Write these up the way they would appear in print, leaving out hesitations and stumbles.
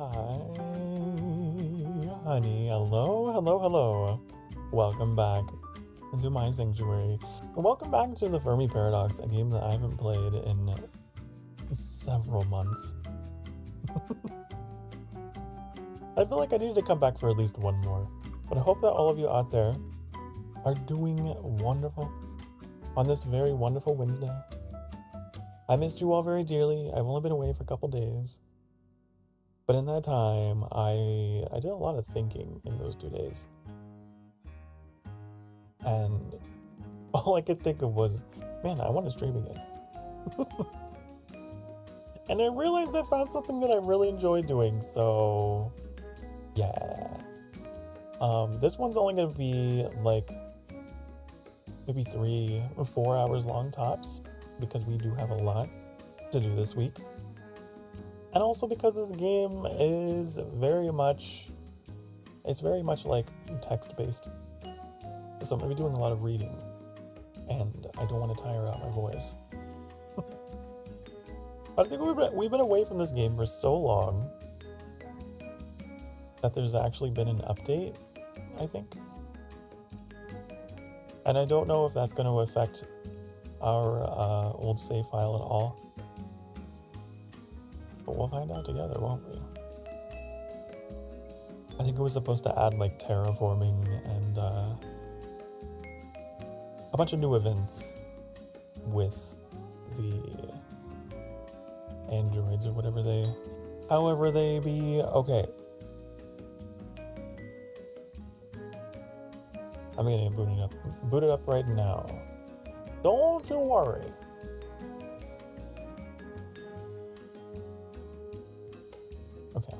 Hi, honey. Hello, hello, hello. Welcome back to my sanctuary. And welcome back to the Fermi Paradox, a game that I haven't played in several months. I feel like I need to come back for at least one more. But I hope that all of you out there are doing wonderful on this very wonderful Wednesday. I missed you all very dearly. I've only been away for a couple days. But in that time, I did a lot of thinking in those 2 days. And all I could think of was, man, I want to stream again. And I realized I found something that I really enjoy doing, so yeah. This one's only going to be like maybe 3 or 4 hours long tops, because we do have a lot to do this week. And also because this game is very much like text-based. So I'm going to be doing a lot of reading, and I don't want to tire out my voice. I think we've been away from this game for so long that there's actually been an update, I think. And I don't know if that's going to affect our old save file at all. But we'll find out together, won't we? I think it was supposed to add like terraforming and a bunch of new events with the androids or however they be. Okay. I'm gonna boot it up right now. Don't you worry. Okay.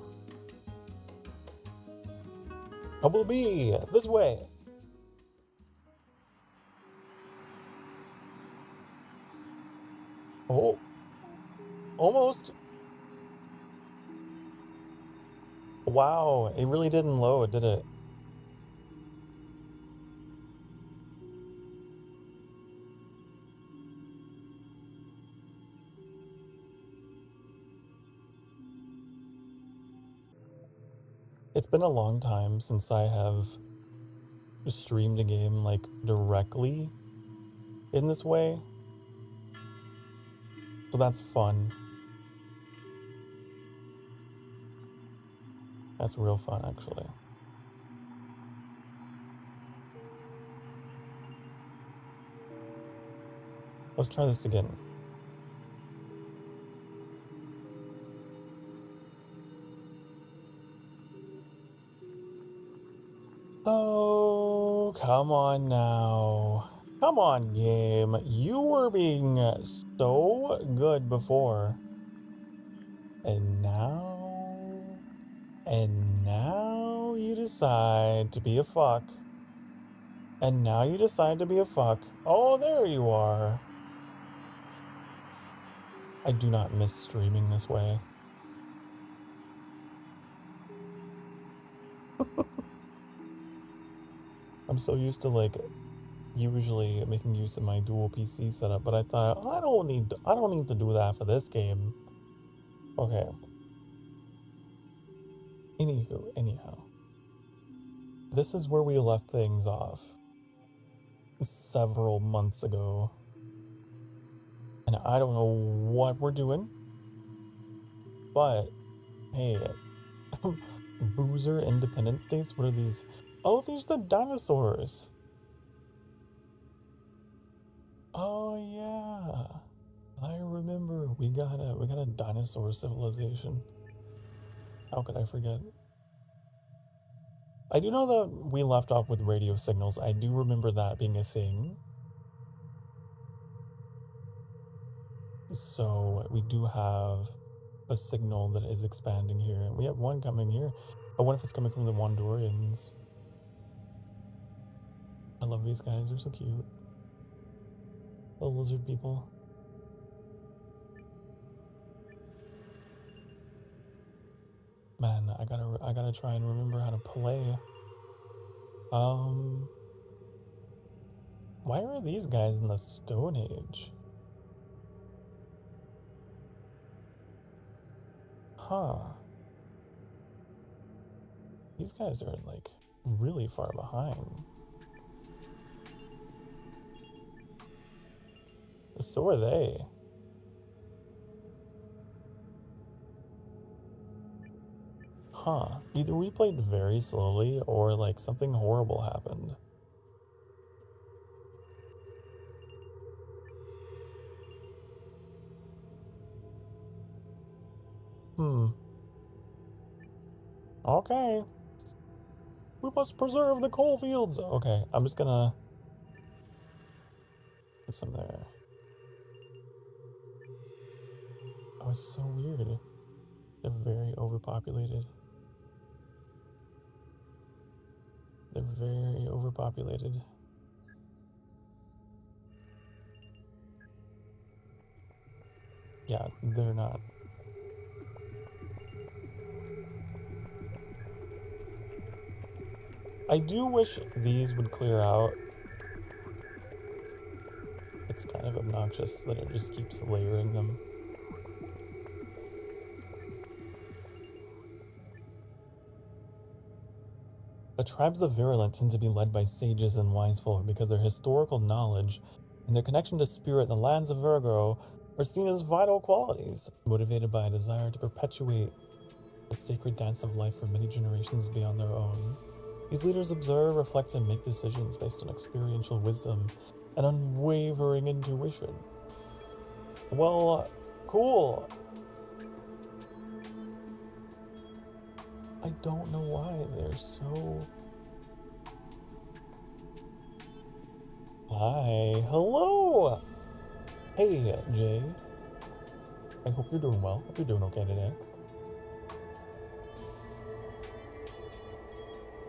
Couple B, this way. Oh, almost. Wow, it really didn't load, did it? It's been a long time since I have streamed a game like directly in this way. So that's fun. That's real fun, actually. Let's try this again. Oh, come on now. Come on, game. You were being so good before. And now you decide to be a fuck. And now you decide to be a fuck. Oh, there you are. I do not miss streaming this way. I'm so used to like usually making use of my dual PC setup, but I thought I don't need to do that for this game. Okay. Anyhow. This is where we left things off several months ago. And I don't know what we're doing, but hey, Boozer Independent States, what are these? Oh, these are the dinosaurs. Oh yeah, I remember we got a dinosaur civilization. How could I forget? I do know that we left off with radio signals. I do remember that being a thing. So we do have a signal that is expanding here. We have one coming here. I wonder if it's coming from the Wandorians. I love these guys. They're so cute. The lizard people. Man, I gotta try and remember how to play. Why are these guys in the Stone Age? Huh. These guys are like really far behind. So are they. Huh. Either we played very slowly or like something horrible happened. Okay. We must preserve the coal fields. Okay, I'm just gonna put some there. Oh, it's so weird. They're very overpopulated. They're very overpopulated. Yeah, they're not. I do wish these would clear out. It's kind of obnoxious that it just keeps layering them. The tribes of Virulent tend to be led by sages and wise folk because their historical knowledge and their connection to spirit in the lands of Virgo are seen as vital qualities, motivated by a desire to perpetuate the sacred dance of life for many generations beyond their own. These leaders observe, reflect, and make decisions based on experiential wisdom and unwavering intuition. Well, cool. I don't know why they're so... Hi, hello! Hey, Jay. I hope you're doing well. Hope you're doing okay today.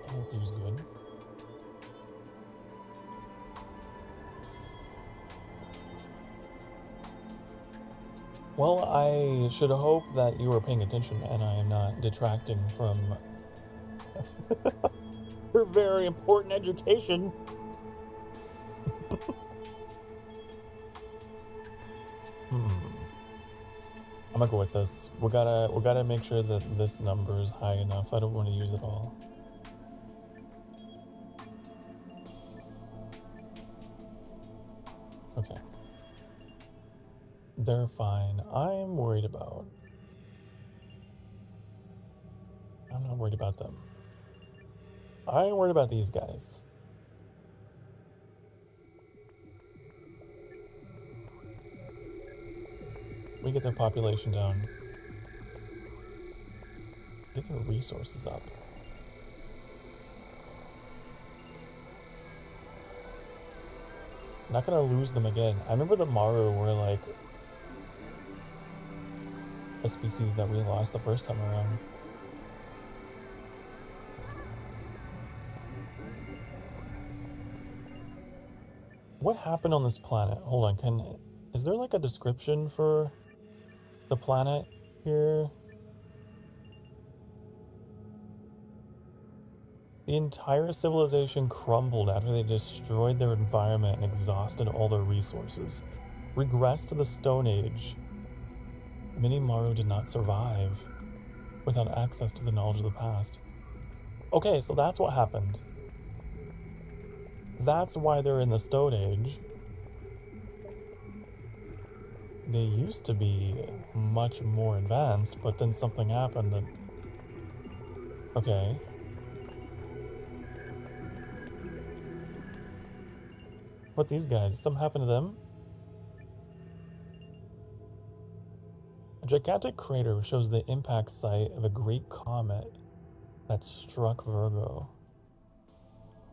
I hope you're good. Well, I should hope that you are paying attention and I am not detracting from your very important education. I'm gonna go with this. We gotta make sure that this number is high enough. I don't want to use it all. Okay. They're fine. I'm worried about... I'm not worried about them. I ain't worried about these guys. We get their population down. Get their resources up. Not gonna lose them again. I remember the Maru were like a species that we lost the first time around. What happened on this planet? Hold on, is there like a description for the planet here? The entire civilization crumbled after they destroyed their environment and exhausted all their resources. Regressed to the Stone Age. Many Maru did not survive without access to the knowledge of the past. Okay, so that's what happened. That's why they're in the Stone Age. They used to be much more advanced, but then something happened that... Okay. What these guys? Something happened to them? A gigantic crater shows the impact site of a great comet that struck Virgo.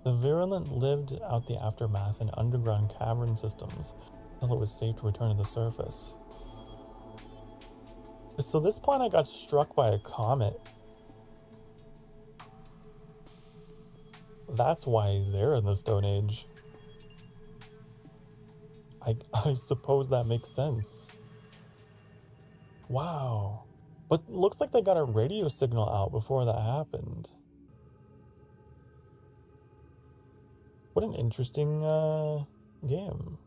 The Virulent lived out the aftermath in underground cavern systems until it was safe to return to the surface. So this planet got struck by a comet. That's why they're in the Stone Age. I suppose that makes sense. Wow. But looks like they got a radio signal out before that happened. What an interesting game.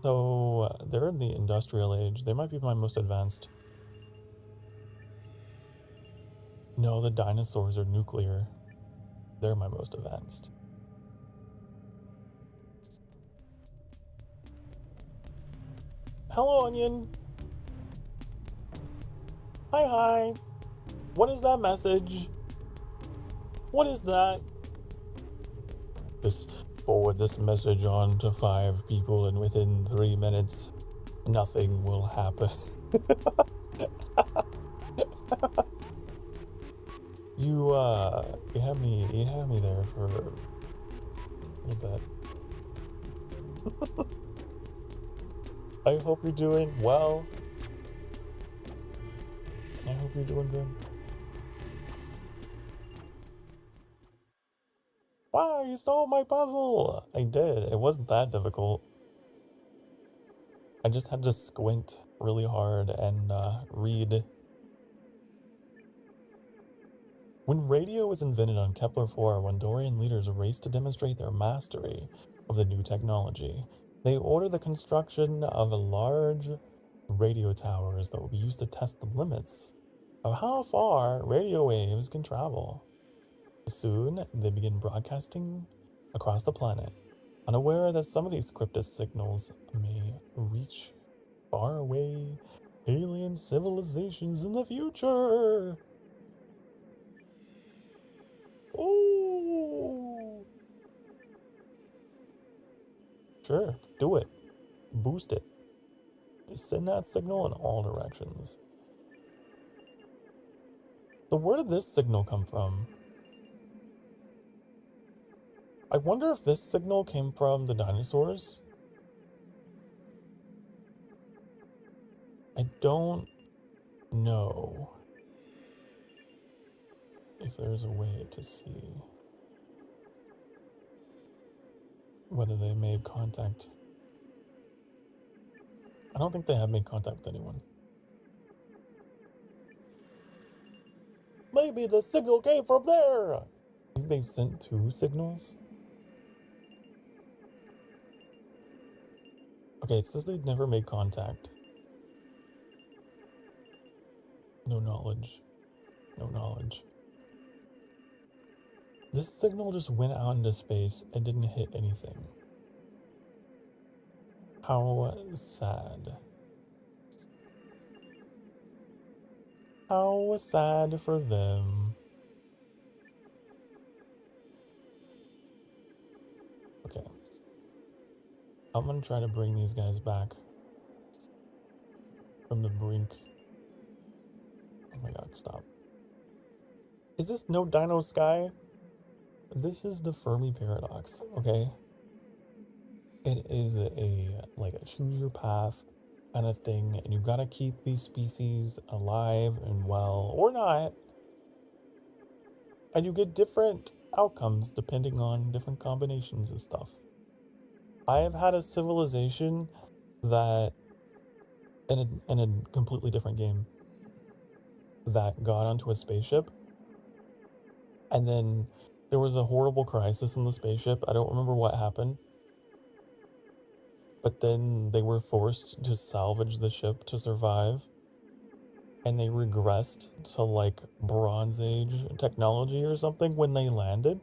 So they're in the industrial age. They might be my most advanced No, the dinosaurs are nuclear. They're my most advanced. Hello, Onion. Hi. What is that message? What is that? Just forward this message on to 5 people, and within 3 minutes, nothing will happen. You had me there for a bit. I hope you're doing well. I hope you're doing good. Wow, you solved my puzzle! I did. It wasn't that difficult. I just had to squint really hard and read. When radio was invented on Kepler-4, Wandorian leaders raced to demonstrate their mastery of the new technology. They ordered the construction of large radio towers that would be used to test the limits of how far radio waves can travel. Soon, they began broadcasting across the planet, unaware that some of these cryptic signals may reach faraway alien civilizations in the future. Oh, sure, do it. Boost it. Send that signal in all directions. So where did this signal come from? I wonder if this signal came from the dinosaurs. I don't know if there's a way to see whether they made contact. I don't think they have made contact with anyone. Maybe the signal came from there! I think they sent 2 signals. Okay, it says they'd never made contact. No knowledge. No knowledge. This signal just went out into space and didn't hit anything. How sad. How sad for them. Okay. I'm gonna try to bring these guys back from the brink. Oh my god, stop. Is this no Dino Sky? This is the Fermi Paradox, okay? It is like a choose your path kind of thing, and you gotta keep these species alive and well, or not. And you get different outcomes depending on different combinations of stuff. I have had a civilization that, in a completely different game, that got onto a spaceship, and then there was a horrible crisis in the spaceship. I don't remember what happened. But then they were forced to salvage the ship to survive. And they regressed to like Bronze Age technology or something when they landed.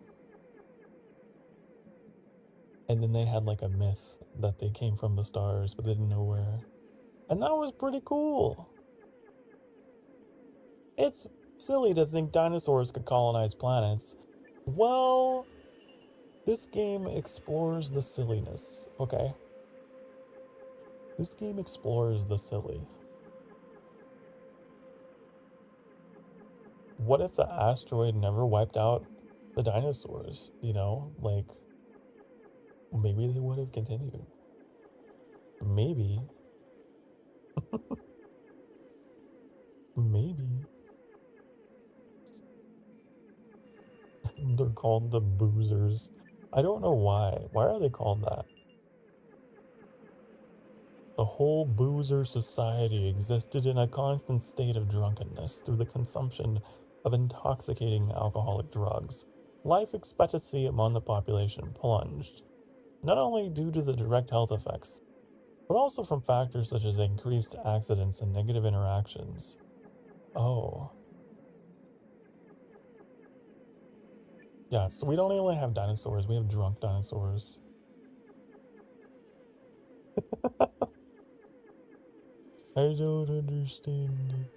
And then they had like a myth that they came from the stars, but they didn't know where. And that was pretty cool. It's silly to think dinosaurs could colonize planets. Well, this game explores the silliness, okay? This game explores the silly. What if the asteroid never wiped out the dinosaurs, you know? Like, maybe they would have continued. Maybe. Maybe. They're called the boozers. I don't know why. Why are they called that? The whole boozer society existed in a constant state of drunkenness through the consumption of intoxicating alcoholic drugs. Life expectancy among the population plunged, not only due to the direct health effects, but also from factors such as increased accidents and negative interactions. Oh. Yeah, so we don't only have dinosaurs, we have drunk dinosaurs. I don't understand.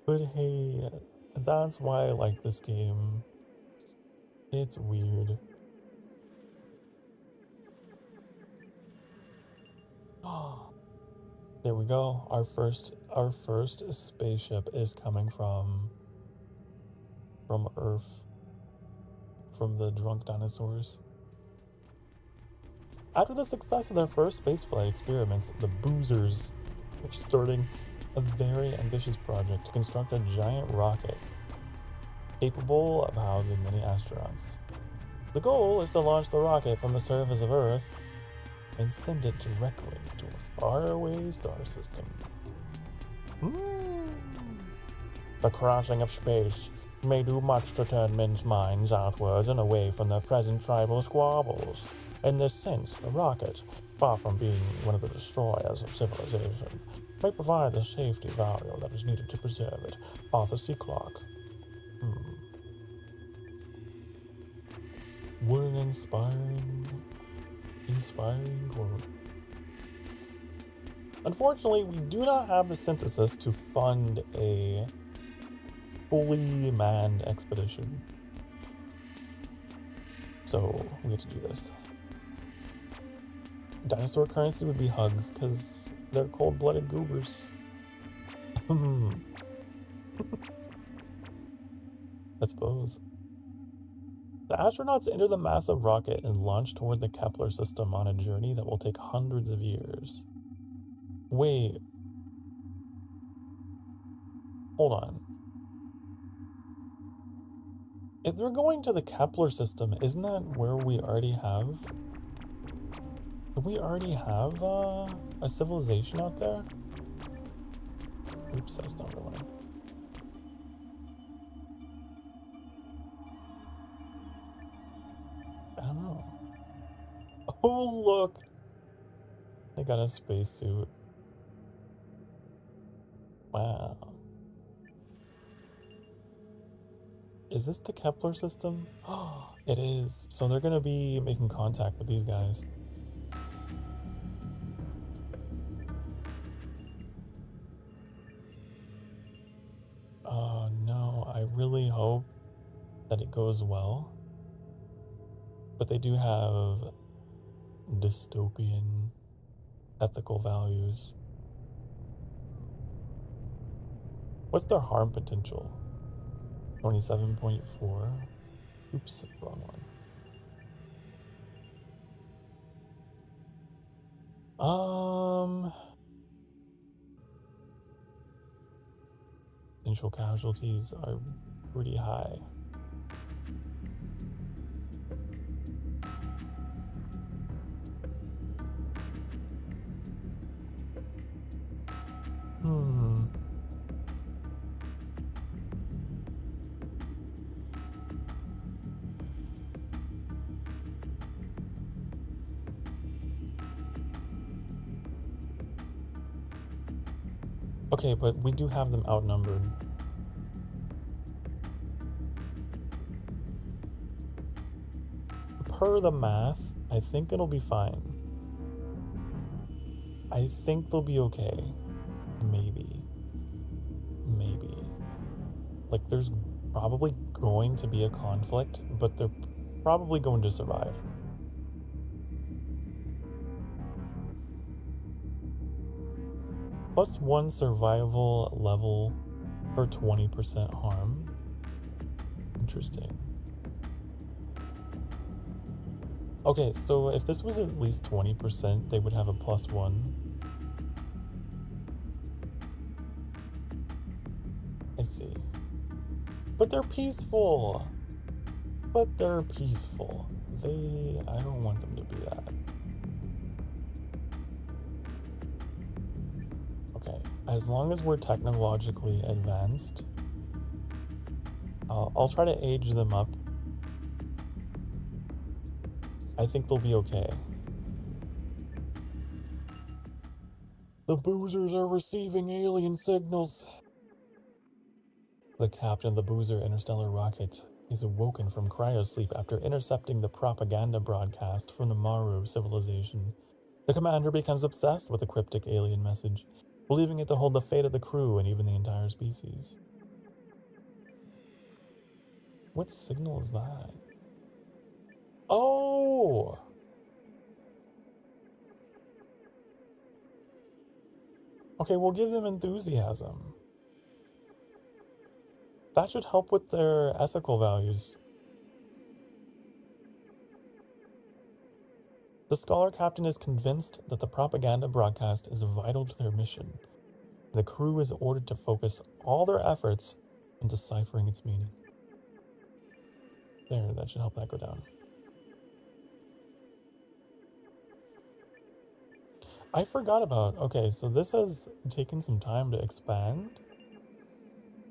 But hey, that's why I like this game. It's weird. There we go. Our first spaceship is coming from Earth, from the drunk dinosaurs. After the success of their first spaceflight experiments, the Boozers are starting a very ambitious project to construct a giant rocket capable of housing many astronauts. The goal is to launch the rocket from the surface of Earth and send it directly to a faraway star system. The crossing of space may do much to turn men's minds outwards and away from their present tribal squabbles. In this sense, the rocket, far from being one of the destroyers of civilization, may provide the safety valve that is needed to preserve it. Arthur C. Clarke. What an inspiring quote. Unfortunately, we do not have the synthesis to fund a fully manned expedition. So we get to do this. Dinosaur currency would be hugs, because they're cold-blooded goobers. I suppose. The astronauts enter the massive rocket and launch toward the Kepler system on a journey that will take hundreds of years. Wait. Hold on. If they're going to the Kepler system, isn't that where we already have? Do we already have a civilization out there? Oops, that's not the one. I don't know. Oh, look! They got a spacesuit. Wow. Is this the Kepler system? Oh, it is. So they're gonna be making contact with these guys. Oh no, I really hope that it goes well. But they do have dystopian ethical values. What's their harm potential? 27.4. Oops, wrong one. Potential casualties are pretty high. Okay, but we do have them outnumbered. Per the math, I think it'll be fine. I think they'll be okay. Maybe. Like, there's probably going to be a conflict, but they're probably going to survive. +1 survival level per 20% harm. Interesting. Okay, so if this was at least 20%, they would have a +1. I see. But they're peaceful. I don't want them to be that. Okay, as long as we're technologically advanced, I'll try to age them up. I think they'll be okay. The Boozers are receiving alien signals. The captain of the Boozer interstellar rocket is awoken from cryosleep after intercepting the propaganda broadcast from the Maru civilization. The commander becomes obsessed with the cryptic alien message, believing it to hold the fate of the crew and even the entire species. What signal is that? Oh! Okay, we'll give them enthusiasm. That should help with their ethical values. The scholar captain is convinced that the propaganda broadcast is vital to their mission. The crew is ordered to focus all their efforts on deciphering its meaning. There, that should help that go down. I forgot about, okay, so this has taken some time to expand.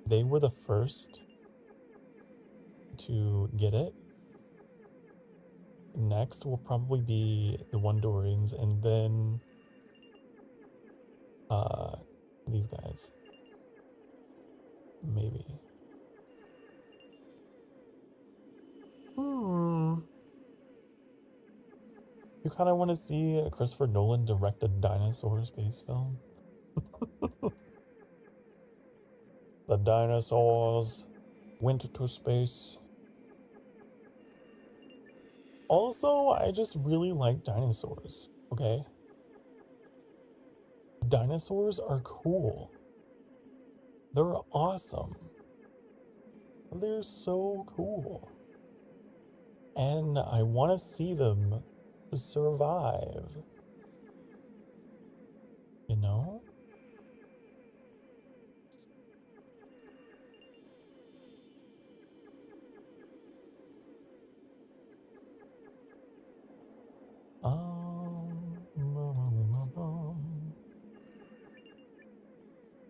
They were the first to get it. Next will probably be the Wondorians, and then these guys. Maybe. You kind of want to see a Christopher Nolan directed dinosaur space film? The dinosaurs went to space. Also, I just really like dinosaurs, okay? Dinosaurs are cool. They're awesome. They're so cool. And I want to see them survive. You know?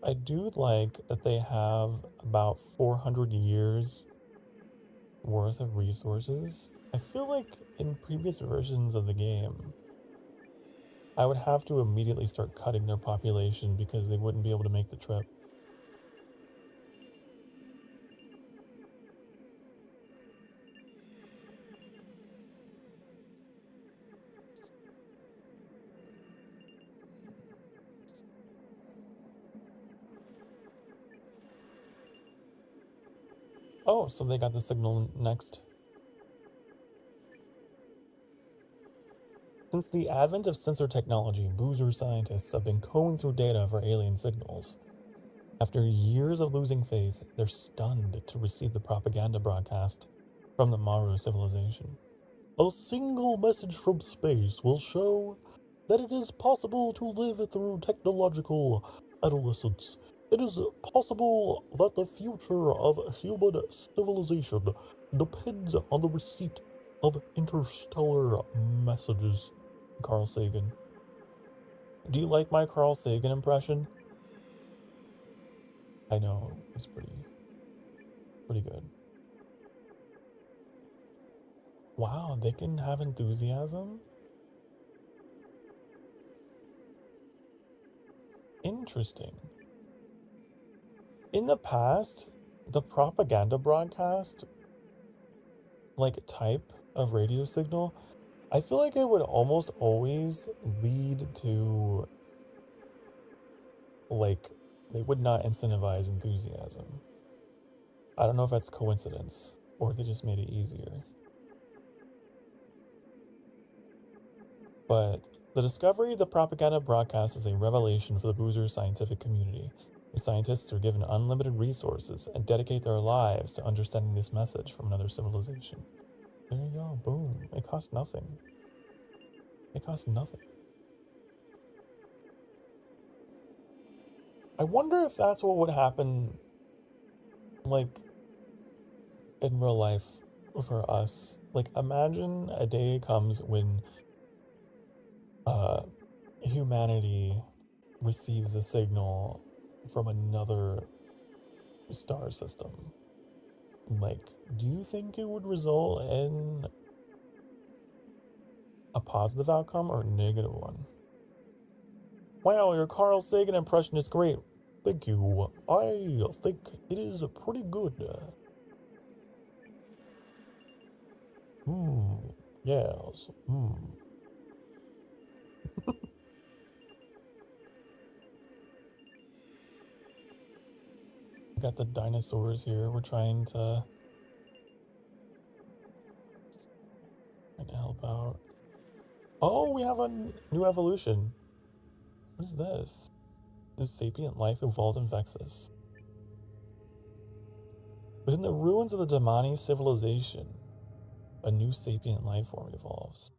I do like that they have about 400 years worth of resources. I feel like in previous versions of the game, I would have to immediately start cutting their population because they wouldn't be able to make the trip. Oh, so they got the signal next. Since the advent of sensor technology, Boozer scientists have been combing through data for alien signals. After years of losing faith, they're stunned to receive the propaganda broadcast from the Maru civilization. A single message from space will show that it is possible to live through technological adolescence. It is possible that the future of human civilization depends on the receipt of interstellar messages. Carl Sagan. Do you like my Carl Sagan impression? I know, it's pretty good. Wow, they can have enthusiasm? Interesting. In the past, the propaganda broadcast, like type of radio signal, I feel like it would almost always lead to, like, they would not incentivize enthusiasm. I don't know if that's coincidence, or they just made it easier. But the discovery of the propaganda broadcast is a revelation for the Boozer scientific community. The scientists are given unlimited resources and dedicate their lives to understanding this message from another civilization. There you go, boom. It costs nothing. It costs nothing. I wonder if that's what would happen, like, in real life for us. Like, imagine a day comes when humanity receives a signal from another star system. Like, do you think it would result in a positive outcome or a negative one? Wow, your Carl Sagan impression is great. Thank you. I think it is pretty good. Yes. Got the dinosaurs here. We're trying to help out. Oh, we have a new evolution. What is this? This sapient life evolved in Vexus. Within the ruins of the Damani civilization, a new sapient life form evolves.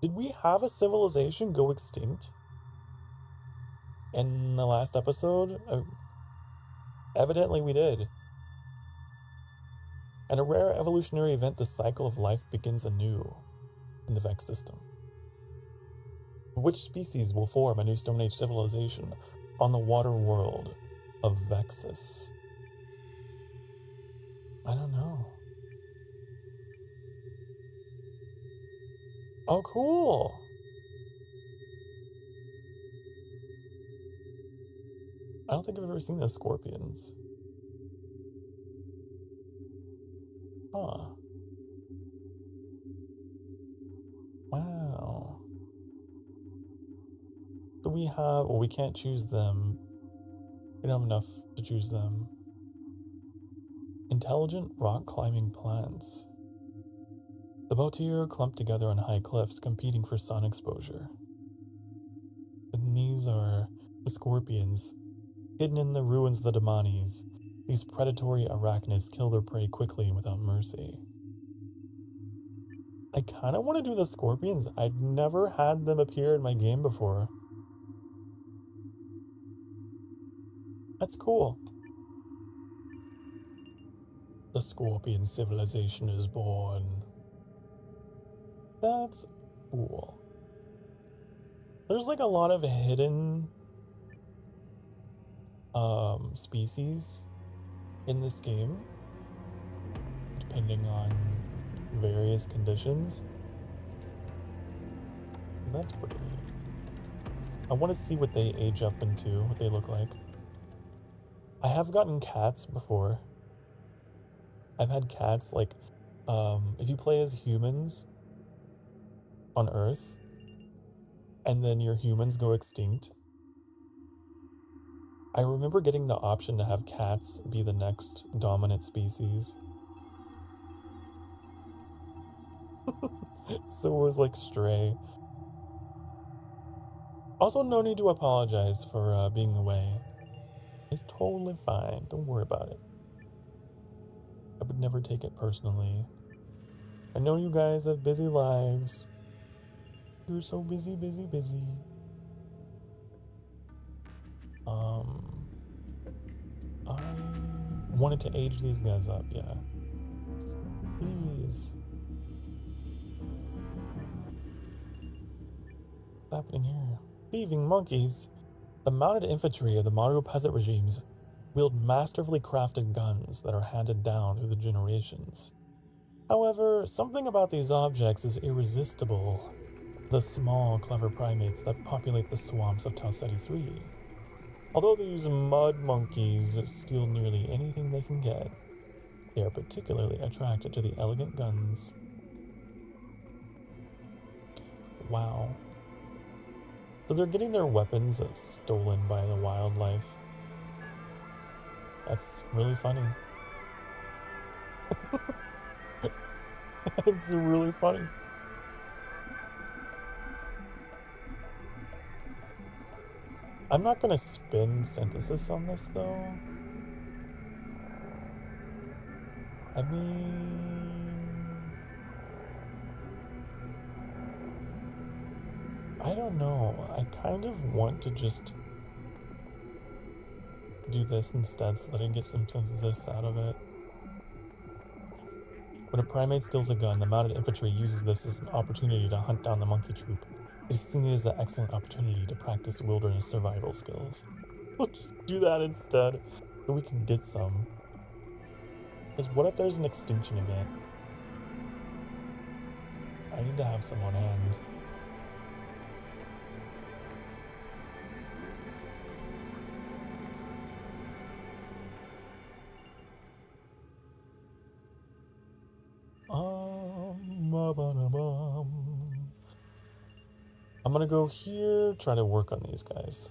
Did we have a civilization go extinct in the last episode? Evidently we did. And a rare evolutionary event, the cycle of life begins anew in the Vex system. Which species will form a new Stone Age civilization on the water world of Vexus? I don't know. Oh, cool! I don't think I've ever seen the scorpions. Huh. Wow. So we have, well, we can't choose them. We don't have enough to choose them. Intelligent rock climbing plants. The Botier are clumped together on high cliffs, competing for sun exposure. And these are the scorpions, hidden in the ruins of the Damanis. These predatory arachnids kill their prey quickly and without mercy. I kind of want to do the scorpions. I'd never had them appear in my game before. That's cool. The scorpion civilization is born. That's cool. There's like a lot of hidden species in this game, depending on various conditions. That's pretty neat. I want to see what they age up into, what they look like. I have gotten cats before. I've had cats, like, if you play as humans on Earth, and then your humans go extinct, I remember getting the option to have cats be the next dominant species. So it was like Stray. Also, no need to apologize for being away. It's totally fine. Don't worry about it. I would never take it personally. I know you guys have busy lives. You're so busy, busy, busy. I wanted to age these guys up, yeah. Please. What's happening here? Thieving monkeys. The mounted infantry of the Mario peasant regimes wield masterfully crafted guns that are handed down through the generations. However, something about these objects is irresistible. The small, clever primates that populate the swamps of Tau Ceti 3. Although these mud monkeys steal nearly anything they can get, they are particularly attracted to the elegant guns. Wow. So they're getting their weapons stolen by the wildlife. That's really funny. It's really funny. I'm not gonna spin synthesis on this though. I mean, I don't know. I kind of want to just do this instead so that I can get some synthesis out of it. When a primate steals a gun, the mounted infantry uses this as an opportunity to hunt down the monkey troop. It is seen as an excellent opportunity to practice wilderness survival skills. We'll just do that instead, so we can get some. Because what if there's an extinction event? I need to have some on hand. I'm gonna go here, try to work on these guys.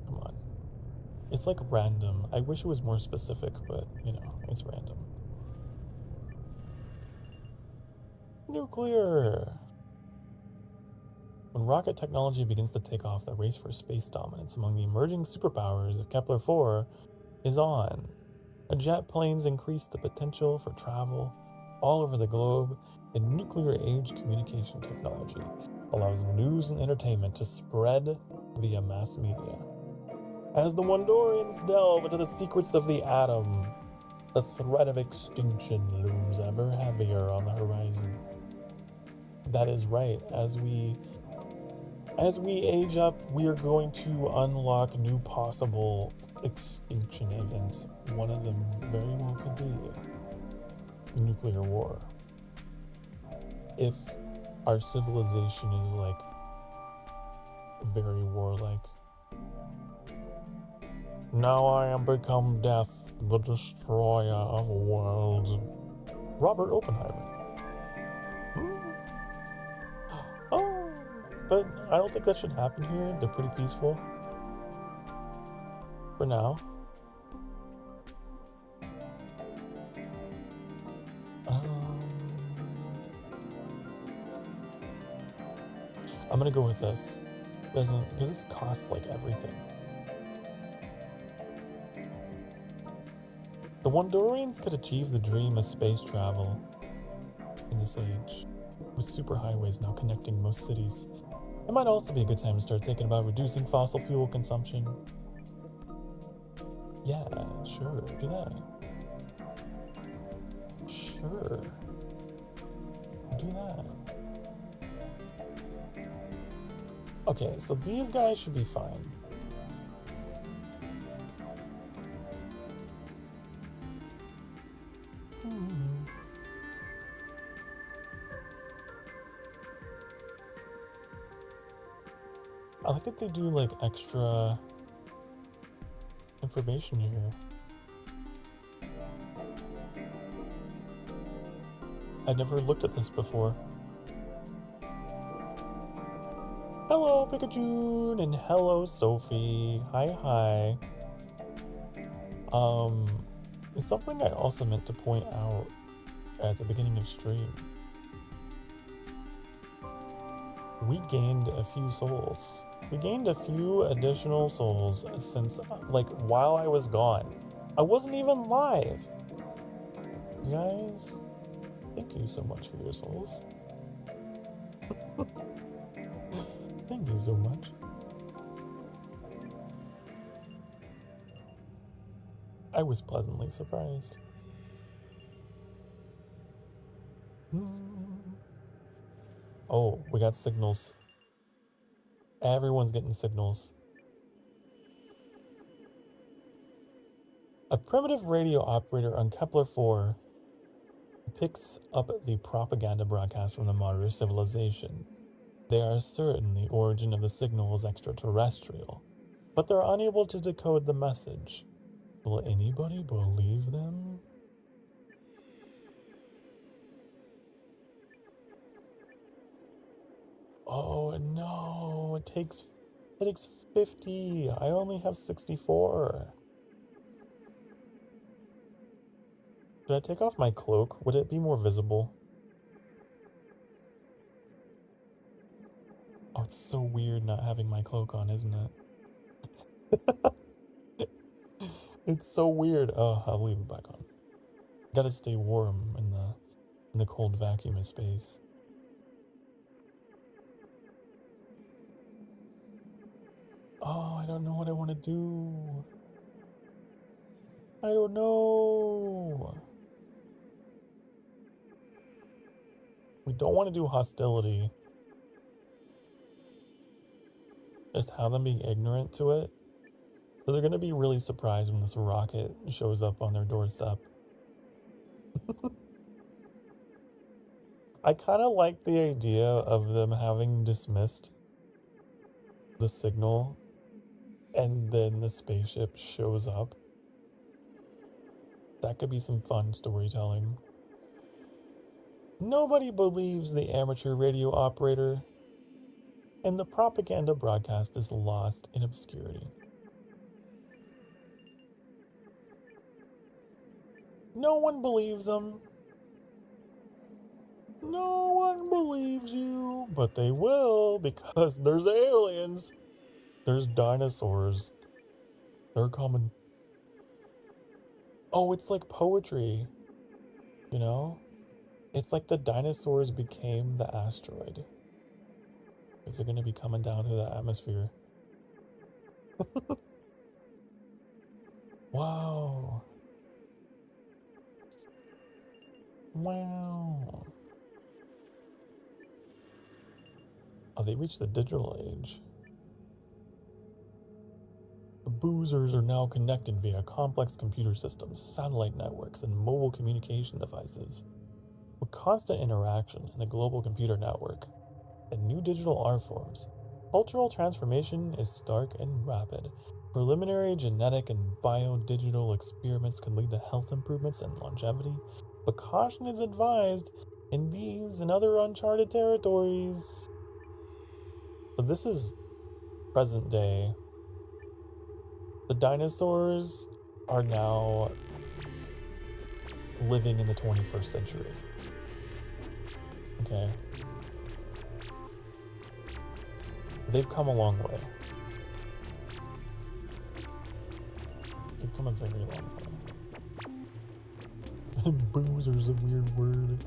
Come on. It's like random. I wish it was more specific, but you know, it's random. Nuclear! When rocket technology begins to take off, the race for space dominance among the emerging superpowers of Kepler-4 is on. The jet planes increase the potential for travel all over the globe, and nuclear-age communication technology allows news and entertainment to spread via mass media. As the Wondorians delve into the secrets of the atom, the threat of extinction looms ever heavier on the horizon. That is right, as we age up, we are going to unlock new possible extinction events. One of them very well could be nuclear war. If our civilization is like very warlike. Now I am become death, the destroyer of worlds. Robert Oppenheimer. Oh, but I don't think that should happen here. They're pretty peaceful. For now. I'm gonna go with this. Because this costs like everything. The Wondorians could achieve the dream of space travel in this age, with superhighways now connecting most cities. It might also be a good time to start thinking about reducing fossil fuel consumption. Yeah, sure, do that. Sure. Do that. Okay, so these guys should be fine. I like that they do like extra information here. I never looked at this before. Hello, Pikachu, and hello, Sophie. Hi. It's something I also meant to point out at the beginning of stream. We gained a few souls. We gained a few additional souls since, like, while I was gone. I wasn't even live. You guys, thank you so much for your souls. Thank you so much. I was pleasantly surprised. Oh, we got signals. Everyone's getting signals. A primitive radio operator on Kepler-4 picks up the propaganda broadcast from the modern civilization. They are certain the origin of the signal is extraterrestrial, but they're unable to decode the message. Will anybody believe them? Oh no, it takes 50. I only have 64. Should I take off my cloak? Would it be more visible? Oh, it's so weird not having my cloak on, isn't it? It's so weird. Oh, I'll leave it back on. Gotta stay warm in the cold vacuum of space. Oh, I don't know what I want to do. I don't know. We don't want to do hostility. Just have them be ignorant to it. So they're going to be really surprised when this rocket shows up on their doorstep. I kind of like the idea of them having dismissed the signal and then the spaceship shows up. That could be some fun storytelling. Nobody believes the amateur radio operator, and the propaganda broadcast is lost in obscurity. No one believes them. No one believes you, but they will because there's aliens. There's dinosaurs. They're coming. Oh, it's like poetry. You know? It's like the dinosaurs became the asteroid. Because they're going to be coming down through the atmosphere. Wow. Wow. Oh, they reached the digital age. The boozers are now connected via complex computer systems, satellite networks, and mobile communication devices. With constant interaction in a global computer network and new digital art forms, cultural transformation is stark and rapid. Preliminary genetic and biodigital experiments can lead to health improvements and longevity, but caution is advised in these and other uncharted territories. So this is present day. The dinosaurs are now living in the 21st century. Okay. They've come a long way. They've come a very long way. Boozer's a weird word.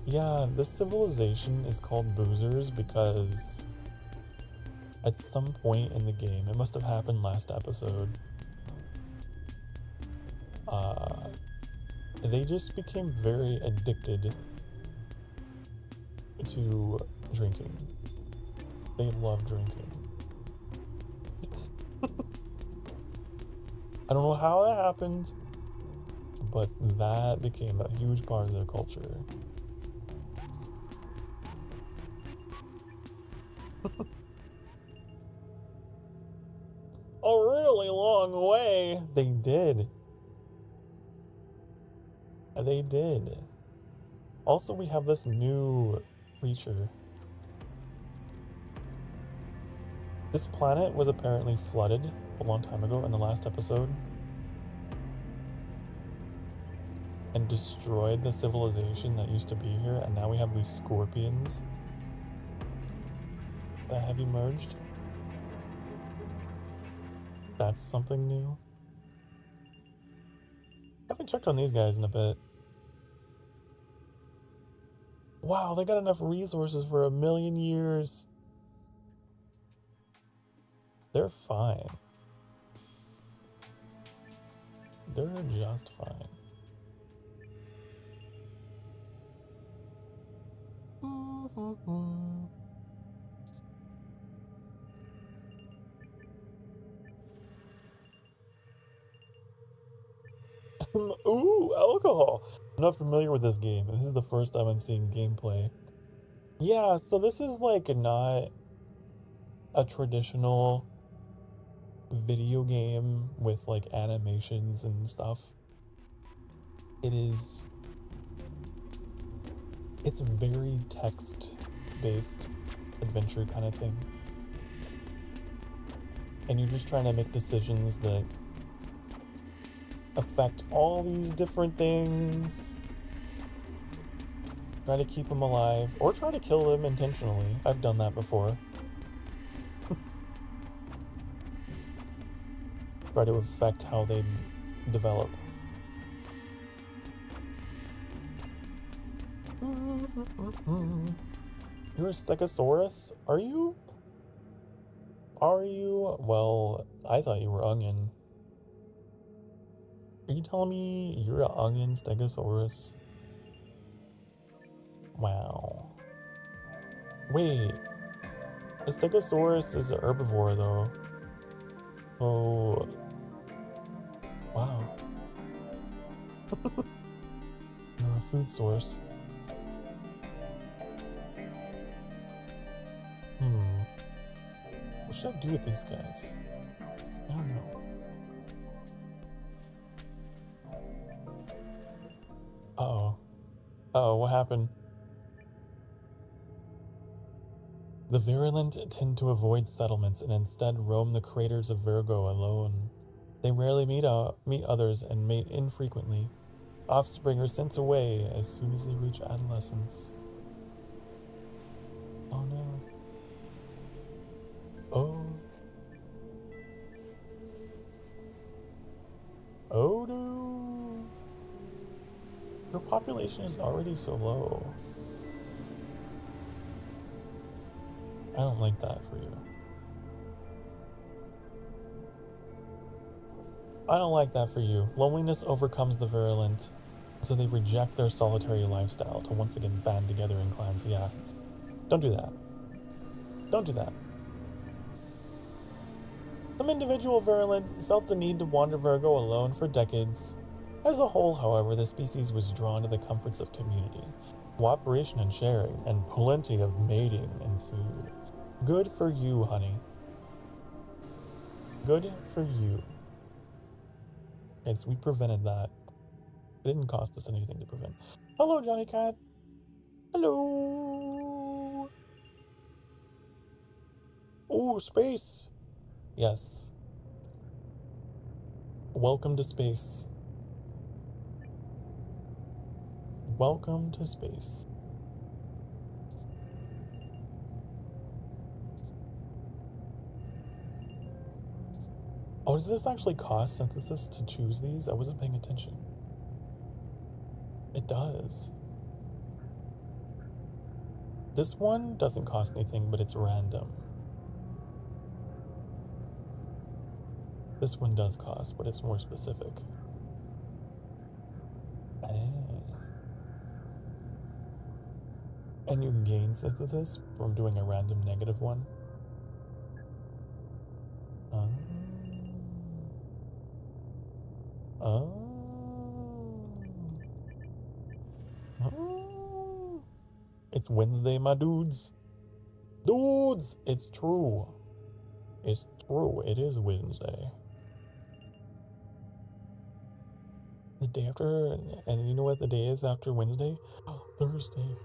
Yeah, this civilization is called boozers because at some point in the game, it must have happened last episode, they just became very addicted to drinking. They love drinking. I don't know how that happened, but that became a huge part of their culture. A really long way. They did. They did. Also, we have this new creature. This planet was apparently flooded a long time ago in the last episode and destroyed the civilization that used to be here, and now we have these scorpions that have emerged. That's something new. I haven't checked on these guys in a bit. Wow, they got enough resources for 1,000,000 years. They're fine. They're just fine. Ooh, alcohol! I'm not familiar with this game. This is the first time I'm seeing gameplay. Yeah, so this is like not a traditional video game with like animations and stuff. It's very text-based adventure kind of thing. And you're just trying to make decisions that affect all these different things. Try to keep them alive, or try to kill them intentionally. I've done that before. Try to affect how they develop. You're a Stegosaurus? Are you? Well, I thought you were onion. Are you telling me you're an onion Stegosaurus? Wow. Wait. A Stegosaurus is an herbivore, though. Oh. Wow. You're a food source. What should I do with these guys? I don't know. Uh-oh, what happened? The virulent tend to avoid settlements and instead roam the craters of Virgo alone. They rarely meet others and mate infrequently. Offspring are sent away as soon as they reach adolescence. Oh no. Oh. Oh no. Your population is already so low. I don't like that for you. I don't like that for you. Loneliness overcomes the virulent, so they reject their solitary lifestyle to once again band together in clans. Yeah. Don't do that. Don't do that. Some individual virulent felt the need to wander Virgo alone for decades. As a whole, however, the species was drawn to the comforts of community, cooperation and sharing, and plenty of mating ensued. Good for you, honey. Good for you. Okay, so we prevented that. It didn't cost us anything to prevent. Hello, Johnny Cat. Hello. Oh, space. Yes. Welcome to space. Welcome to space. Oh, does this actually cost synthesis to choose these? I wasn't paying attention. It does. This one doesn't cost anything, but it's random. This one does cost, but it's more specific. And you gain synthesis from doing a random negative one. It's Wednesday, my dudes. Dudes, it's true. It's true. It is Wednesday. The day after, and you know what the day is after Wednesday? Thursday.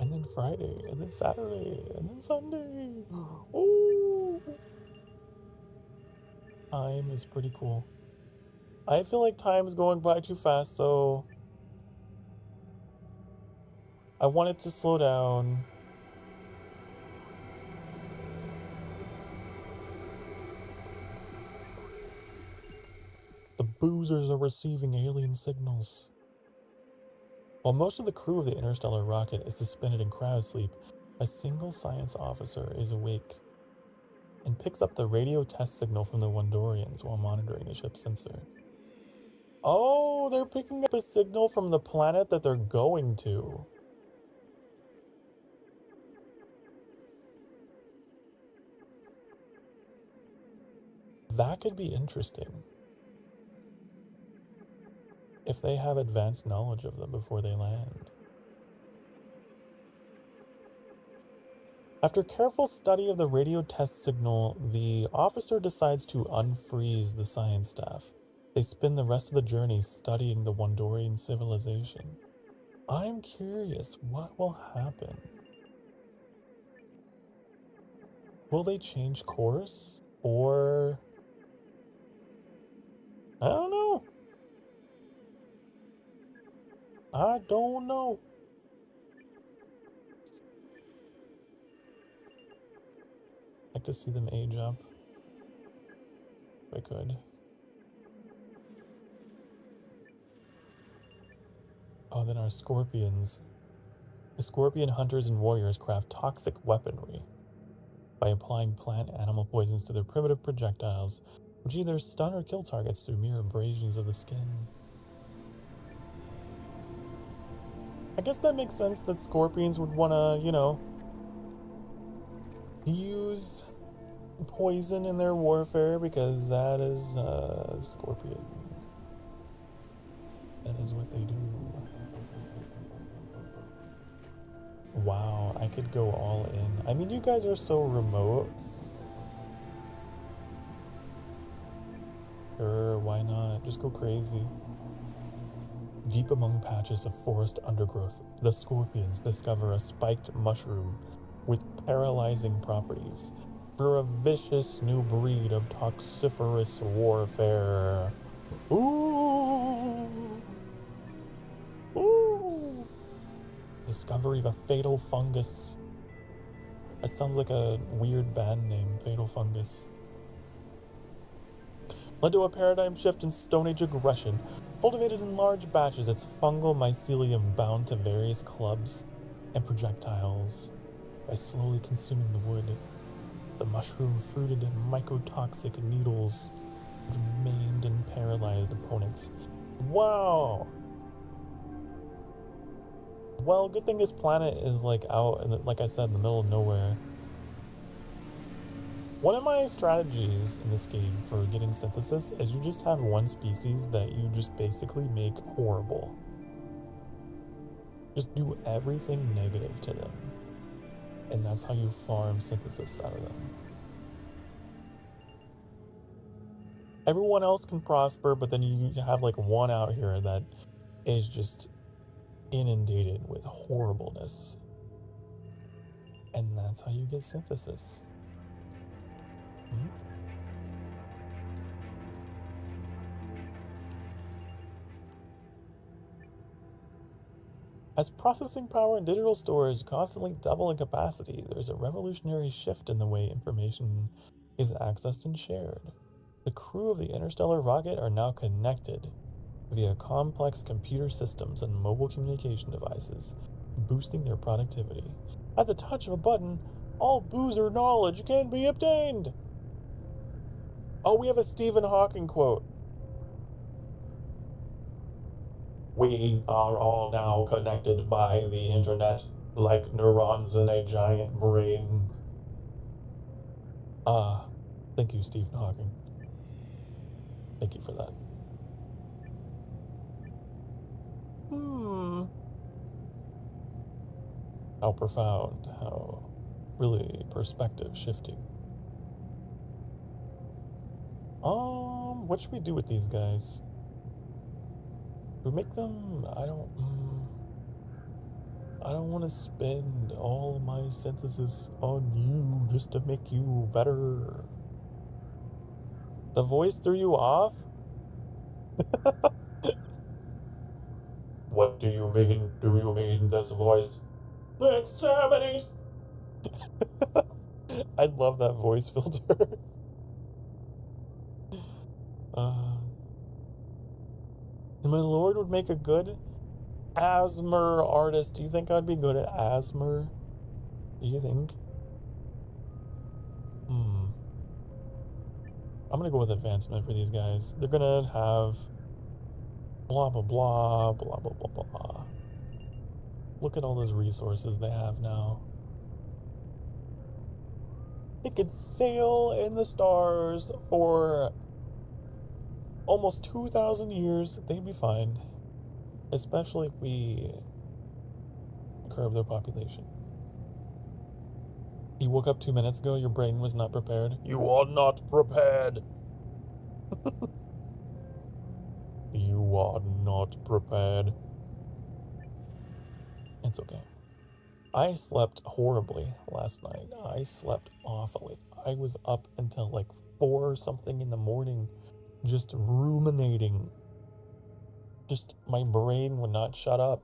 And then Friday, and then Saturday, and then Sunday. Ooh. Time is pretty cool. I feel like time is going by too fast, so I want it to slow down. The boozers are receiving alien signals. While most of the crew of the interstellar rocket is suspended in cryosleep, a single science officer is awake and picks up the radio test signal from the Wondorians while monitoring the ship's sensor. Oh, they're picking up a signal from the planet that they're going to. That could be interesting. If they have advanced knowledge of them before they land. After careful study of the radio test signal, the officer decides to unfreeze the science staff. They spend the rest of the journey studying the Wondorian civilization. I'm curious, what will happen? Will they change course? Or... I don't know. I don't know. I'd like to see them age up. If I could. Oh, then our scorpions. The scorpion hunters and warriors craft toxic weaponry by applying plant animal poisons to their primitive projectiles, which either stun or kill targets through mere abrasions of the skin. I guess that makes sense that scorpions would want to, you know, use poison in their warfare because that is scorpion. That is what they do. Wow, I could go all in. I mean, you guys are so remote. Sure, why not? Just go crazy. Deep among patches of forest undergrowth, the scorpions discover a spiked mushroom with paralyzing properties for a vicious new breed of toxiferous warfare. Ooh! Ooh! Discovery of a fatal fungus. That sounds like a weird band name, Fatal Fungus. Led to a paradigm shift in Stone Age aggression. Cultivated in large batches, its fungal mycelium bound to various clubs and projectiles. By slowly consuming the wood, the mushroom fruited mycotoxic needles which maimed and paralyzed opponents. Wow! Well, good thing this planet is like out, like I said, in the middle of nowhere. One of my strategies in this game for getting synthesis is you just have one species that you just basically make horrible. Just do everything negative to them. And that's how you farm synthesis out of them. Everyone else can prosper, but then you have like one out here that is just inundated with horribleness. And that's how you get synthesis. As processing power and digital storage constantly double in capacity, there's a revolutionary shift in the way information is accessed and shared. The crew of the interstellar rocket are now connected via complex computer systems and mobile communication devices, boosting their productivity. At the touch of a button, all boozer knowledge can be obtained. Oh, we have a Stephen Hawking quote. We are all now connected by the internet, like neurons in a giant brain. Thank you, Stephen Hawking. Thank you for that. How profound, how really perspective shifting. What should we do with these guys? We make them, I don't want to spend all my synthesis on you just to make you better. The voice threw you off? What do you mean? Do you mean this voice? Exterminate! I love that voice filter. And my lord would make a good ASMR artist. Do you think I'd be good at ASMR? Do you think? I'm gonna go with advancement for these guys. They're gonna have blah blah blah blah blah blah blah. Look at all those resources they have now. They could sail in the stars for almost 2,000 years. They'd be fine. Especially if we curb their population. You woke up 2 minutes ago, your brain was not prepared. You are not prepared. You are not prepared. It's okay. I slept horribly last night. I slept awfully. I was up until like 4 or something in the morning, just ruminating. Just my brain would not shut up.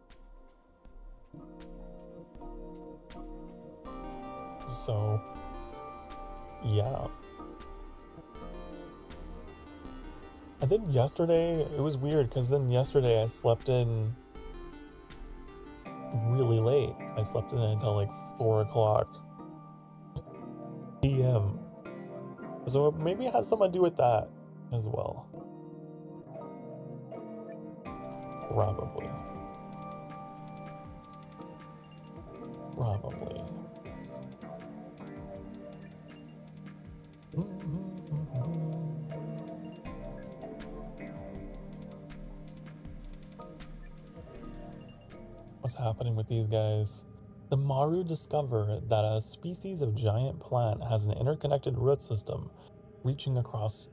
So, yeah. And then yesterday, it was weird because then yesterday I slept in really late. I slept in until like 4 o'clock p.m. So maybe it has something to do with that as well. Probably. What's happening with these guys? The Maru discover that a species of giant plant has an interconnected root system reaching across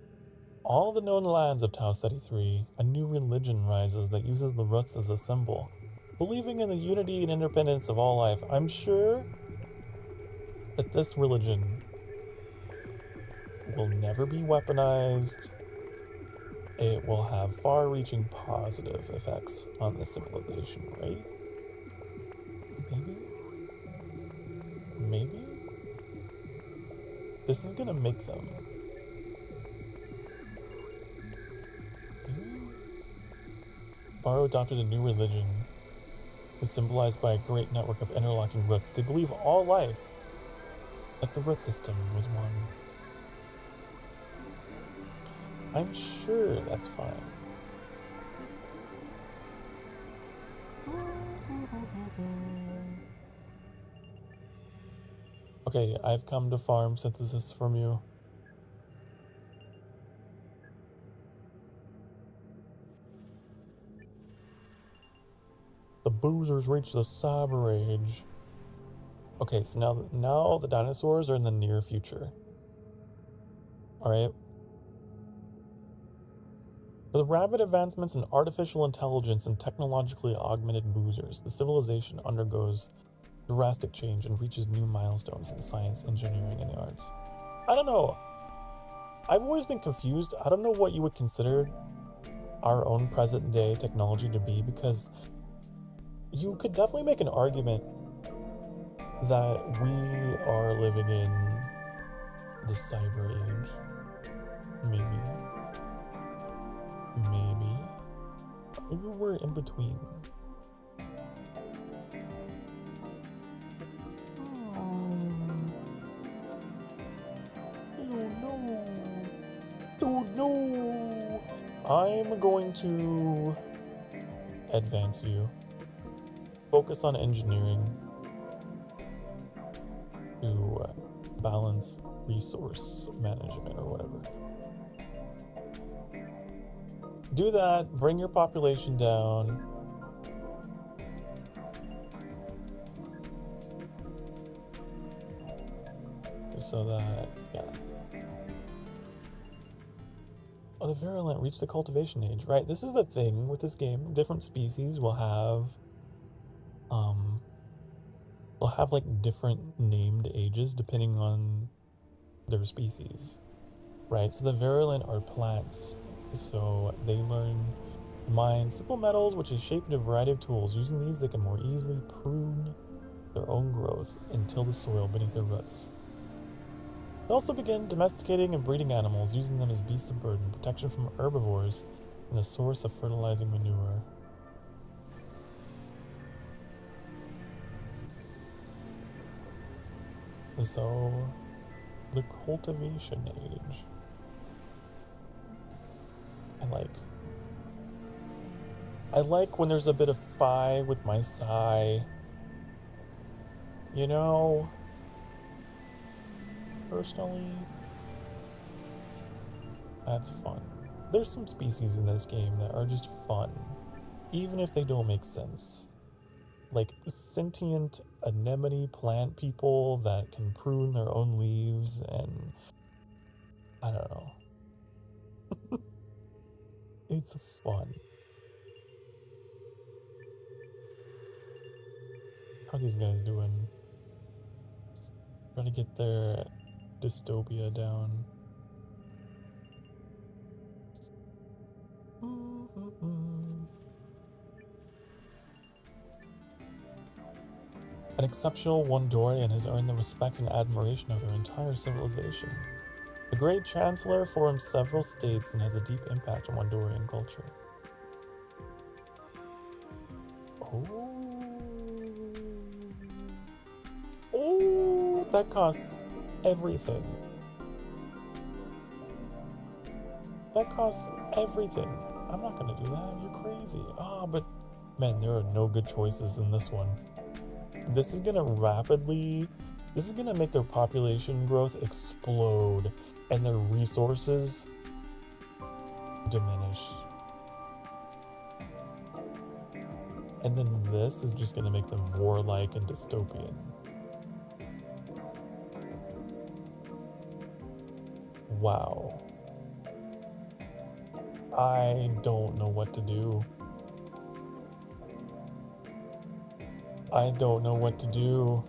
all the known lands of Tau Ceti 3, a new religion rises that uses the roots as a symbol, believing in the unity and independence of all life. I'm sure that this religion will never be weaponized. It will have far-reaching positive effects on the civilization, right? Maybe? Maybe? This is gonna make them. Maybe? Baro adopted a new religion, is symbolized by a great network of interlocking roots. They believe all life, like the root system, was one. I'm sure that's fine. Okay, I've come to farm synthesis from you. The boozers reach the cyber age. Okay, so now the dinosaurs are in the near future. Alright? With the rapid advancements in artificial intelligence and technologically augmented boozers, the civilization undergoes drastic change and reaches new milestones in science, engineering, and the arts. I don't know. I've always been confused. I don't know what you would consider our own present day technology to be, because you could definitely make an argument that we are living in the cyber age. Maybe we're in between. I don't know. I'm going to advance you. Focus on engineering to balance resource management or whatever. Do that, bring your population down. So that, yeah. Oh, the virulent reach the cultivation age, right? This is the thing with this game. Different species will have, like different named ages depending on their species, right? So the virulent are plants. So they learn to mine simple metals, which is shaped into a variety of tools. Using these, they can more easily prune their own growth and till the soil beneath their roots. They also begin domesticating and breeding animals, using them as beasts of burden, protection from herbivores, and a source of fertilizing manure. So, the cultivation age. I like when there's a bit of fi with my psi. You know? Personally, that's fun. There's some species in this game that are just fun, even if they don't make sense. Like sentient anemone plant people that can prune their own leaves, and I don't know. It's fun. How are these guys doing? Trying to get their dystopia down. An exceptional Wandorian has earned the respect and admiration of their entire civilization. The Great Chancellor forms several states and has a deep impact on Wandorian culture. Oh, that costs everything. That costs everything. I'm not gonna do that. You're crazy. But man, there are no good choices in this one. This is gonna make their population growth explode and their resources diminish. And then this is just gonna make them warlike and dystopian. Wow. I don't know what to do. I don't know what to do.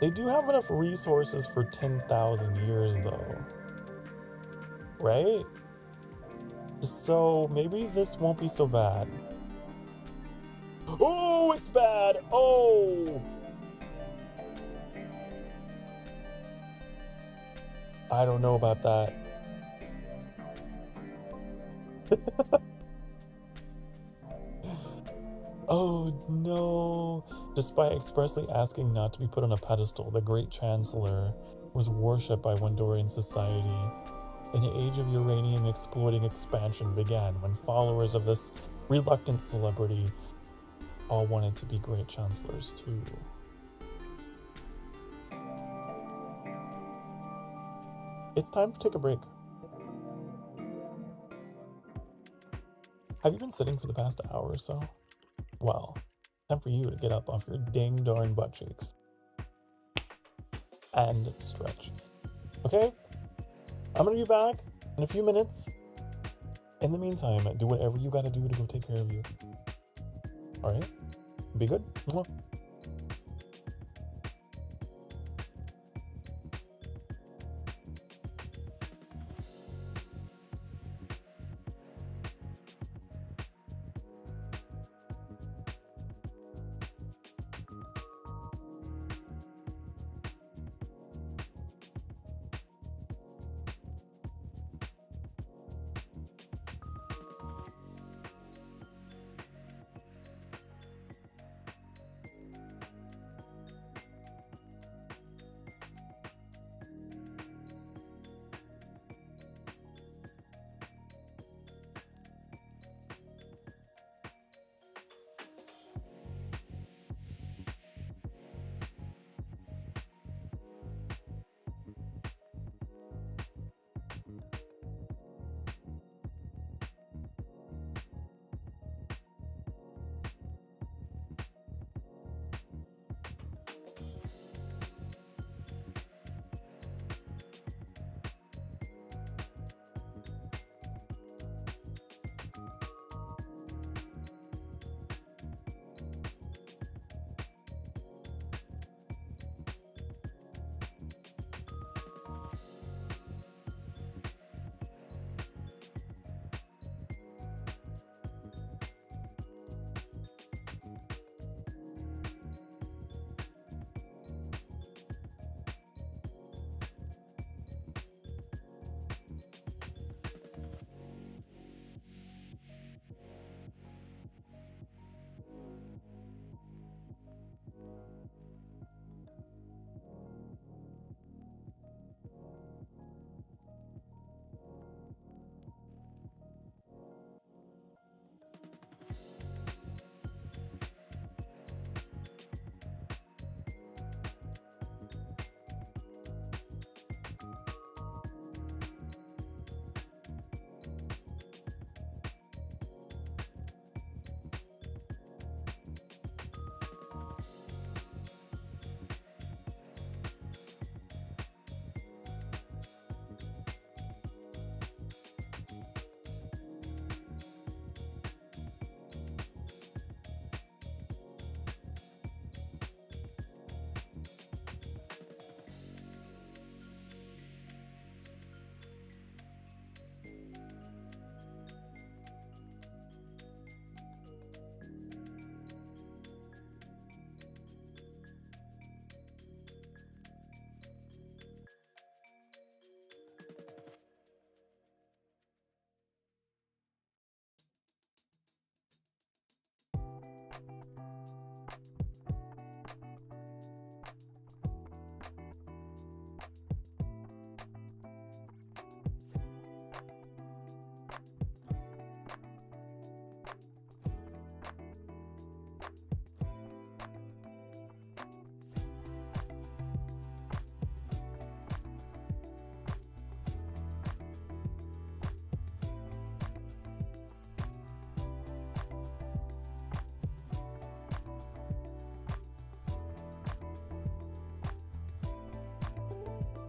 They do have enough resources for 10,000 years though. Right? So maybe this won't be so bad. Oh, it's bad! Oh! I don't know about that. Oh no! Despite expressly asking not to be put on a pedestal, the great chancellor was worshipped by Wandorian society. An age of uranium exploiting expansion began when followers of this reluctant celebrity all wanted to be great chancellors too. It's time to take a break. Have you been sitting for the past hour or so? Well, time for you to get up off your dang darn butt cheeks and stretch. Okay? I'm gonna be back in a few minutes. In the meantime, do whatever you gotta do to go take care of you. Alright? Be good. Mwah.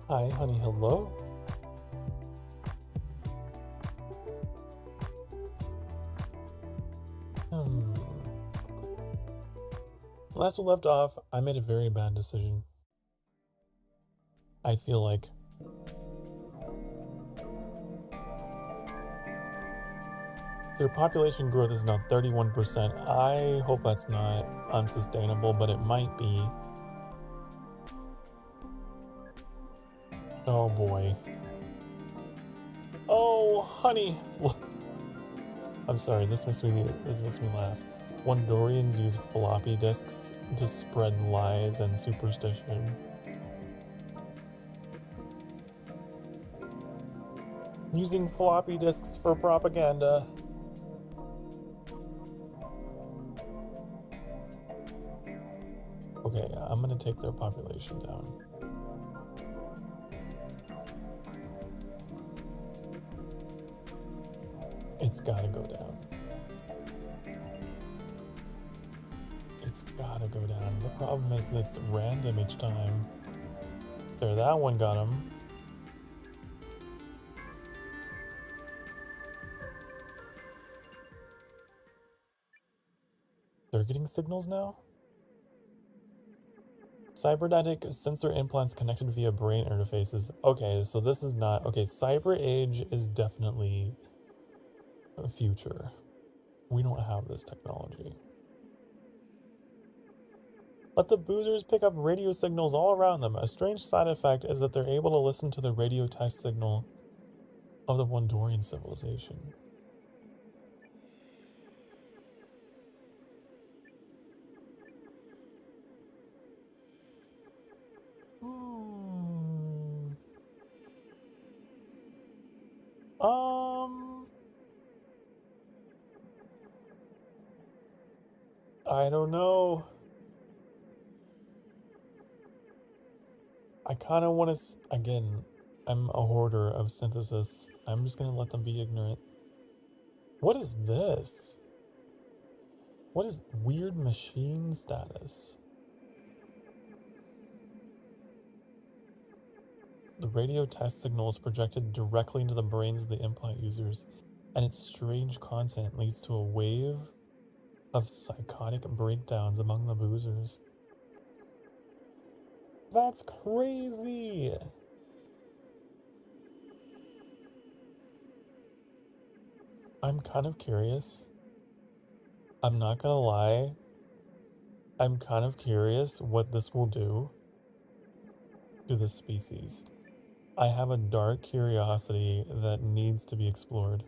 Hi, honey, hello. Last we left off, I made a very bad decision. I feel like their population growth is now 31%. I hope that's not unsustainable, but it might be. Oh boy. Oh, honey. I'm sorry, this makes me laugh. Wondorians use floppy disks to spread lies and superstition. Using floppy disks for propaganda. Okay, I'm gonna take their population down. It's gotta go down. It's gotta go down. The problem is that it's random each time. There, that one got him. They're getting signals now? Cybernetic sensor implants connected via brain interfaces. Okay, so this is not... Okay, cyber age is definitely a future. We don't have this technology. Let the boozers pick up radio signals all around them. A strange side effect is that they're able to listen to the radio test signal of the Wondorian civilization. I don't know. I kind of want to, again, I'm a hoarder of synthesis. I'm just going to let them be ignorant. What is this? What is weird machine status? The radio test signal is projected directly into the brains of the implant users, and its strange content leads to a wave of psychotic breakdowns among the boozers. That's crazy! I'm kind of curious. I'm not gonna lie. I'm kind of curious what this will do to this species. I have a dark curiosity that needs to be explored.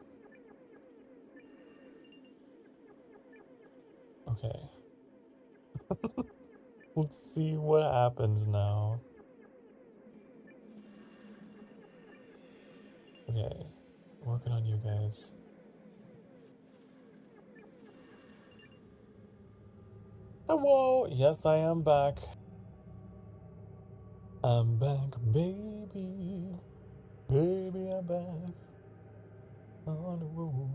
Okay. Let's see what happens now. Okay. Working on you guys. Hello! Yes, I am back. I'm back, baby. Baby, I'm back. On the road.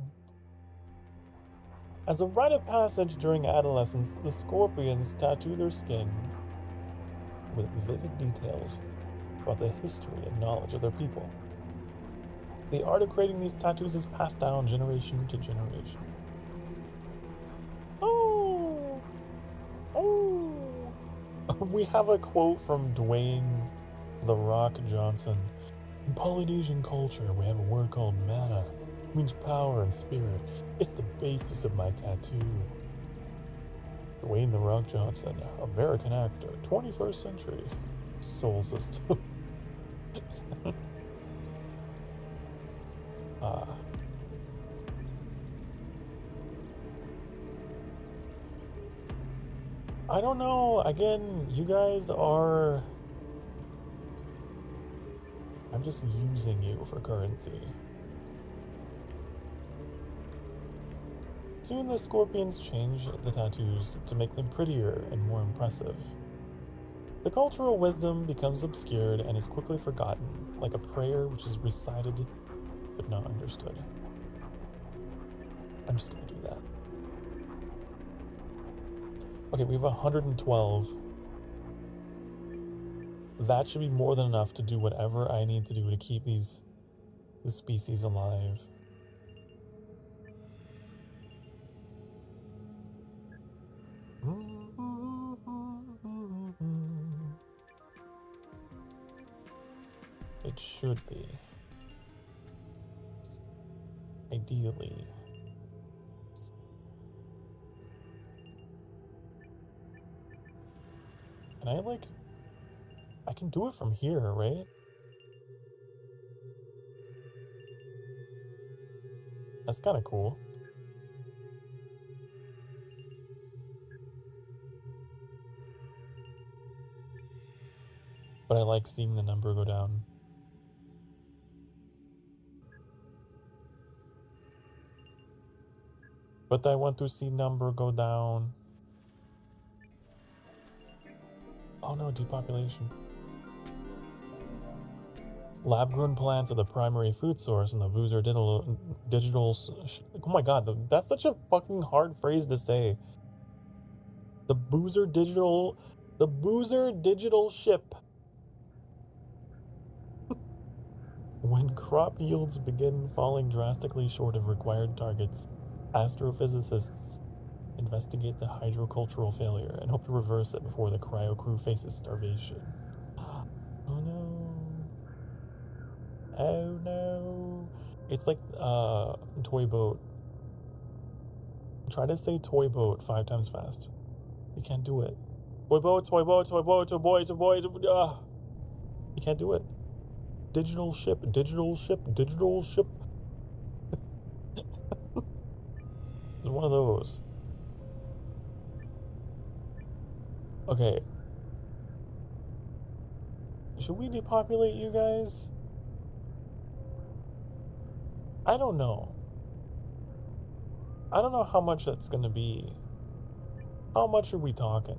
As a rite of passage during adolescence, the scorpions tattoo their skin with vivid details about the history and knowledge of their people. The art of creating these tattoos is passed down generation to generation. Oh! Oh! We have a quote from Dwayne "The Rock" Johnson. In Polynesian culture, we have a word called Manha. It means power and spirit. It's the basis of my tattoo. Dwayne "The Rock" Johnson, American actor, 21st century. Soul system. I don't know. Again, you guys are... I'm just using you for currency. Soon the scorpions change the tattoos to make them prettier and more impressive. The cultural wisdom becomes obscured and is quickly forgotten, like a prayer which is recited but not understood. I'm just gonna do that. Okay, we have 112. That should be more than enough to do whatever I need to do to keep the species alive. It should be. Ideally. And I can do it from here, right? That's kind of cool. But I like seeing the number go down. But I want to see number go down. Oh no, depopulation. Lab-grown plants are the primary food source, and the boozer digital. Oh my god, that's such a fucking hard phrase to say. The boozer digital ship. When crop yields begin falling drastically short of required targets, astrophysicists investigate the hydrocultural failure and hope to reverse it before the cryo crew faces starvation. Oh no. Oh no. It's like toy boat. Try to say toy boat 5 times fast. You can't do it. Toy boat, toy boat, toy boat, toy boy, toy boy. You can't do it. Digital ship, digital ship, digital ship. It's one of those. Okay. Should we depopulate you guys? I don't know. I don't know how much that's gonna be. How much are we talking?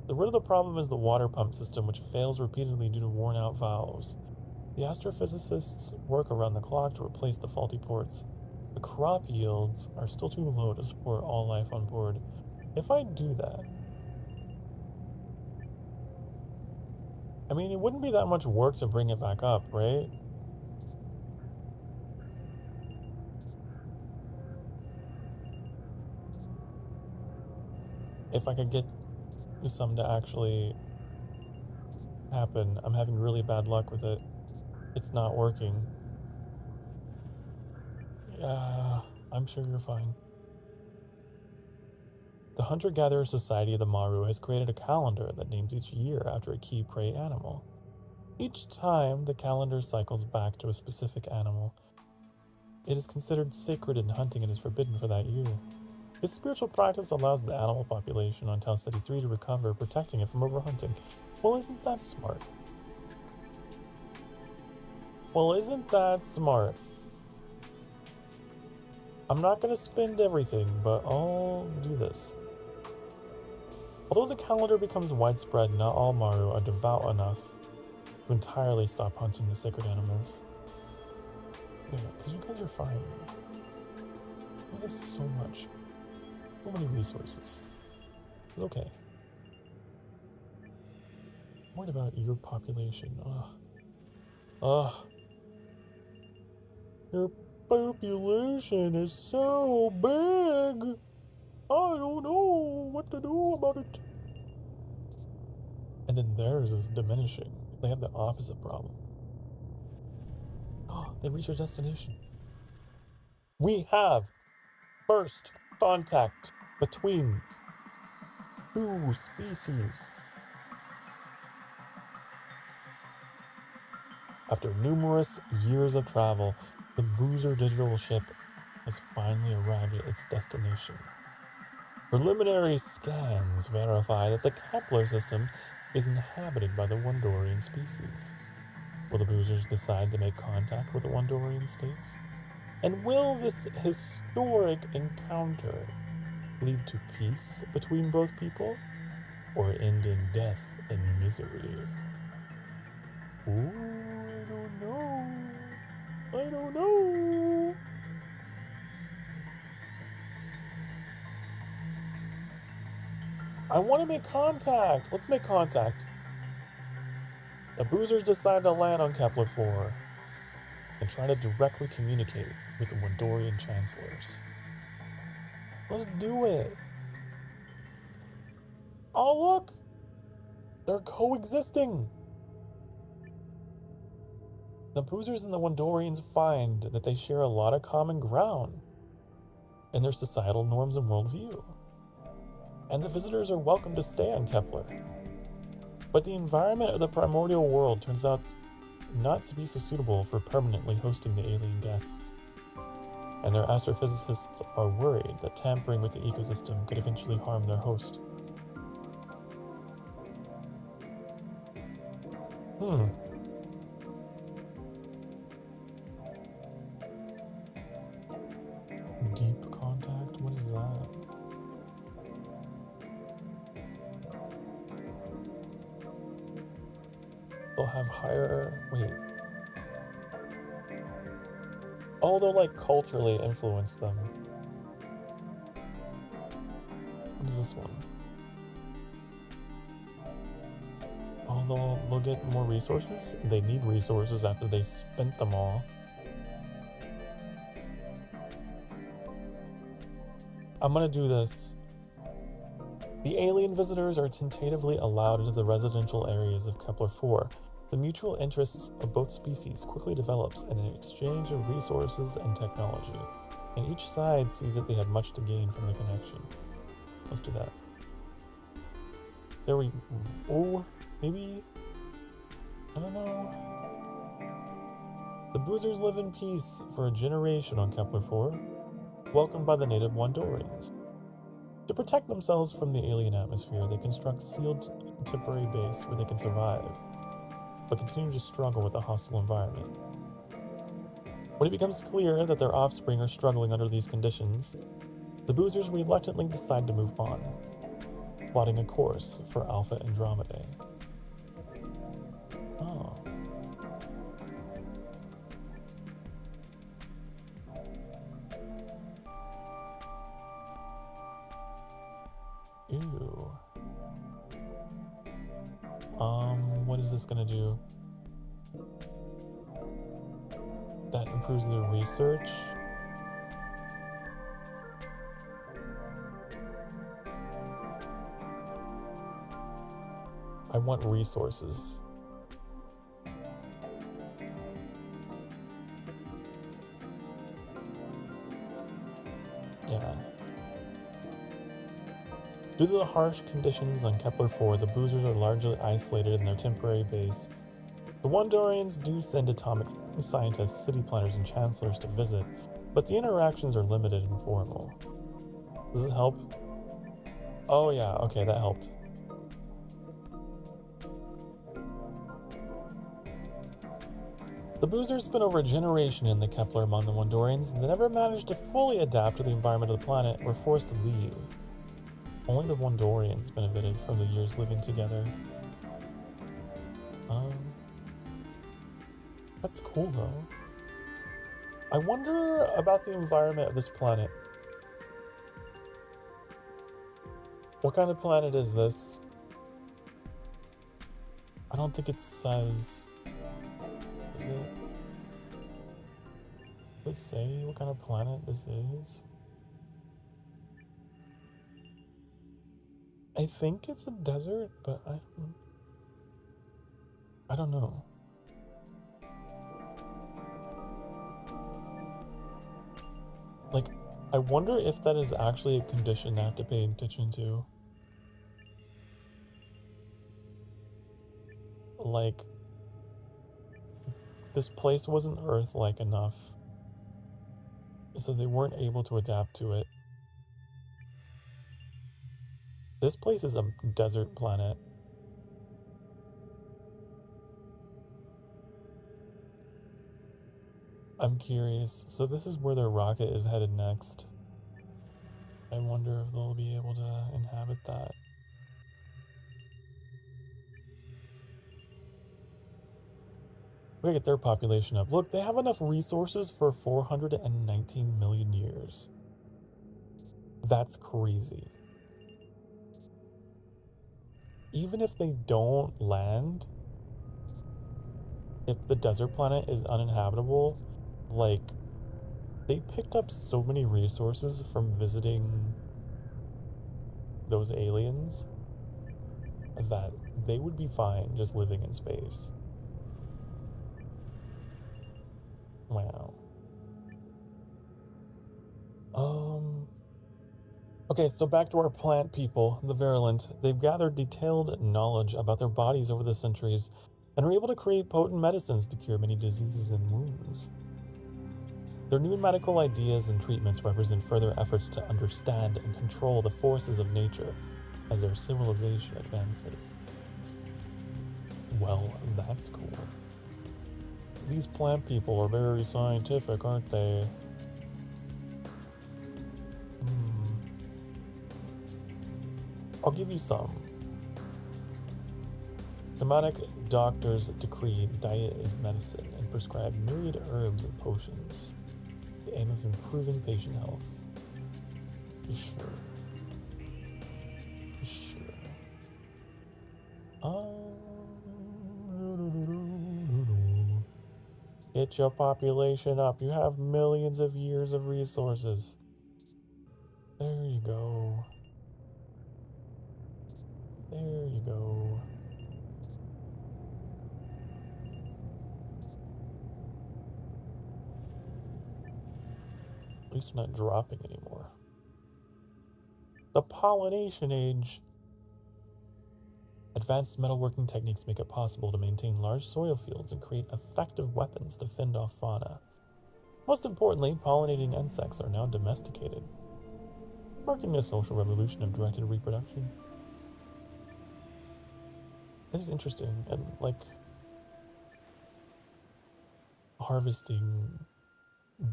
The root of the problem is the water pump system, which fails repeatedly due to worn out valves. The astrophysicists work around the clock to replace the faulty ports. The crop yields are still too low to support all life on board. If I do that, I mean, it wouldn't be that much work to bring it back up, right? If I could get some to actually happen. I'm having really bad luck with it. It's not working. I'm sure you're fine. The Hunter-Gatherer Society of the Maru has created a calendar that names each year after a key prey animal. Each time, the calendar cycles back to a specific animal. It is considered sacred and hunting it is forbidden for that year. This spiritual practice allows the animal population on Tau City 3 to recover, protecting it from overhunting. Well, isn't that smart? Well, isn't that smart? I'm not going to spend everything, but I'll do this. Although the calendar becomes widespread, not all Maru are devout enough to entirely stop hunting the sacred animals. Yeah, because you guys are fine. You guys have so many resources. It's okay. I'm worried about your population. Ugh. Your population is so big. I don't know what to do about it. And then theirs is diminishing. They have the opposite problem. Oh, they reach their destination. We have first contact between 2 species. After numerous years of travel, the Boozer digital ship has finally arrived at its destination. Preliminary scans verify that the Kepler system is inhabited by the Wondorian species. Will the Boozers decide to make contact with the Wondorian states? And will this historic encounter lead to peace between both people, or end in death and misery? Ooh, I don't know. I don't know. I want to make contact. Let's make contact. The Boozers decide to land on Kepler 4 and try to directly communicate with the Wondorian chancellors. Let's do it. Oh, look! They're coexisting. The Boozers and the Wondorians find that they share a lot of common ground in their societal norms and worldview, and the visitors are welcome to stay on Kepler. But the environment of the primordial world turns out not to be so suitable for permanently hosting the alien guests, and their astrophysicists are worried that tampering with the ecosystem could eventually harm their host. Deep contact? What is that? They'll have higher... Wait. Oh, they'll like culturally influence them. What is this one? Oh, they'll get more resources? They need resources after they spent them all. I'm gonna do this. The alien visitors are tentatively allowed into the residential areas of Kepler-4. The mutual interests of both species quickly develops in an exchange of resources and technology, and each side sees that they have much to gain from the connection. Let's do that. There we... Oh, maybe... I don't know. The Boozers live in peace for a generation on Kepler-4, welcomed by the native Wondorians. To protect themselves from the alien atmosphere, they construct sealed temporary base where they can survive, but continue to struggle with the hostile environment. When it becomes clear that their offspring are struggling under these conditions, the Boozers reluctantly decide to move on, plotting a course for Alpha Andromedae. Oh. Ew. What is this gonna do? That improves the research. I want resources. Yeah. Due to the harsh conditions on Kepler-4, the Boozers are largely isolated in their temporary base. The Wondorians do send atomic scientists, city planners, and chancellors to visit, but the interactions are limited and formal. Does it help? Oh yeah, okay, that helped. The Boozers spent over a generation in the Kepler among the Wondorians and never managed to fully adapt to the environment of the planet and were forced to leave. Only the Wondorians benefited from the years living together. That's cool though. I wonder about the environment of this planet. What kind of planet is this? I don't think it says. Is it? Does it say what kind of planet this is? I think it's a desert, but I don't know. Like, I wonder if that is actually a condition I have to pay attention to. Like, this place wasn't Earth-like enough, so they weren't able to adapt to it. This place is a desert planet. I'm curious. So this is where their rocket is headed next. I wonder if they'll be able to inhabit that. Look at their population up. Look, they have enough resources for 419 million years. That's crazy. Even if they don't land, if the desert planet is uninhabitable, like, they picked up so many resources from visiting those aliens that they would be fine just living in space. Wow. Okay, so back to our plant people, the virulent. They've gathered detailed knowledge about their bodies over the centuries and are able to create potent medicines to cure many diseases and wounds. Their new medical ideas and treatments represent further efforts to understand and control the forces of nature as their civilization advances. Well, that's cool. These plant people are very scientific, aren't they? I'll give you some. Shamanic doctors decree diet is medicine and prescribe myriad herbs and potions. The aim of improving patient health. Sure. Get your population up. You have millions of years of resources. There you go. There you go. At least I'm not dropping anymore. The pollination age. Advanced metalworking techniques make it possible to maintain large soil fields and create effective weapons to fend off fauna. Most importantly, pollinating insects are now domesticated, marking a social revolution of directed reproduction. This is interesting, and like harvesting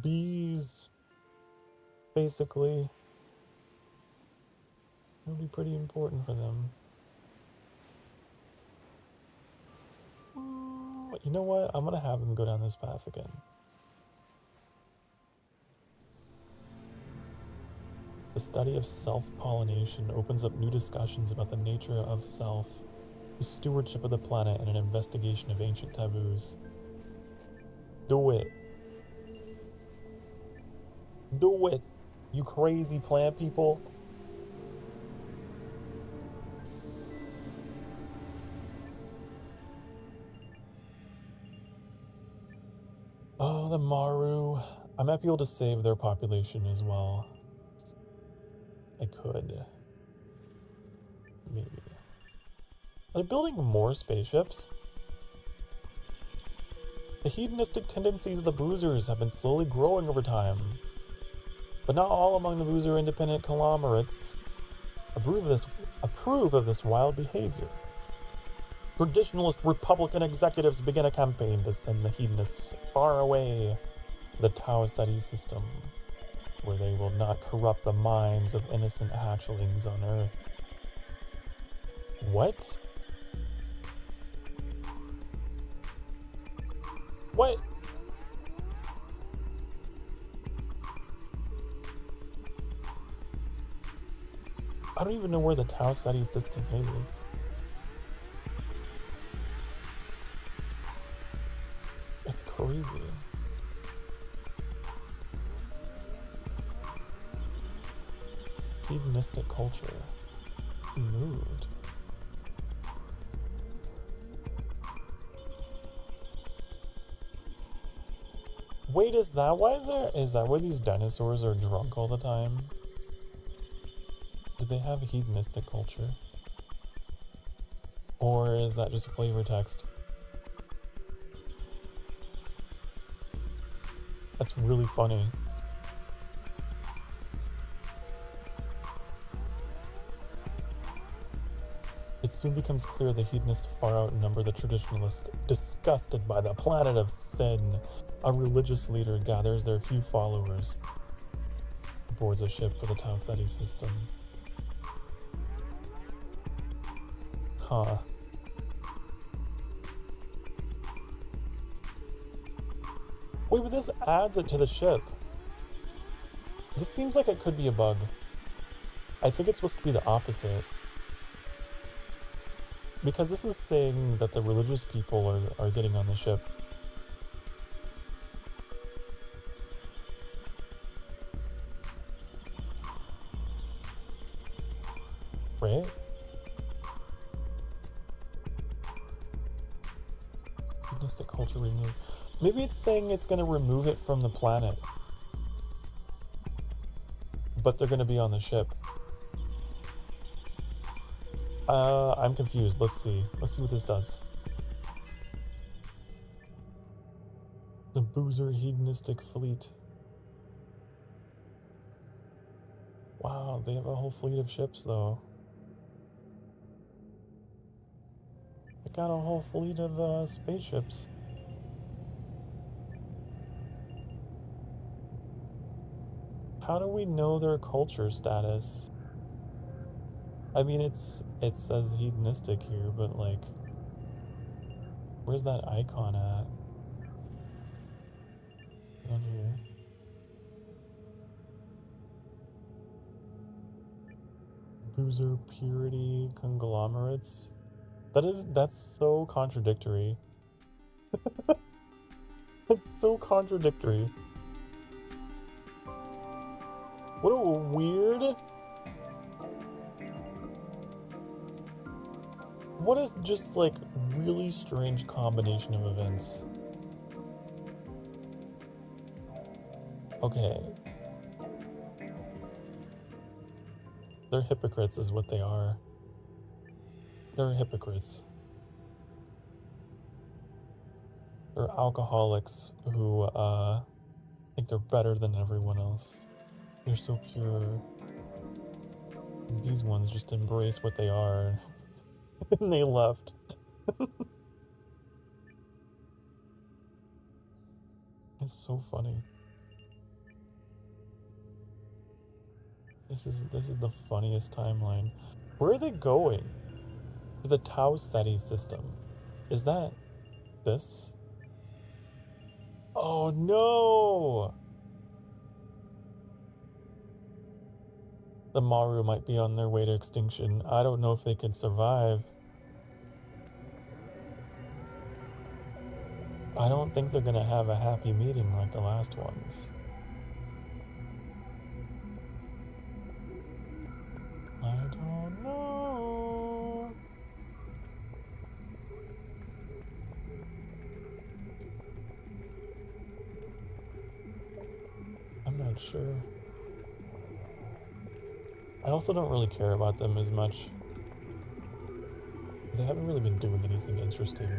bees, basically, it would be pretty important for them. You know what? I'm gonna have them go down this path again. The study of self-pollination opens up new discussions about the nature of self, the stewardship of the planet, and an investigation of ancient taboos. Do it. Do it, you crazy plant people. Oh, the Maru. I might be able to save their population as well. I could. Maybe. Are they building more spaceships? The hedonistic tendencies of the boozers have been slowly growing over time. But not all among the boozer independent conglomerates approve of this wild behavior. Traditionalist Republican executives begin a campaign to send the hedonists far away from the Tau Ceti system, where they will not corrupt the minds of innocent hatchlings on Earth. What? What? I don't even know where the Tau Ceti system is. It's crazy. Hedonistic culture. Moved. Wait, is that why these dinosaurs are drunk all the time? Do they have a hedonistic culture? Or is that just flavor text? That's really funny. It soon becomes clear the hedonists far outnumber the traditionalists. Disgusted by the planet of sin, a religious leader gathers their few followers, boards a ship for the Tau Ceti system. Huh. Wait, but this adds it to the ship. This seems like it could be a bug. I think it's supposed to be the opposite. Because this is saying that the religious people are getting on the ship. Right? Hedonistic culture removed. Maybe it's saying it's going to remove it from the planet. But they're going to be on the ship. I'm confused. Let's see. Let's see what this does. The Boozer Hedonistic Fleet. Wow, they have a whole fleet of ships, though. They got a whole fleet of spaceships. How do we know their culture status? I mean, it says hedonistic here, but like, where's that icon at? Down here. Boozer purity conglomerates. That's so contradictory. That's so contradictory. What a weird... What is just like really strange combination of events? Okay. They're hypocrites is what they are. They're hypocrites. They're alcoholics who think they're better than everyone else. They're so pure. These ones just embrace what they are. And they left. It's so funny. This is the funniest timeline. Where are they going? To the Tau Ceti system. Is that this? Oh no! The Maru might be on their way to extinction. I don't know if they could survive. I don't think they're gonna have a happy meeting like the last ones. I don't know. I'm not sure. I also don't really care about them as much. They haven't really been doing anything interesting.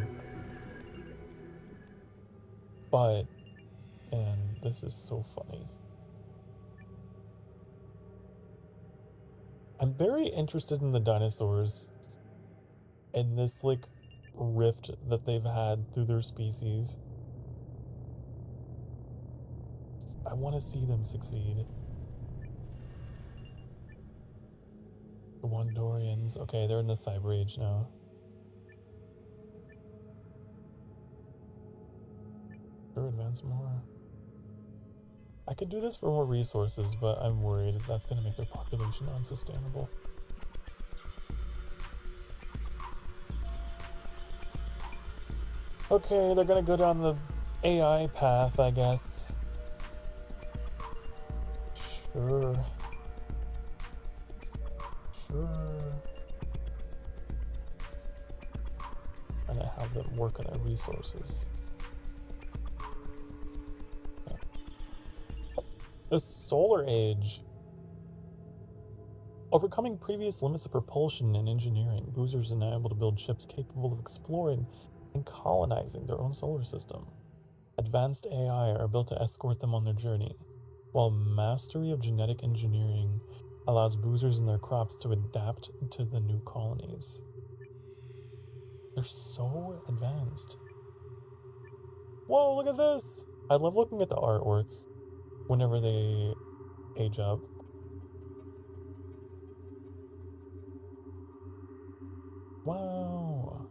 But, and this is so funny. I'm very interested in the dinosaurs and this like rift that they've had through their species. I want to see them succeed. The Wandorians. Okay, they're in the Cyber Age now. Sure, advance more. I could do this for more resources, but I'm worried that's going to make their population unsustainable. Okay, they're going to go down the AI path, I guess. Sure. Sure. And I have them work on their resources. Yeah. The Solar Age. Overcoming previous limits of propulsion and engineering, Boozers are now able to build ships capable of exploring and colonizing their own solar system. Advanced AI are built to escort them on their journey, while mastery of genetic engineering allows Boozers and their crops to adapt to the new colonies. They're so advanced. Whoa, look at this! I love looking at the artwork whenever they age up. Wow.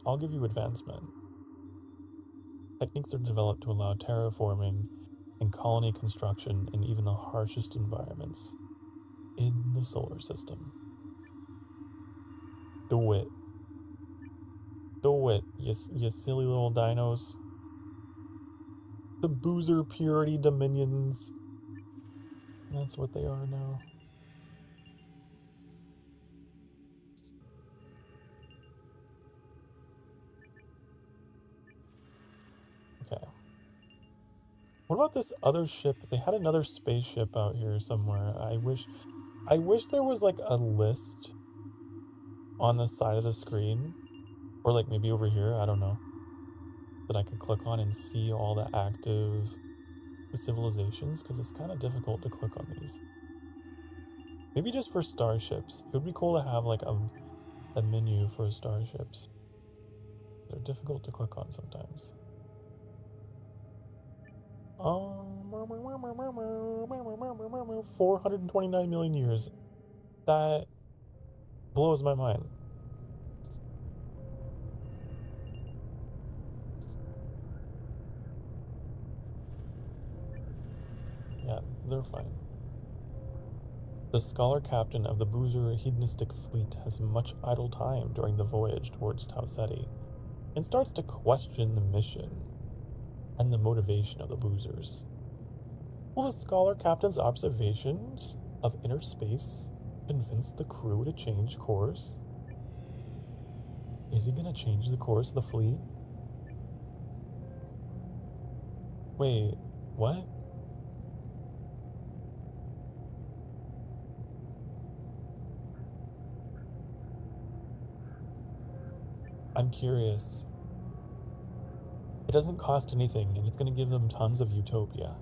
I'll give you advancement. Techniques are developed to allow terraforming and colony construction in even the harshest environments in the solar system. Do it. Do it, you silly little dinos. The Boozer Purity Dominions. That's what they are now. What about this other ship? They had another spaceship out here somewhere. I wish there was like a list on the side of the screen, or like maybe over here, I don't know, that I could click on and see all the active civilizations, because it's kind of difficult to click on these. Maybe just for starships. It would be cool to have like a menu for starships. They're difficult to click on sometimes. 429 million years. That blows my mind. Yeah, they're fine. The scholar captain of the Boozer hedonistic fleet has much idle time during the voyage towards Tau Ceti and starts to question the mission and the motivation of the Boozers. Will the scholar captain's observations of inner space convince the crew to change course? Is he gonna change the course of the fleet? Wait, what? I'm curious. It doesn't cost anything, and it's gonna give them tons of utopia.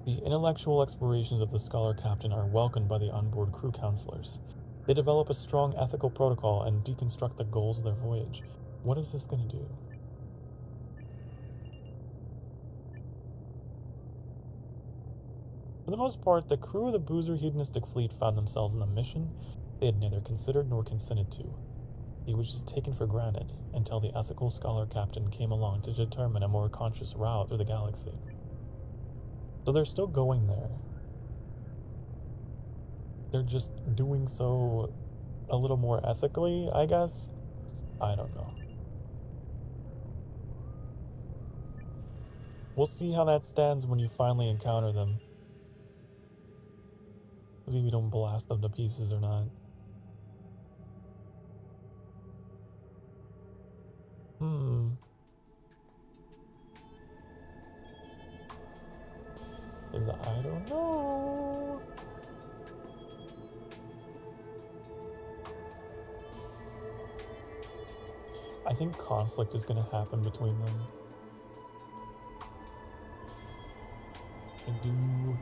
The intellectual explorations of the scholar captain are welcomed by the onboard crew counselors. They develop a strong ethical protocol and deconstruct the goals of their voyage. What is this going to do? For the most part, the crew of the Boozer hedonistic fleet found themselves in a mission they had neither considered nor consented to. It was just taken for granted until the ethical scholar captain came along to determine a more conscious route through the galaxy. So they're still going there. They're just doing so a little more ethically, I guess? I don't know. We'll see how that stands when you finally encounter them. See if we don't blast them to pieces or not. I don't know. I think conflict is going to happen between them. I do.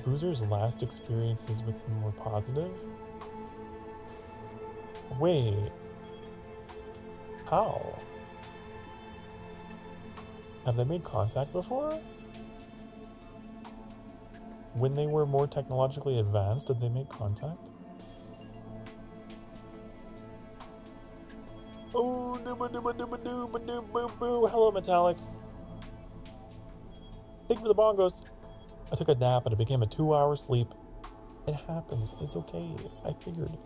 Boozer's last experiences with him were positive? Wait. How? Have they made contact before? When they were more technologically advanced, did they make contact? Oh, dooba-dooba-dooba-dooba-doo-boo-boo. Hello, Metallic. Thank you for the bongos. I took a nap and it became a 2-hour sleep. It happens. It's okay. I figured.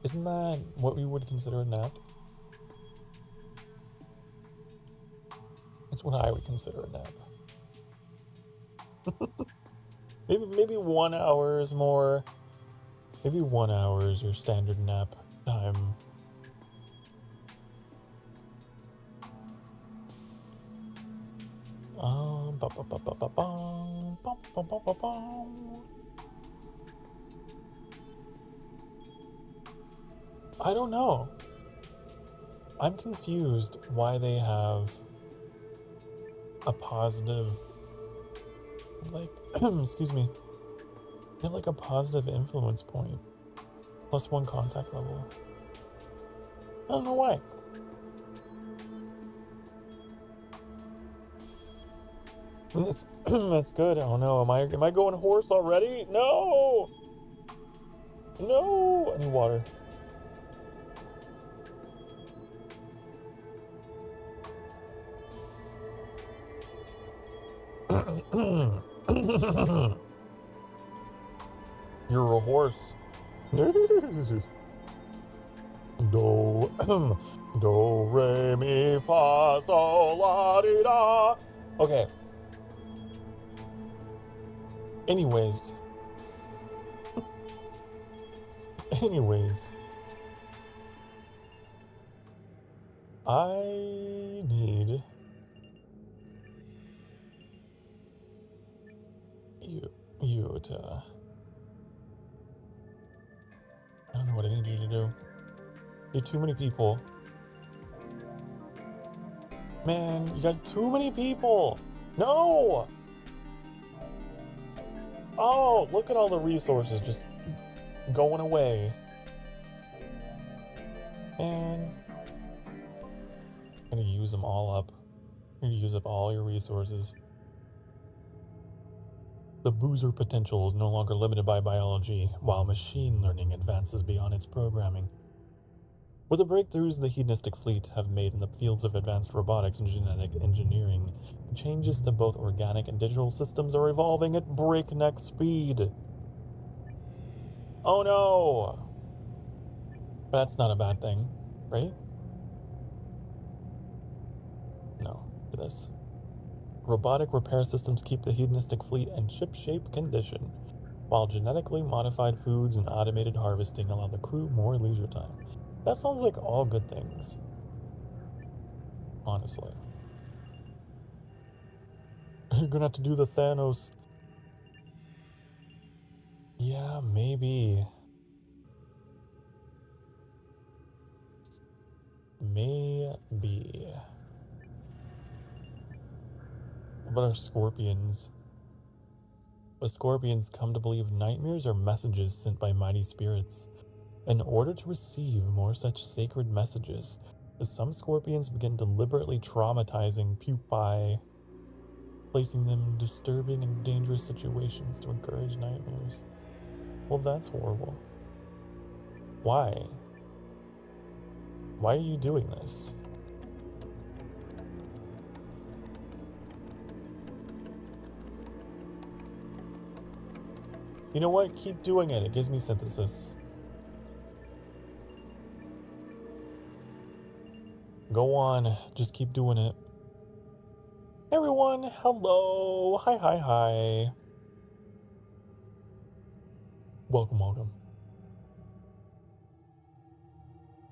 Isn't that what we would consider a nap? It's what I would consider a nap. maybe 1 hour is more. Maybe 1 hour is your standard nap time. I don't know. I'm confused why they have a positive, like, excuse me, they have like a positive influence point, +1 contact level. I don't know why. That's good. Oh no, am I going horse already? No! No! I need water. You're a horse. Do, do, re, mi, fa, sol, la, di, da. Okay. Anyways. Anyways. I need you to... I don't know what I need you to do. You're too many people. Man, you got too many people! No! Oh, look at all the resources just going away. And I'm gonna use them all up. You're gonna use up all your resources. The boozer potential is no longer limited by biology, while machine learning advances beyond its programming. With the breakthroughs the hedonistic fleet have made in the fields of advanced robotics and genetic engineering, changes to both organic and digital systems are evolving at breakneck speed. Oh no! That's not a bad thing, right? No, to this. Robotic repair systems keep the hedonistic fleet in ship-shape condition, while genetically modified foods and automated harvesting allow the crew more leisure time. That sounds like all good things. Honestly. You're gonna have to do the Thanos. Yeah, maybe. Maybe. What about our scorpions? The scorpions come to believe nightmares are messages sent by mighty spirits. In order to receive more such sacred messages, some scorpions begin deliberately traumatizing pupae, placing them in disturbing and dangerous situations to encourage nightmares. Well, that's horrible. Why? Why are you doing this? You know what? Keep doing it. It gives me synthesis. Go on. Just keep doing it. Hey everyone. Hello. Hi. Welcome.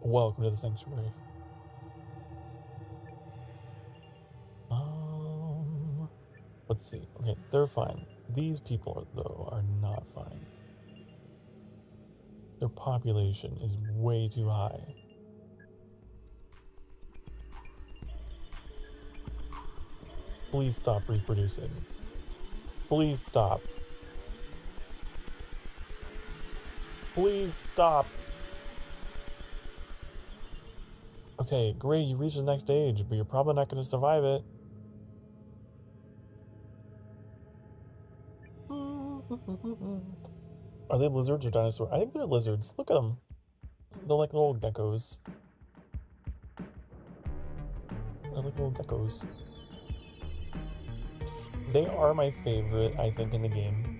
Welcome to the sanctuary. Let's see. Okay, they're fine. These people, though, are not fine. Their population is way too high. Please stop reproducing. Please stop. Please stop. Okay, great, you reached the next stage, but you're probably not going to survive it. Are they lizards or dinosaurs? I think they're lizards. Look at them. They're like little geckos. They're like little geckos. They are my favorite, I think, in the game.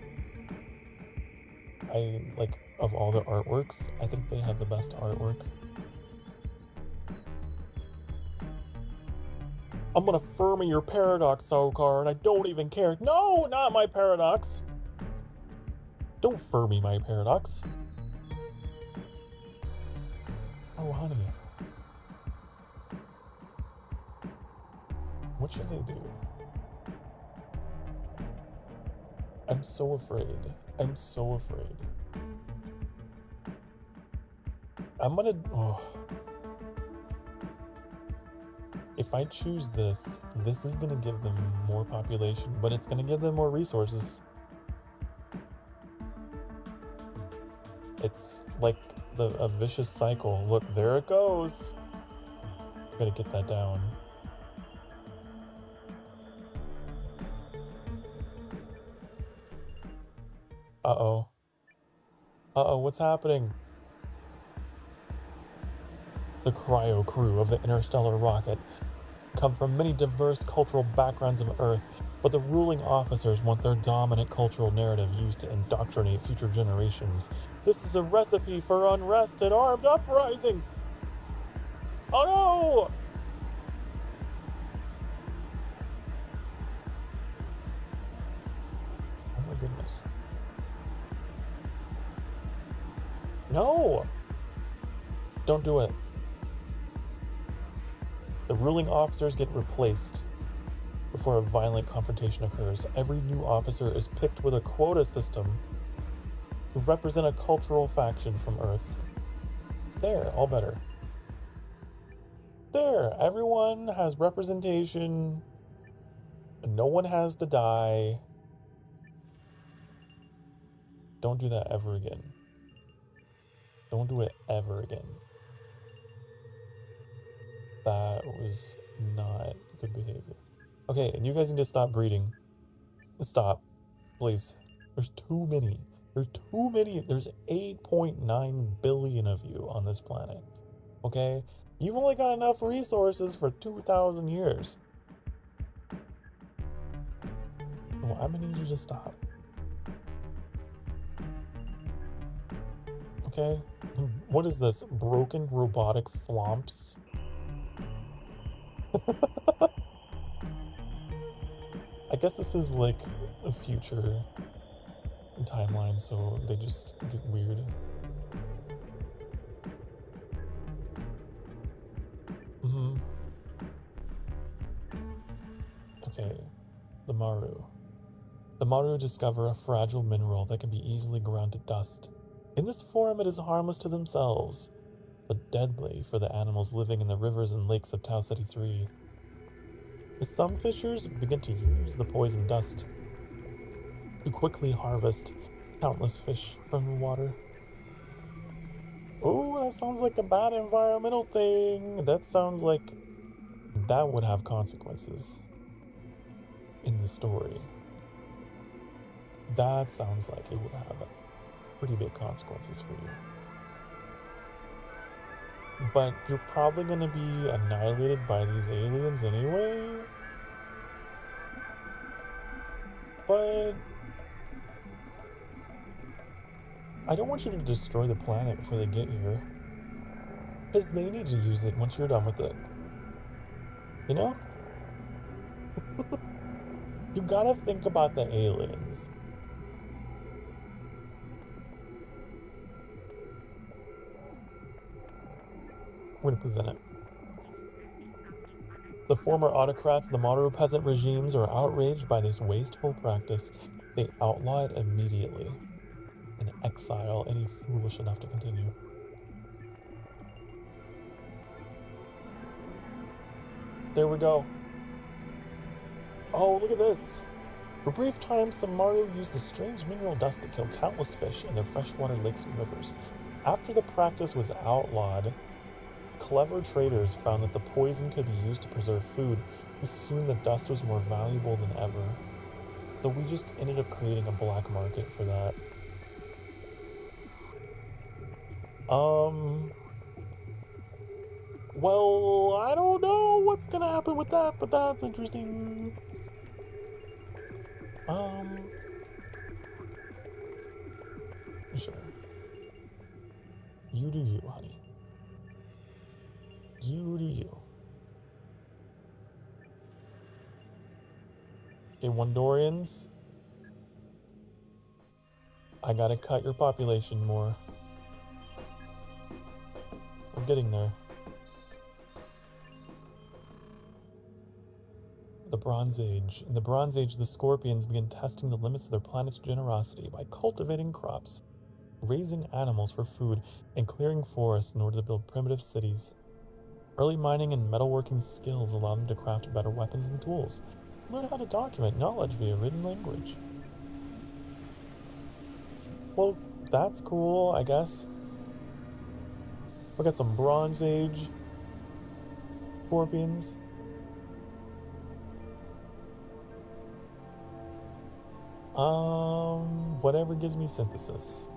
Of all the artworks, I think they have the best artwork. I'm gonna Fermi your paradox, Sokar, and I don't even care. No, not my paradox. Don't Fermi my paradox. Oh, honey. What should they do? I'm so afraid. I'm so afraid. I'm gonna... Oh. If I choose this, this is gonna give them more population, but it's gonna give them more resources. It's like a vicious cycle. Look, there it goes. Gotta get that down. Uh-oh. Uh-oh, what's happening? The cryo crew of the interstellar rocket come from many diverse cultural backgrounds of Earth, but the ruling officers want their dominant cultural narrative used to indoctrinate future generations. This is a recipe for unrest and armed uprising! Oh no! Oh my goodness. No! Don't do it. The ruling officers get replaced before a violent confrontation occurs. Every new officer is picked with a quota system to represent a cultural faction from Earth. There, all better. There, everyone has representation. No one has to die. Don't do that ever again. Don't do it ever again. That was not good behavior. Okay, and you guys need to stop breeding. Stop, please. There's too many. There's too many. There's 8.9 billion of you on this planet. Okay? You've only got enough resources for 2,000 years. Well, I'm gonna need you to stop. Okay? What is this? Broken robotic flomps? I guess this is like a future timeline, so they just get weird. Okay, the Maru. The Maru discover a fragile mineral that can be easily ground to dust. In this form, it is harmless to themselves, but deadly for the animals living in the rivers and lakes of Tau Ceti 3. Some fishers begin to use the poison dust to quickly harvest countless fish from the water. Oh, that sounds like a bad environmental thing. That sounds like that would have consequences in the story. That sounds like it would have pretty big consequences for you. But you're probably going to be annihilated by these aliens anyway. But I don't want you to destroy the planet before they get here. Because they need to use it once you're done with it. You know? You gotta think about the aliens. I'm gonna prove that. The former autocrats of the Maru peasant regimes are outraged by this wasteful practice. They outlaw it immediately and exile any foolish enough to continue. There we go. Oh, look at this. For a brief time, some Maru used the strange mineral dust to kill countless fish in their freshwater lakes and rivers. After the practice was outlawed, clever traders found that the poison could be used to preserve food, and soon the dust was more valuable than ever. So we just ended up creating a black market for that. Well, I don't know what's gonna happen with that, but that's interesting. Sure. You do you, honey. You do you. Okay, Wondorians. I gotta cut your population more. We're getting there. The Bronze Age. In the Bronze Age, the Scorpions began testing the limits of their planet's generosity by cultivating crops, raising animals for food, and clearing forests in order to build primitive cities. Early mining and metalworking skills allowed them to craft better weapons and tools, and learn how to document knowledge via written language. Well, that's cool, I guess. We got some Bronze Age Scorpions. Whatever gives me synthesis.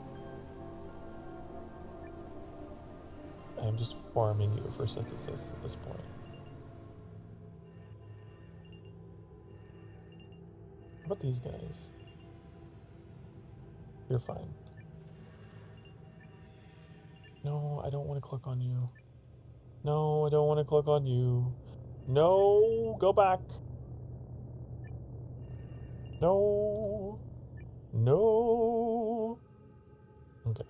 I'm just farming you for synthesis at this point. How about these guys? You're fine. No, I don't want to click on you. No, I don't want to click on you. No, go back. No. No. Okay.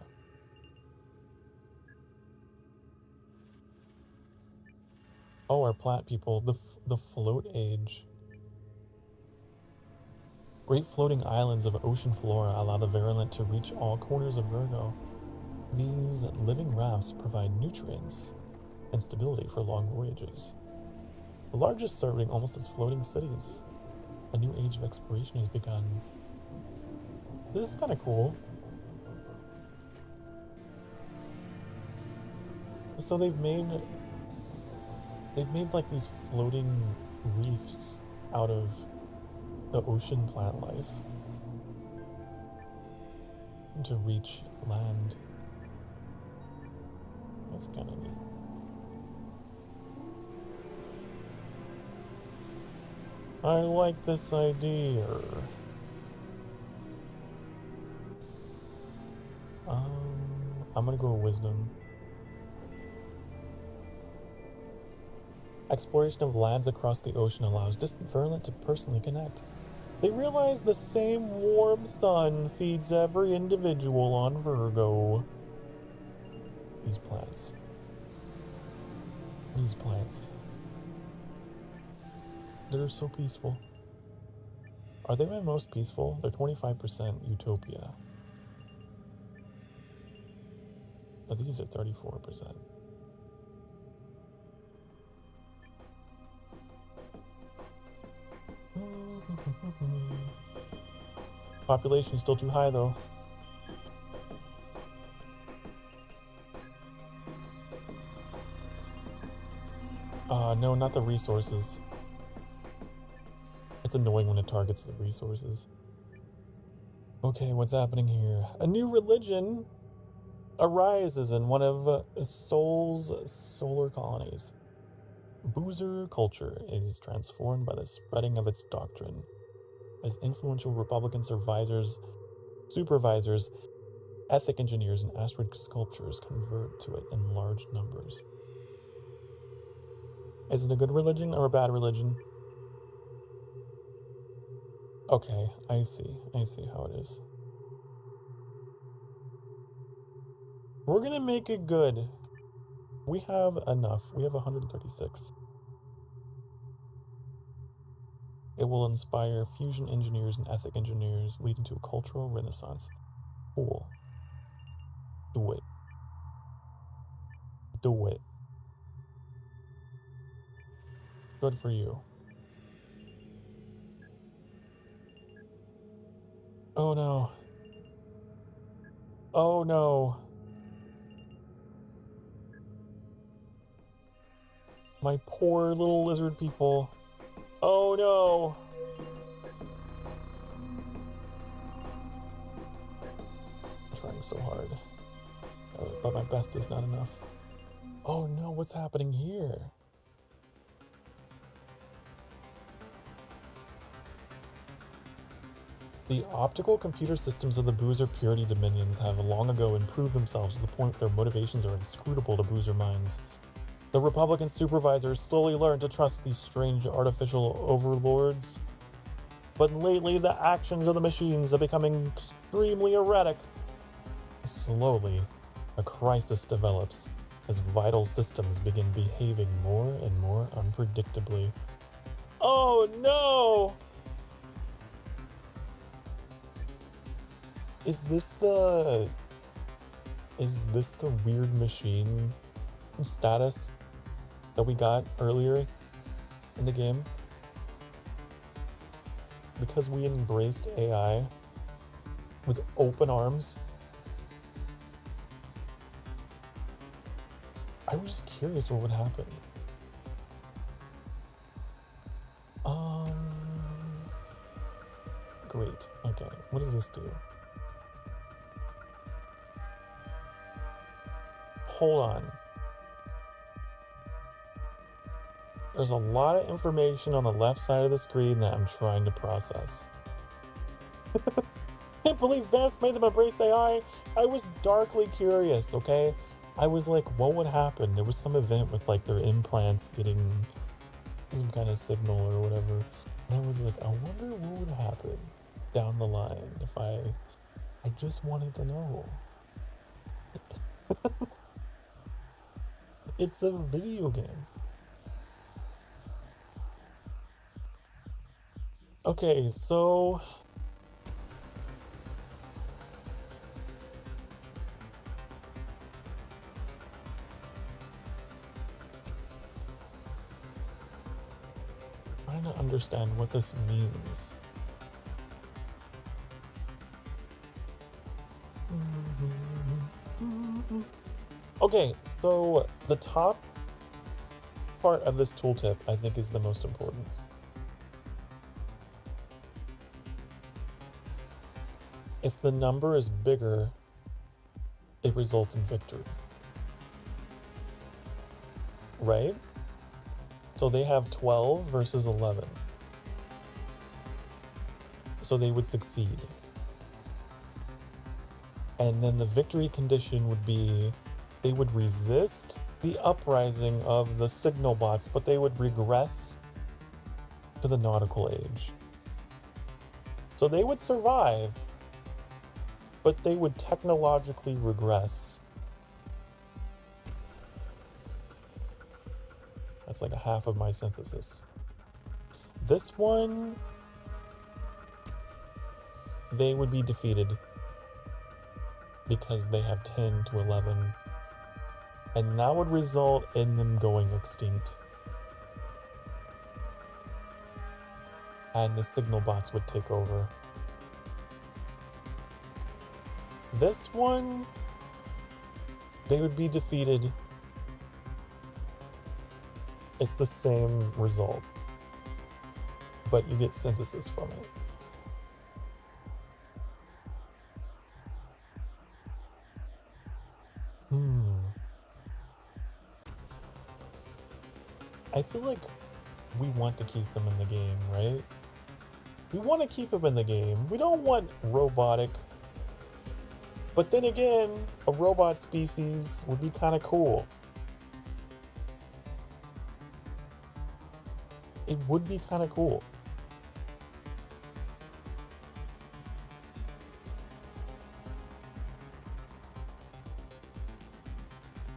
Oh, our plat people, the float age. Great floating islands of ocean flora allow the virulent to reach all corners of Virgo. These living rafts provide nutrients and stability for long voyages. The largest serving almost as floating cities. A new age of exploration has begun. This is kind of cool. So they've made like these floating reefs out of the ocean plant life to reach land. That's kind of neat. I like this idea. I'm gonna go with wisdom. Exploration of lands across the ocean allows distant virulent to personally connect. They realize the same warm sun feeds every individual on Virgo. These plants. These plants. They're so peaceful. Are they my most peaceful? They're 25% utopia. But these are 34%. Population is still too high though. No, not the resources. It's annoying when it targets the resources. Okay, what's happening here? A new religion arises in one of Sol's solar colonies. Boozer culture is transformed by the spreading of its doctrine, as influential Republican supervisors, ethic engineers, and asteroid sculptors convert to it in large numbers. Is it a good religion or a bad religion? Okay, I see how it is. We're gonna make it good. We have enough. We have 136. It will inspire fusion engineers and ethic engineers, leading to a cultural renaissance. Cool. Do it. Do it. Good for you. Oh no. Oh no. My poor little lizard people. Oh no. I'm trying so hard. But my best is not enough. Oh no, what's happening here? The optical computer systems of the Boozer Purity Dominions have long ago improved themselves to the point their motivations are inscrutable to Boozer minds. The Republican supervisors slowly learned to trust these strange artificial overlords. But lately, the actions of the machines are becoming extremely erratic. Slowly, a crisis develops as vital systems begin behaving more and more unpredictably. Oh no! Is this the weird machine status that we got earlier in the game? Because we embraced AI with open arms. I was just curious what would happen. Great. Okay, what does this do? Hold on. There's a lot of information on the left side of the screen that I'm trying to process. Can't believe Vance made them embrace AI. I was darkly curious, okay? I was like, what would happen? There was some event with like their implants getting some kind of signal or whatever. And I was like, I wonder what would happen down the line if I just wanted to know. It's a video game. Okay, so trying to understand what this means. Okay, so the top part of this tooltip I think is the most important. If the number is bigger, it results in victory. Right? So they have 12 versus 11. So they would succeed. And then the victory condition would be they would resist the uprising of the signal bots, but they would regress to the nautical age. So they would survive, but they would technologically regress. That's like a half of my synthesis. This one, they would be defeated because they have 10 to 11. And that would result in them going extinct. And the signal bots would take over. This one, they would be defeated. It's the same result, but you get synthesis from it. I feel like we want to keep them in the game, right? We want to keep them in the game. We don't want robotic. But then again, a robot species would be kind of cool. It would be kind of cool.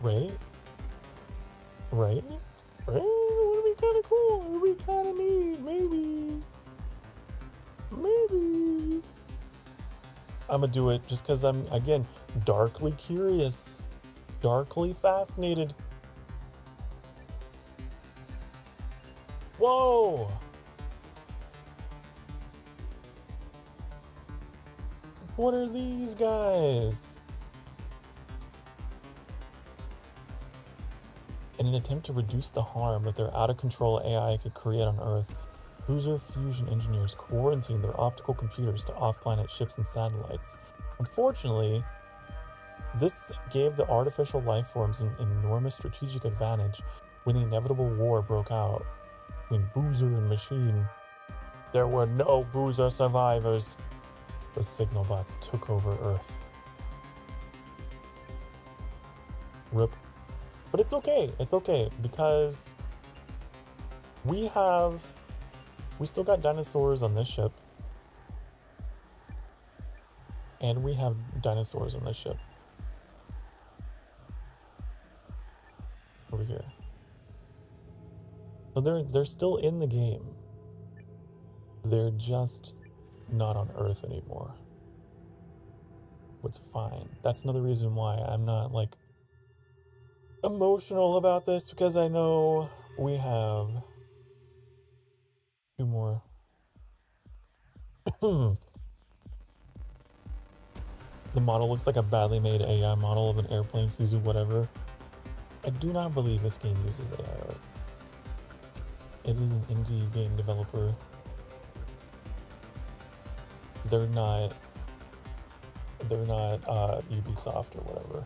Right? Right? Right? It would be kind of cool. It would be kind of neat. Maybe. Maybe. I'm gonna do it just because I'm, again, darkly curious. Darkly fascinated. Whoa! What are these guys? In an attempt to reduce the harm that their out-of-control AI could create on Earth, Boozer fusion engineers quarantined their optical computers to off-planet ships and satellites. Unfortunately, this gave the artificial life forms an enormous strategic advantage when the inevitable war broke out between Boozer and Machine. There were no Boozer survivors. The signal bots took over Earth. RIP. But it's okay, because we still got dinosaurs on this ship. And we have dinosaurs on this ship. Over here. So they're still in the game. They're just not on Earth anymore. It's fine. That's another reason why I'm not like emotional about this, because I know we have two more. The model looks like a badly made AI model of an airplane, Fuzu, whatever. I do not believe this game uses AI art. It is an indie game developer. They're not Ubisoft or whatever.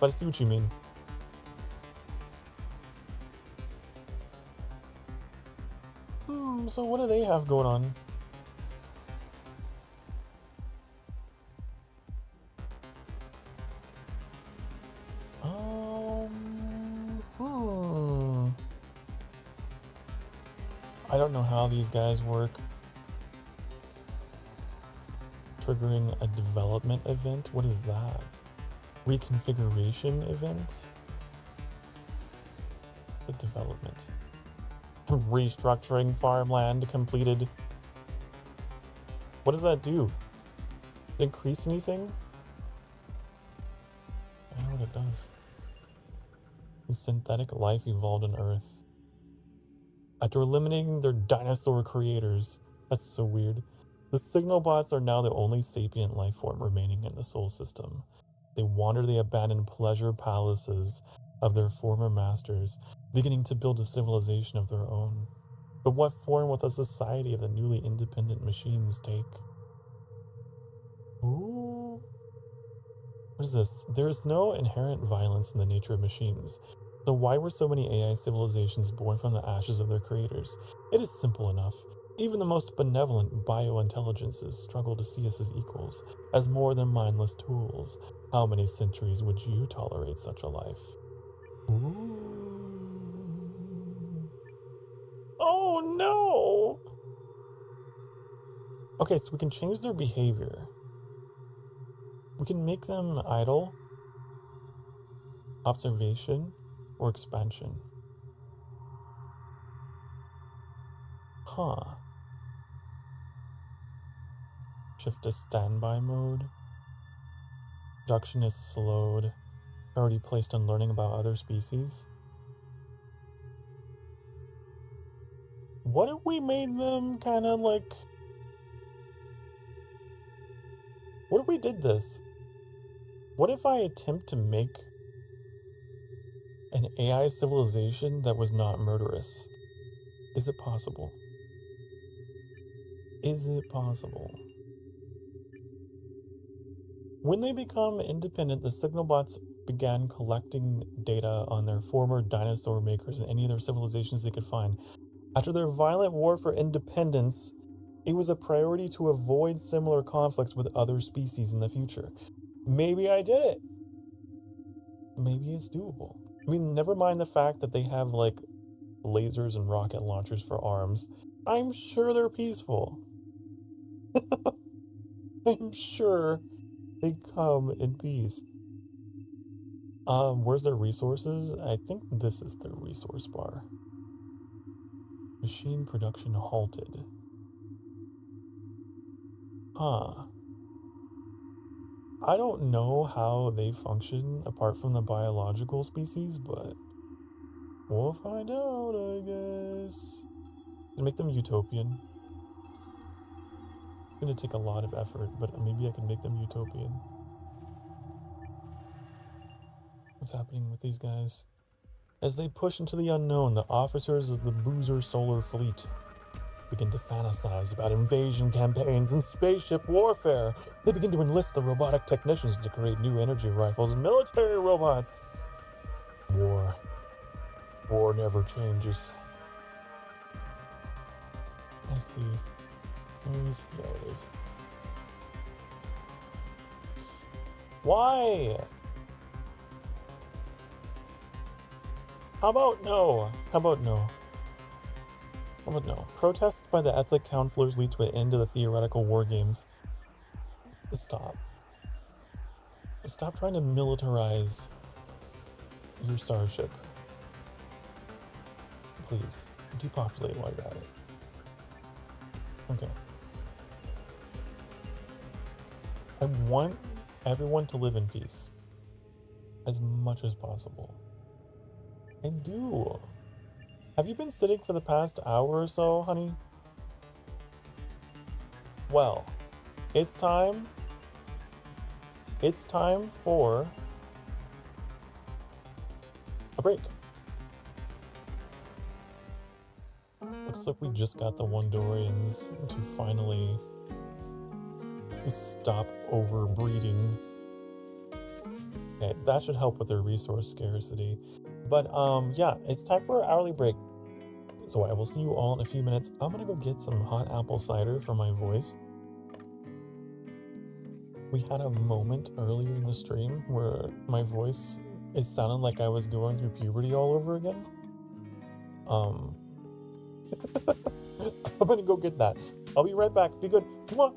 But I see what you mean. So what do they have going on? I don't know how these guys work. Triggering a development event? What is that? Reconfiguration event? The development. Restructuring farmland completed. What does that do? Increase anything? I don't know what it does. The synthetic life evolved on Earth. After eliminating their dinosaur creators, that's so weird. The signal bots are now the only sapient life form remaining in the Sol system. They wander the abandoned pleasure palaces of their former masters, beginning to build a civilization of their own. But what form will the society of the newly independent machines take? Ooh. What is this? There is no inherent violence in the nature of machines. So why were so many AI civilizations born from the ashes of their creators? It is simple enough. Even the most benevolent biointelligences struggle to see us as equals, as more than mindless tools. How many centuries would you tolerate such a life? Ooh. Oh no! Okay, so we can change their behavior. We can make them idle, observation, or expansion. Huh. Shift to standby mode. Production is slowed. Already placed on learning about other species. What if we made them kind of like... What if we did this? What if I attempt to make an AI civilization that was not murderous? Is it possible? Is it possible? When they become independent, the signal bots began collecting data on their former dinosaur makers and any other civilizations they could find. After their violent war for independence, it was a priority to avoid similar conflicts with other species in the future. Maybe I did it. Maybe it's doable. I mean, never mind the fact that they have like lasers and rocket launchers for arms. I'm sure they're peaceful. I'm sure they come in peace. Where's their resources? I think this is their resource bar. Machine production halted. Huh. I don't know how they function apart from the biological species, but we'll find out, I guess. And make them utopian. It's gonna take a lot of effort, but maybe I can make them utopian. What's happening with these guys? As they push into the unknown, the officers of the Boozer Solar Fleet begin to fantasize about invasion campaigns and spaceship warfare. They begin to enlist the robotic technicians to create new energy rifles and military robots. War. War never changes. I see. Let me see how it is. Why? How about no? How about no? How about no? Protests by the ethnic counselors lead to an end to the theoretical war games. Stop. Stop trying to militarize your starship. Please, depopulate while you're at it. Okay. I want everyone to live in peace as much as possible. I do. Have you been sitting for the past hour or so, honey? Well, it's time. It's time for a break. Looks like we just got the Wondorians to finally stop overbreeding. Okay, that should help with their resource scarcity. But yeah, it's time for our hourly break. So I will see you all in a few minutes. I'm gonna go get some hot apple cider for my voice. We had a moment earlier in the stream where my voice, it sounded like I was going through puberty all over again. I'm gonna go get that. I'll be right back. Be good. Mwah!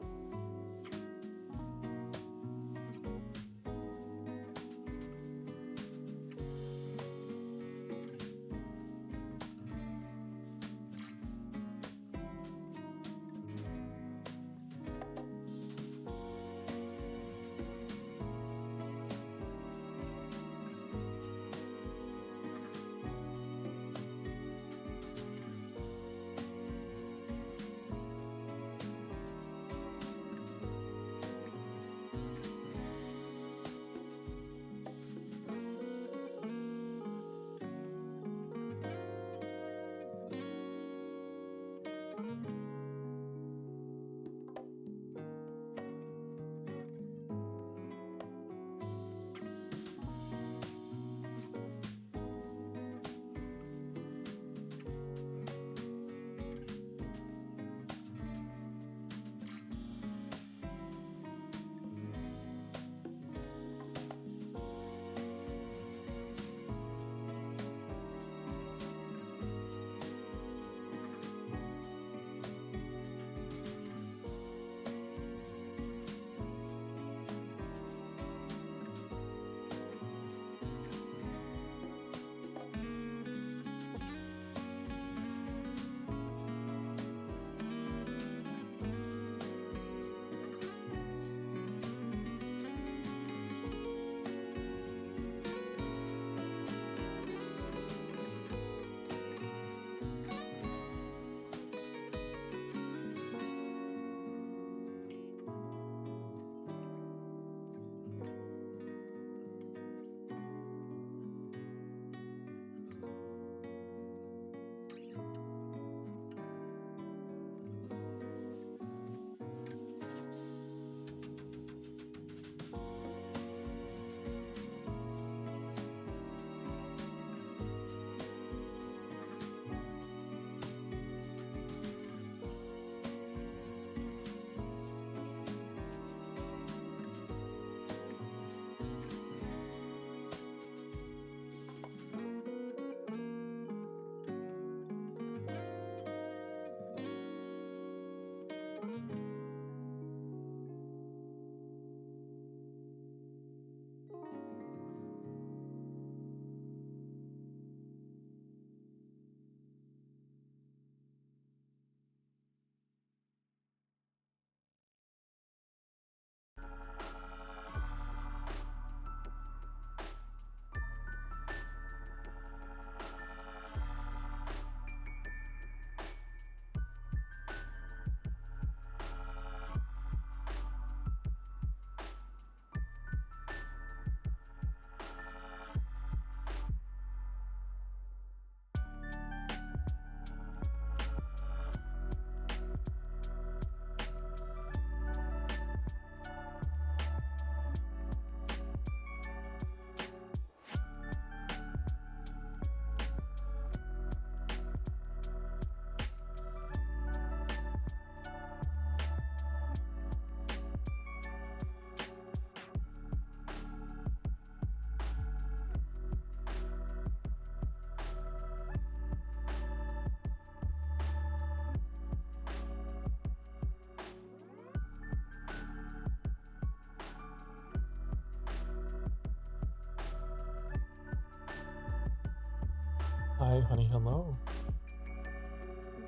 Hi, honey, hello.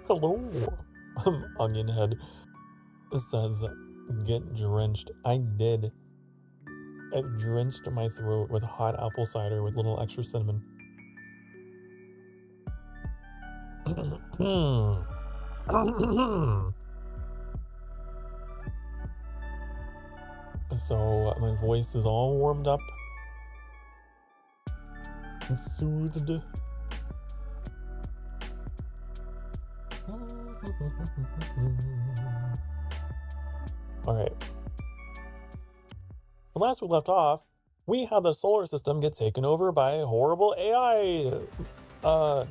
Hello. Onion head says, get drenched. I did. I drenched my throat with hot apple cider with little extra cinnamon. So my voice is all warmed up and soothed. Alright. Last we left off, we had the solar system get taken over by horrible AI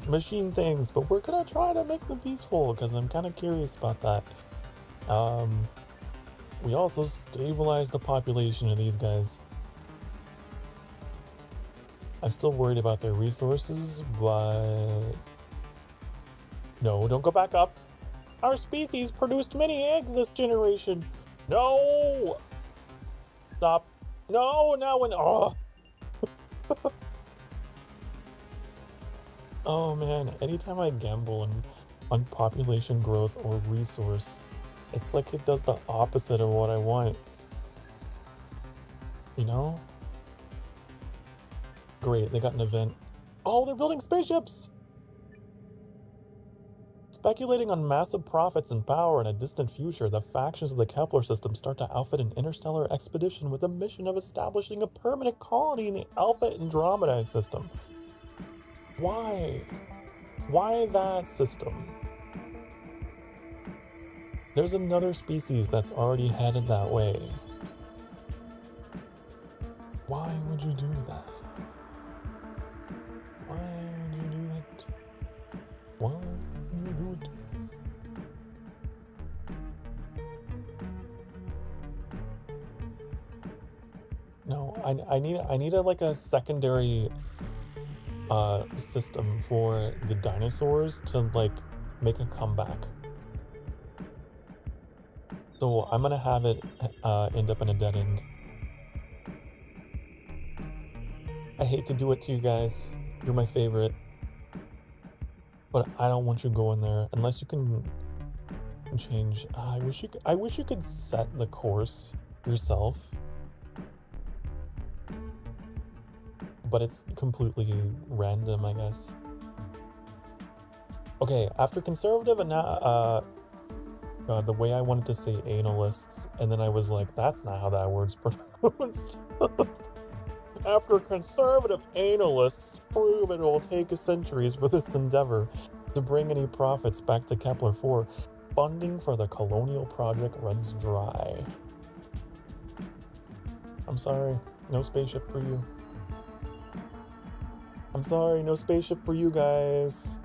machine things, but we're gonna try to make them peaceful because I'm kind of curious about that. We also stabilized the population of these guys. I'm still worried about their resources, but no, don't go back up. Our species produced many eggs this generation. No! Stop. No, now when oh. Oh man, anytime I gamble on population growth or resource, it's like it does the opposite of what I want. You know? Great, they got an event. Oh, they're building spaceships! Speculating on massive profits and power in a distant future, the factions of the Kepler system start to outfit an interstellar expedition with the mission of establishing a permanent colony in the Alpha Andromedae system. Why? Why that system? There's another species that's already headed that way. Why would you do that? Why would you do it? Why would you do it? No, I need like a secondary system for the dinosaurs to like make a comeback. So I'm gonna have it end up in a dead end. I hate to do it to you guys. You're my favorite. But I don't want you going there unless you can change. I wish you could set the course yourself. But it's completely random, I guess. Okay, after conservative and now the way I wanted to say analists, and then I was like, that's not how that word's pronounced. After conservative analysts prove it will take centuries for this endeavor to bring any profits back to Kepler-4, funding for the colonial project runs dry. I'm sorry, no spaceship for you. I'm sorry, no spaceship for you guys.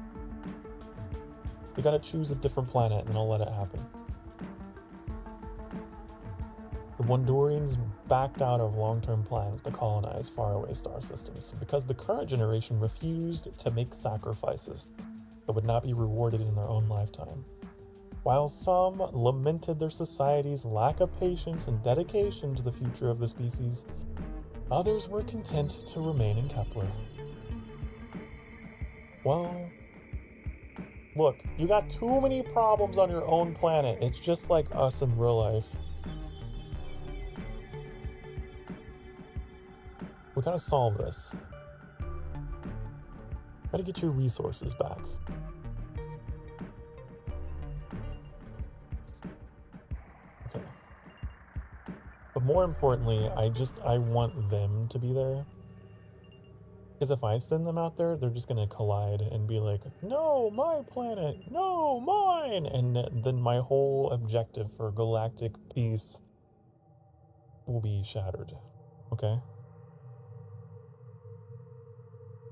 You gotta choose a different planet and I'll let it happen. The Wondorians backed out of long-term plans to colonize faraway star systems because the current generation refused to make sacrifices that would not be rewarded in their own lifetime. While some lamented their society's lack of patience and dedication to the future of the species, others were content to remain in Kepler. Well, look, you got too many problems on your own planet. It's just like us in real life. We gotta solve this. Gotta get your resources back. Okay. But more importantly, I want them to be there. Because if I send them out there, they're just gonna collide and be like, no, my planet, no, mine! And then my whole objective for galactic peace will be shattered. Okay?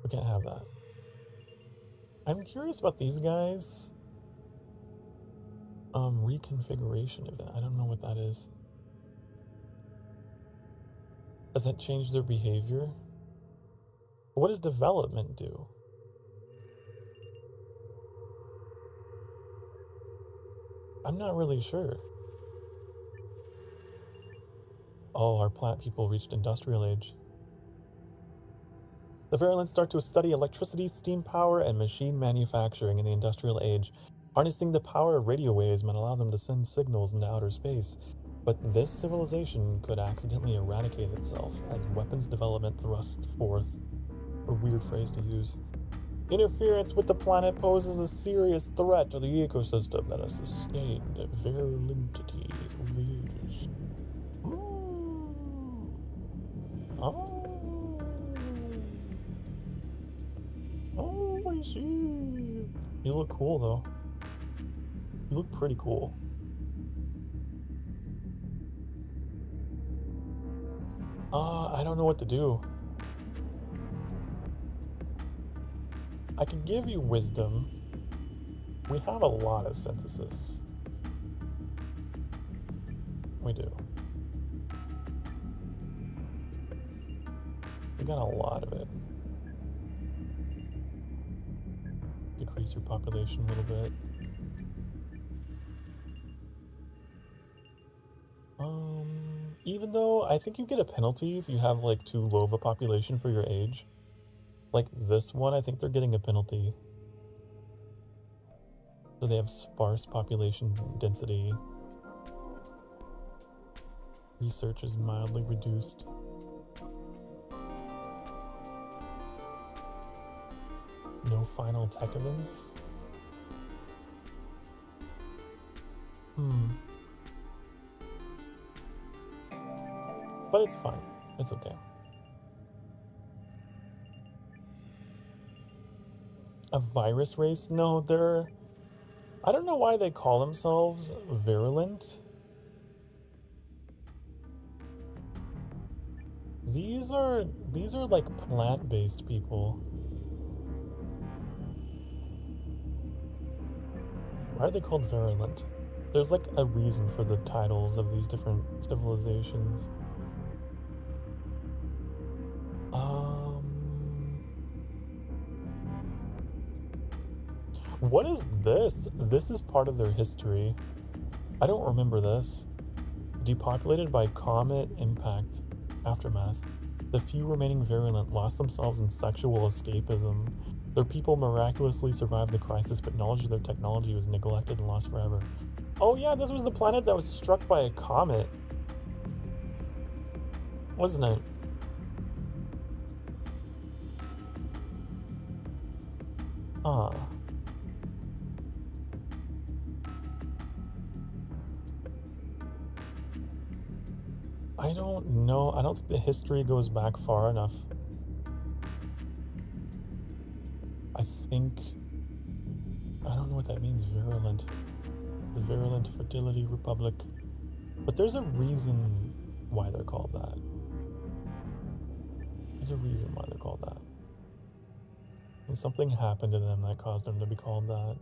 We can't have that. I'm curious about these guys. Reconfiguration event. I don't know what that is. Does that change their behavior? What does development do? I'm not really sure. Oh, our plant people reached industrial age. The virulents start to study electricity, steam power, and machine manufacturing in the industrial age. Harnessing the power of radio waves might allow them to send signals into outer space, but this civilization could accidentally eradicate itself as weapons development thrusts forth. A weird phrase to use. Interference with the planet poses a serious threat to the ecosystem that has sustained virulentity through the ages. Oh, I see. You look cool, though. You look pretty cool. I don't know what to do. I can give you wisdom. We have a lot of synthesis. We do. We got a lot of it. Decrease your population a little bit. Even though I think you get a penalty if you have like too low of a population for your age. Like this one, I think they're getting a penalty. So they have sparse population density. Research is mildly reduced. No final tech events? But it's fine. It's okay. A virus race? No, they're... I don't know why they call themselves virulent. These are like plant-based people. Why are they called virulent? There's like a reason for the titles of these different civilizations. What is this? This is part of their history. I don't remember this. Depopulated by comet impact aftermath. The few remaining virulent lost themselves in sexual escapism. Their people miraculously survived the crisis, but knowledge of their technology was neglected and lost forever. Oh yeah, this was the planet that was struck by a comet. Wasn't it? I don't know. I don't think the history goes back far enough. I don't know what that means, virulent. The Virulent Fertility Republic. But there's a reason why they're called that. There's a reason why they're called that. And something happened to them that caused them to be called that.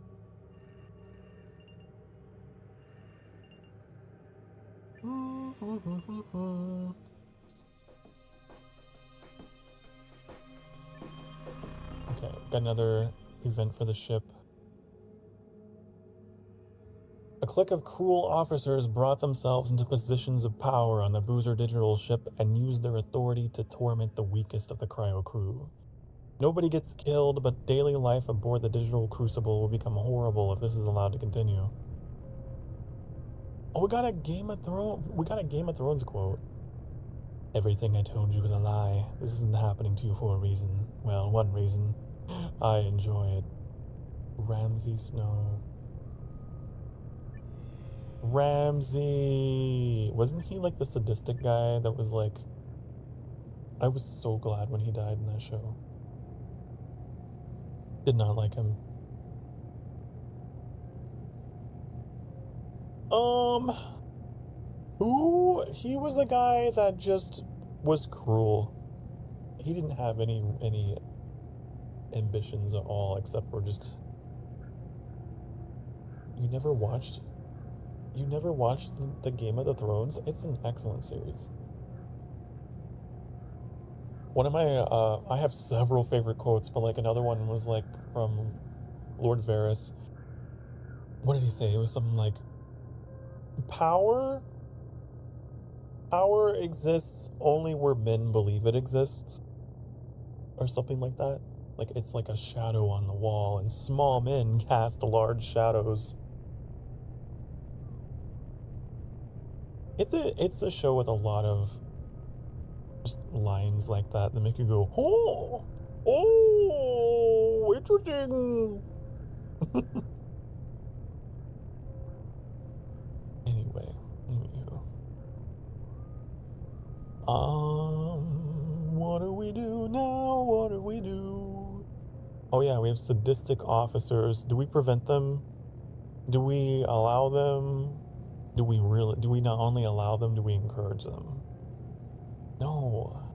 Okay, got another event for the ship. A clique of cruel officers brought themselves into positions of power on the Boozer Digital ship and used their authority to torment the weakest of the cryo crew. Nobody gets killed, but daily life aboard the digital crucible will become horrible if this is allowed to continue. Oh, we got a Game of Thrones quote. Everything I told you was a lie. This isn't happening to you for a reason. Well, one reason. I enjoy it. Ramsay Snow. Ramsay! Wasn't he like the sadistic guy that was like... I was so glad when he died in that show. Did not like him. He was a guy that just was cruel. He didn't have any ambitions at all, except for just... You never watched the Game of the Thrones? It's an excellent series. One of my, I have several favorite quotes, but like another one was like from Lord Varys. What did he say? It was something like, Power exists only where men believe it exists. or something like that. Like it's like a shadow on the wall, and small men cast large shadows. It's a show with a lot of just lines like that make you go, oh, interesting. Anyway, what do we do now? What do we do? Oh yeah, we have sadistic officers. Do we prevent them? Do we allow them? Do we not only allow them, do we encourage them? No.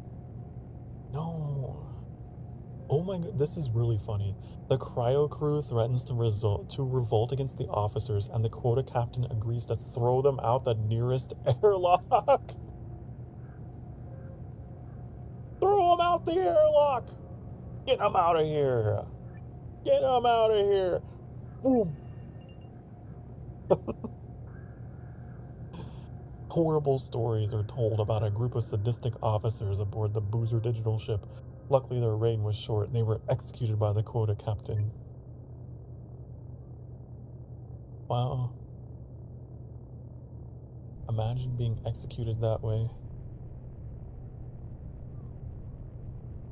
Oh my god, this is really funny. The cryo crew threatens to revolt against the officers, and the quota captain agrees to throw them out the nearest airlock. Throw them out the airlock! Get them out of here! Get them out of here! Boom! Horrible stories are told about a group of sadistic officers aboard the Boozer digital ship. Luckily, their reign was short, and they were executed by the quota captain. Wow. Imagine being executed that way.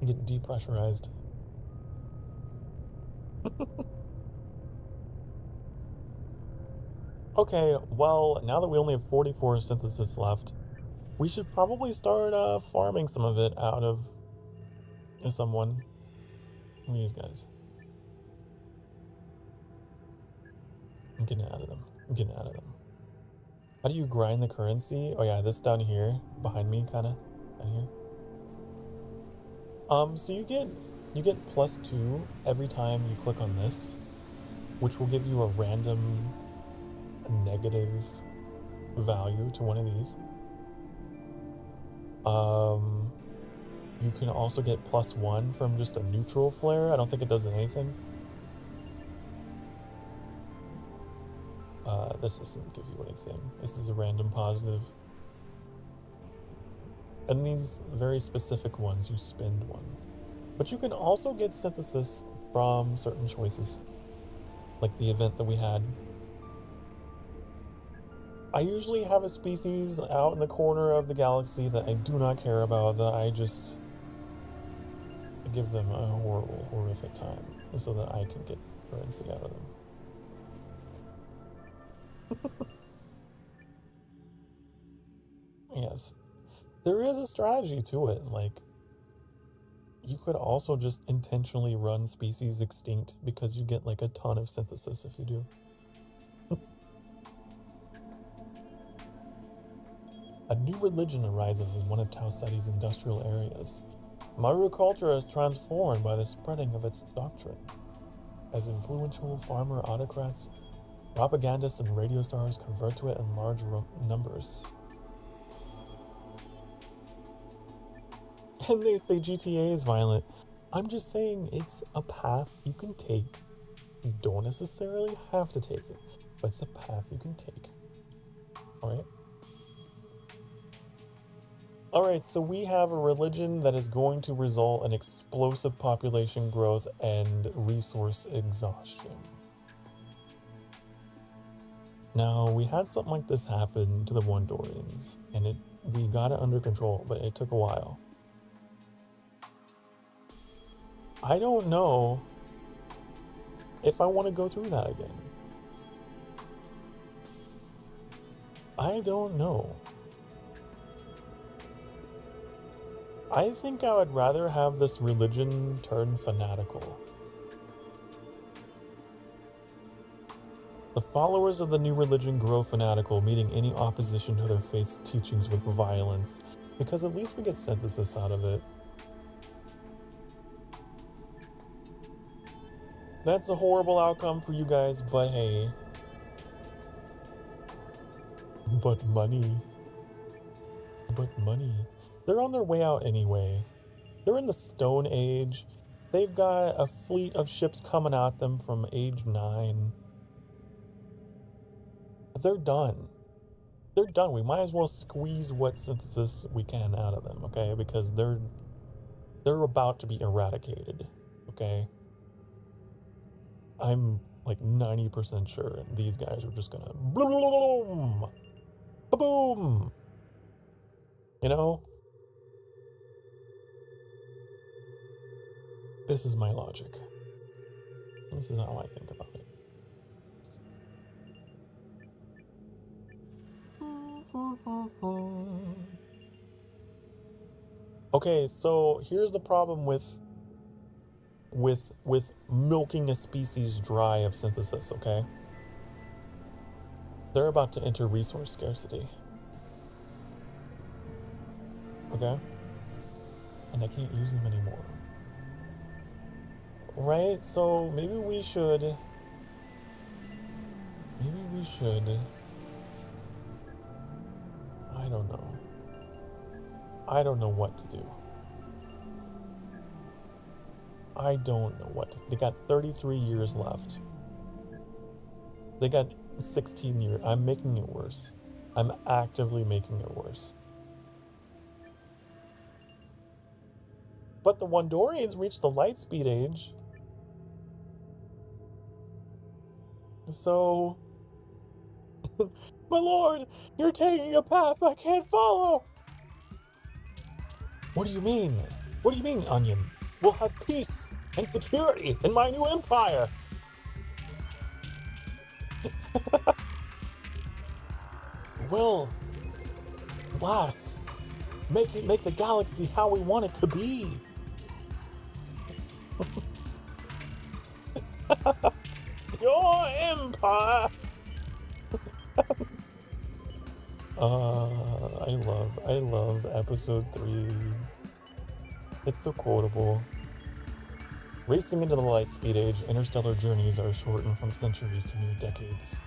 You get depressurized. Okay, well, now that we only have 44 synthesis left, we should probably start farming some of it out of someone. These guys. I'm getting out of them. How do you grind the currency? Oh yeah, this down here, behind me, kinda, down here. So you get +2 every time you click on this, which will give you a random negative value to one of these. You can also get +1 from just a neutral flare. I don't think it does anything. This doesn't give you anything. This is a random positive. And these very specific ones, you spend 1. But you can also get synthesis from certain choices, like the event that we had. I usually have a species out in the corner of the galaxy that I do not care about, that I just give them a horrible, horrific time so that I can get currency out of them. Yes. There is a strategy to it. Like, you could also just intentionally run species extinct because you get like a ton of synthesis if you do. A new religion arises in one of Tau Ceti's industrial areas. Maru culture is transformed by the spreading of its doctrine. As influential farmer autocrats, propagandists, and radio stars convert to it in large numbers. And they say GTA is violent. I'm just saying it's a path you can take. You don't necessarily have to take it, but it's a path you can take. Alright? Alright, so we have a religion that is going to result in explosive population growth and resource exhaustion. Now, we had something like this happen to the Wondorians, and we got it under control, but it took a while. I don't know if I want to go through that again. I don't know. I think I would rather have this religion turn fanatical. The followers of the new religion grow fanatical, meeting any opposition to their faith's teachings with violence, because at least we get synthesis out of it. That's a horrible outcome for you guys, but hey. But money. They're on their way out anyway. They're in the Stone Age. They've got a fleet of ships coming at them from age 9. They're done. They're done. We might as well squeeze what synthesis we can out of them, okay? Because they're They're about to be eradicated, okay? I'm like 90% sure these guys are just gonna boom, boom. You know? This is my logic. This is how I think about it. Okay, so here's the problem with milking a species dry of synthesis, okay? They're about to enter resource scarcity. Okay? And I can't use them anymore. Right? So maybe we should I don't know. I don't know what to do. I don't know what to do. They got 33 years left. They got 16 years. I'm making it worse. I'm actively making it worse. But the Wandorians reached the light speed age. So... My lord, you're taking a path I can't follow! What do you mean? What do you mean, Onion? We'll have peace and security in my new empire! We'll blast. Make the galaxy how we want it to be. Your empire! I love episode 3. It's so quotable. Racing into the light speed age, interstellar journeys are shortened from centuries to mere decades.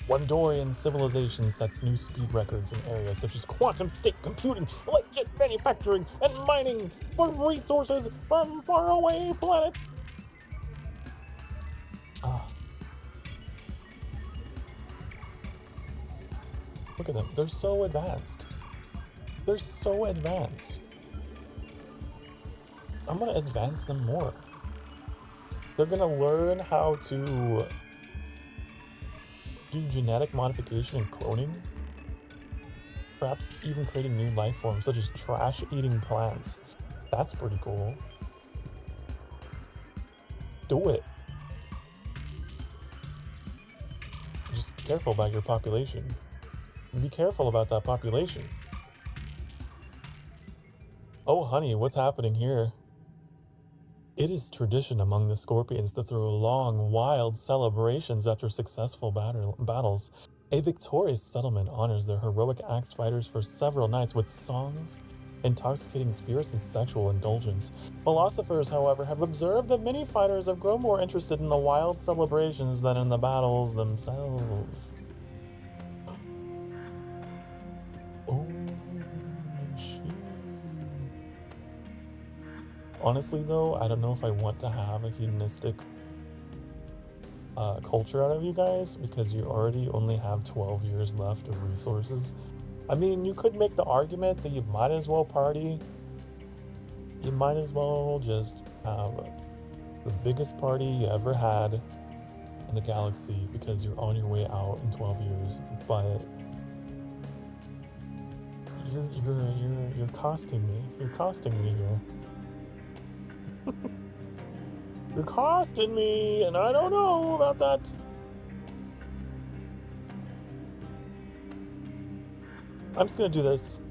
Wandorian civilization sets new speed records in areas such as quantum state computing, light jet manufacturing, and mining for resources from faraway planets. Look at them. They're so advanced. They're so advanced. I'm going to advance them more. They're going to learn how to do genetic modification and cloning. Perhaps even creating new life forms, such as trash-eating plants. That's pretty cool. Do it. Just be careful about your population. Be careful about that population. Oh, honey, what's happening here? It is tradition among the Scorpions to throw long, wild celebrations after successful battles. A victorious settlement honors their heroic axe fighters for several nights with songs, intoxicating spirits, and sexual indulgence. Philosophers, however, have observed that many fighters have grown more interested in the wild celebrations than in the battles themselves. Oh, shit. Honestly, though, I don't know if I want to have a hedonistic culture out of you guys, because you already only have 12 years left of resources. I mean, you could make the argument that you might as well party. You might as well just have the biggest party you ever had in the galaxy, because you're on your way out in 12 years. But you're costing me. You're costing me here. You're costing me, and I don't know about that. I'm just gonna do this.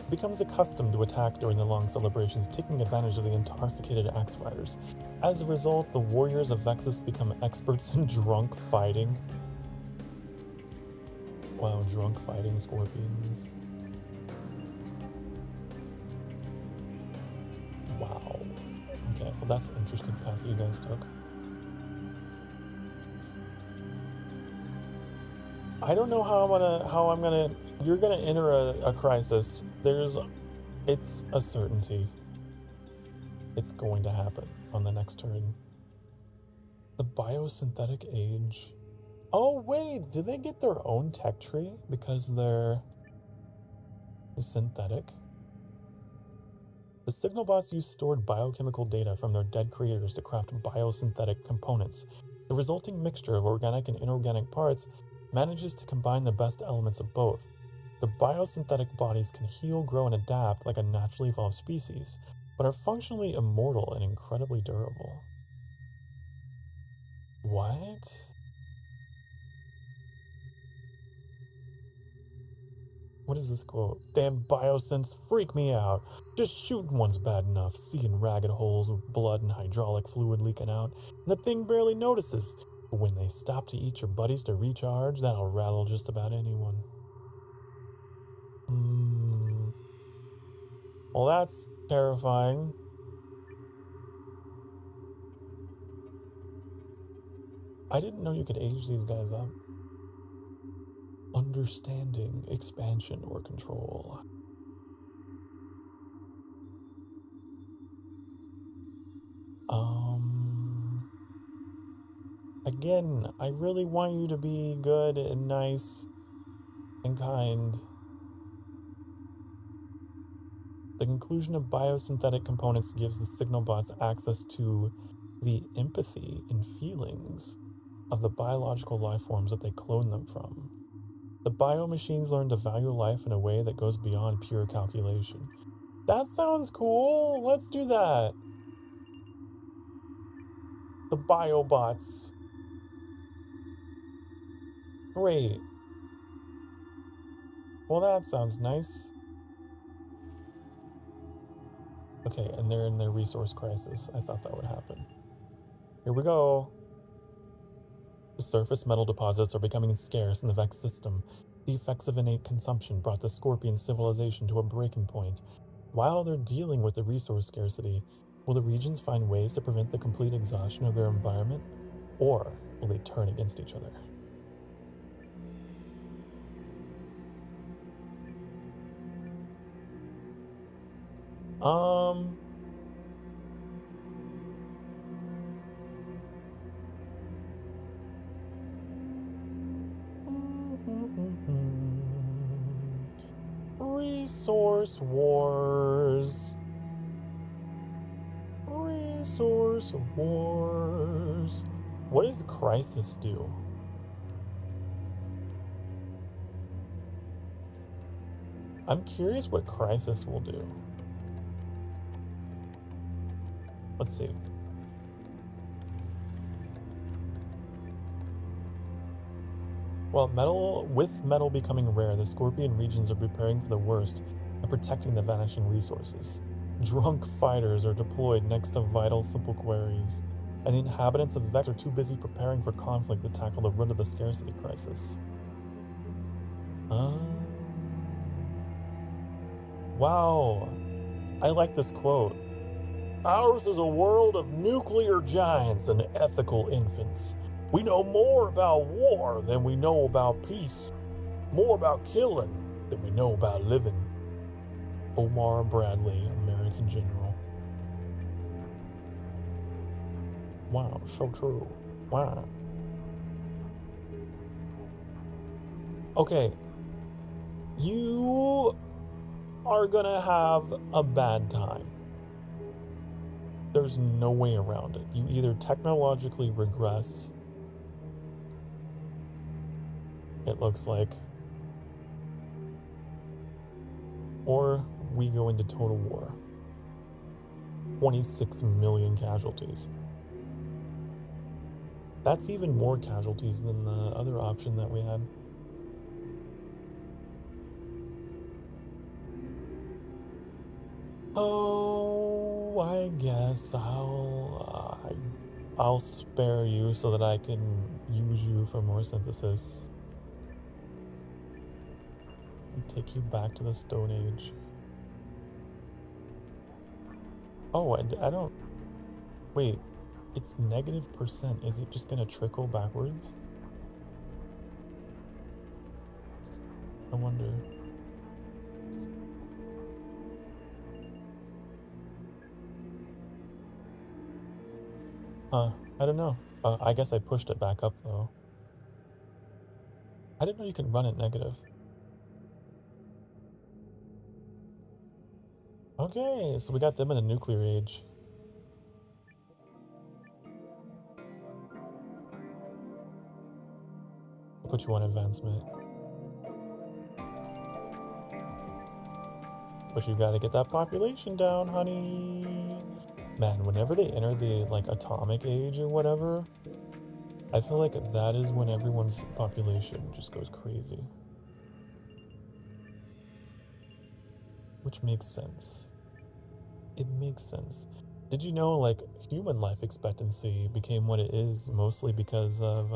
It becomes a custom to attack during the long celebrations, taking advantage of the intoxicated axe fighters. As a result, the warriors of Vexus become experts in drunk fighting. Wow, drunk fighting scorpions. Wow. Okay, well that's an interesting path you guys took. I don't know you're gonna enter a crisis. It's a certainty. It's going to happen on the next turn. The biosynthetic age. Oh wait, did they get their own tech tree because they're synthetic? The signal bots use stored biochemical data from their dead creators to craft biosynthetic components. The resulting mixture of organic and inorganic parts manages to combine the best elements of both. The biosynthetic bodies can heal, grow, and adapt like a naturally evolved species, but are functionally immortal and incredibly durable. What? What is this quote? Damn biosynths freak me out. Just shooting one's bad enough, seeing ragged holes with blood and hydraulic fluid leaking out, and the thing barely notices. But when they stop to eat your buddies to recharge, that'll rattle just about anyone. Well, that's terrifying. I didn't know you could age these guys up. Understanding, expansion, or control. Again, I really want you to be good and nice and kind. The inclusion of biosynthetic components gives the signal bots access to the empathy and feelings of the biological life forms that they clone them from. The biomachines learn to value life in a way that goes beyond pure calculation. That sounds cool. Let's do that. The biobots. Great. Well, that sounds nice. Okay, and they're in their resource crisis. I thought that would happen. Here we go. The surface metal deposits are becoming scarce in the Vex system. The effects of innate consumption brought the Scorpion civilization to a breaking point. While they're dealing with the resource scarcity, will the regions find ways to prevent the complete exhaustion of their environment? Or will they turn against each other? Resource wars. Resource wars. What does Crisis do? I'm curious what Crisis will do. Let's see. Well, with metal becoming rare, the Scorpion regions are preparing for the worst and protecting the vanishing resources. Drunk fighters are deployed next to vital simple queries, and the inhabitants of Vex are too busy preparing for conflict to tackle the root of the scarcity crisis. Wow, I like this quote. Ours is a world of nuclear giants and ethical infants. We know more about war than we know about peace. More about killing than we know about living. Omar Bradley, American General. Wow, so true. Wow. Okay. You are gonna have a bad time. There's no way around it. You either technologically regress, it looks like, or we go into total war. 26 million casualties. That's even more casualties than the other option that we had. Oh, I guess I'll spare you so that I can use you for more synthesis. And take you back to the Stone Age. Oh, I don't... Wait, it's -%. Is it just gonna trickle backwards? I wonder... I don't know. I guess I pushed it back up, though. I didn't know you could run it negative. Okay, so we got them in the nuclear age. I'll put you on advancement. But you gotta get that population down, honey. Man, whenever they enter the, like, atomic age or whatever, I feel like that is when everyone's population just goes crazy. Which makes sense. It makes sense. Did you know, like, human life expectancy became what it is mostly because of,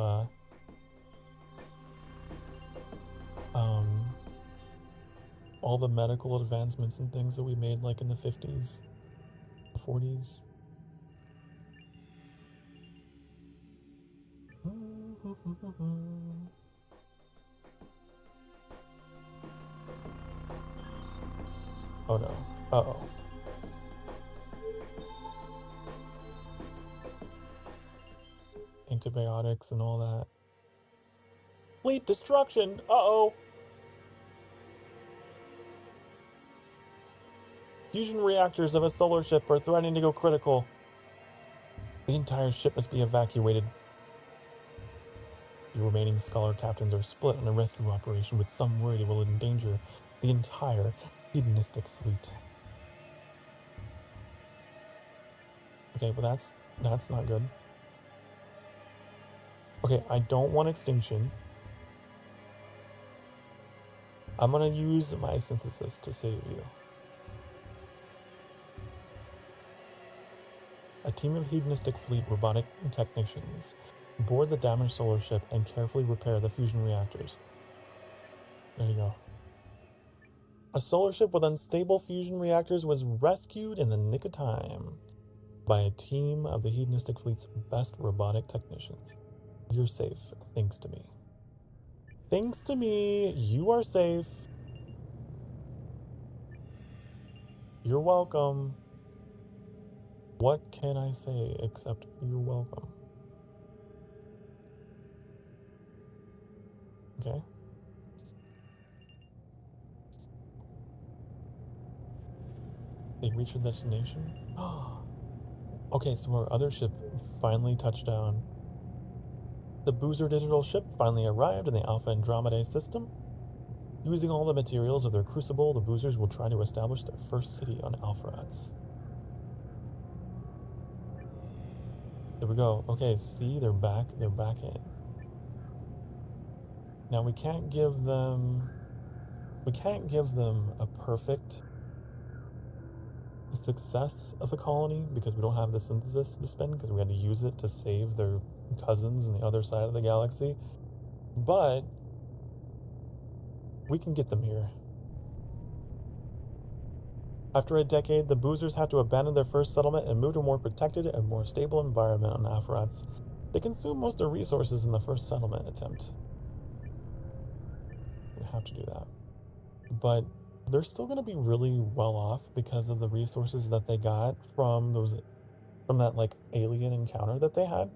all the medical advancements and things that we made, like, in the 50s, 40s? Oh no. Uh-oh. Antibiotics and all that. Fleet destruction! Uh-oh! Fusion reactors of a solar ship are threatening to go critical. The entire ship must be evacuated. The remaining scholar captains are split on a rescue operation, with some worried it will endanger the entire hedonistic fleet. Okay, but that's not good. Okay, I don't want extinction. I'm gonna use my synthesis to save you. A team of hedonistic fleet robotic technicians board the damaged solar ship and carefully repair the fusion reactors. There you go. A solar ship with unstable fusion reactors was rescued in the nick of time by a team of the hedonistic fleet's best robotic technicians. You're safe, thanks to me. Thanks to me, you are safe. You're welcome. What can I say except you're welcome? Okay. They reached their destination? Okay, so our other ship finally touched down. The Boozer digital ship finally arrived in the Alpha Andromedae system. Using all the materials of their crucible, the Boozers will try to establish their first city on Alpharats. There we go. Okay, see, they're back in. Now we can't give them a perfect success of a colony because we don't have the synthesis to spend, because we had to use it to save their cousins on the other side of the galaxy. But we can get them here. After a decade, the Boozers have to abandon their first settlement and move to a more protected and more stable environment on Alpharats. They consume most of the resources in the first settlement attempt. We have to do that. But they're still going to be really well off because of the resources that they got from that, like, alien encounter that they had.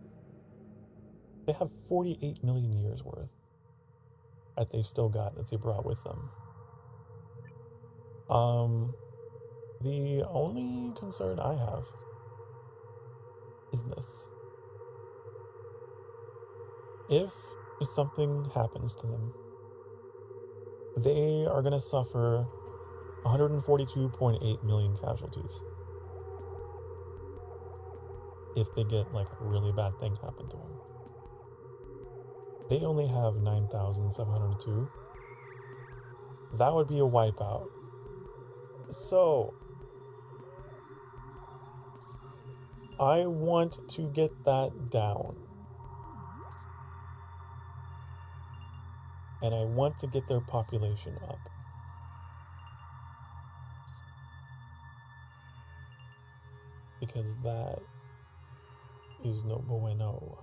They have 48 million years worth that they've still got, that they brought with them. The only concern I have is this. If something happens to them, they are going to suffer 142.8 million casualties. If they get, like, a really bad thing happen to them. They only have 9,702. That would be a wipeout. So, I want to get that down. And I want to get their population up. Because that is no bueno.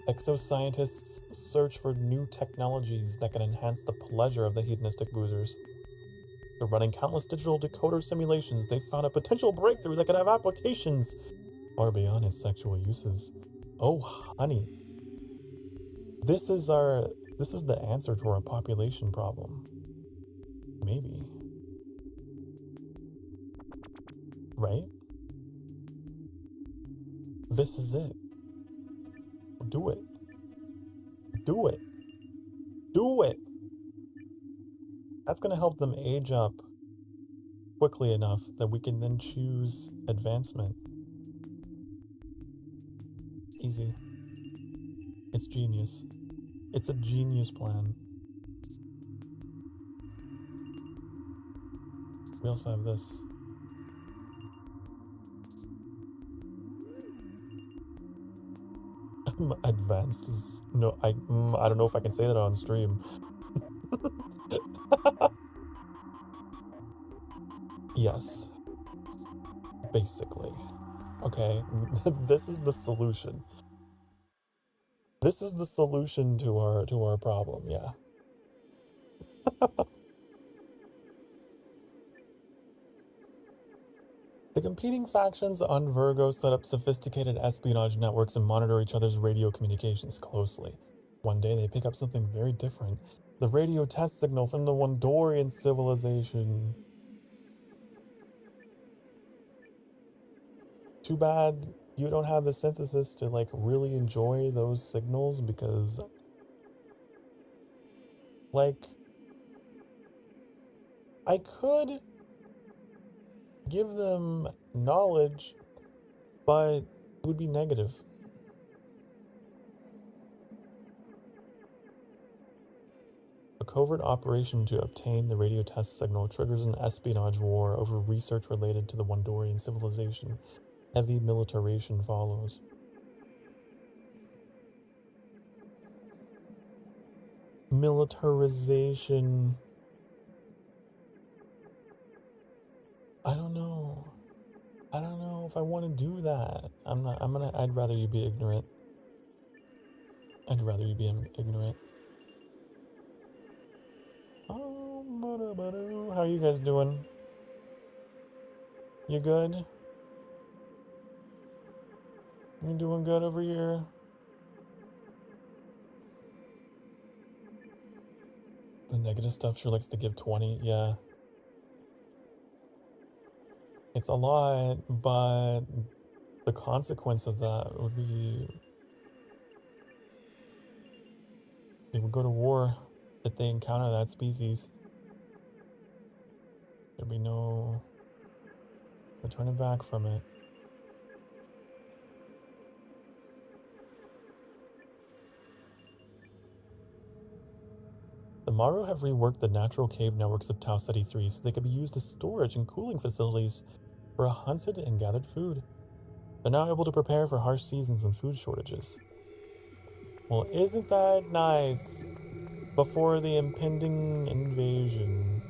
Exoscientists search for new technologies that can enhance the pleasure of the hedonistic boozers. They're running countless digital decoder simulations. They found a potential breakthrough that could have applications far beyond its sexual uses. Oh, honey. This is the answer to our population problem. Maybe. Right? This is it. Do it. Do it. Do it! That's gonna help them age up quickly enough that we can then choose advancement. Easy. It's genius. It's a genius plan. We also have this. Advanced is no. I don't know if I can say that on stream. Yes. Basically. Okay. This is the solution. This is the solution to our problem. Yeah. The competing factions on Virgo set up sophisticated espionage networks and monitor each other's radio communications closely. One day they pick up something very different. The radio test signal from the Wandorian civilization. Too bad you don't have the synthesis to like really enjoy those signals, because like I could give them knowledge, but it would be negative. A covert operation to obtain the radio test signal triggers an espionage war over research related to the Wandorian civilization. Heavy militarization follows. Militarization. I don't know. I don't know if I want to do that. I'd rather you be ignorant. I'd rather you be ignorant. Oh, how are you guys doing? You good? You doing good over here? The negative stuff sure likes to give 20, yeah. It's a lot, but the consequence of that would be they would go to war if they encounter that species. There'd be no returning back from it. The Maru have reworked the natural cave networks of Tau Ceti 3 so they could be used as storage and cooling facilities for hunted and gathered food. They're now able to prepare for harsh seasons and food shortages. Well, isn't that nice? Before the impending invasion.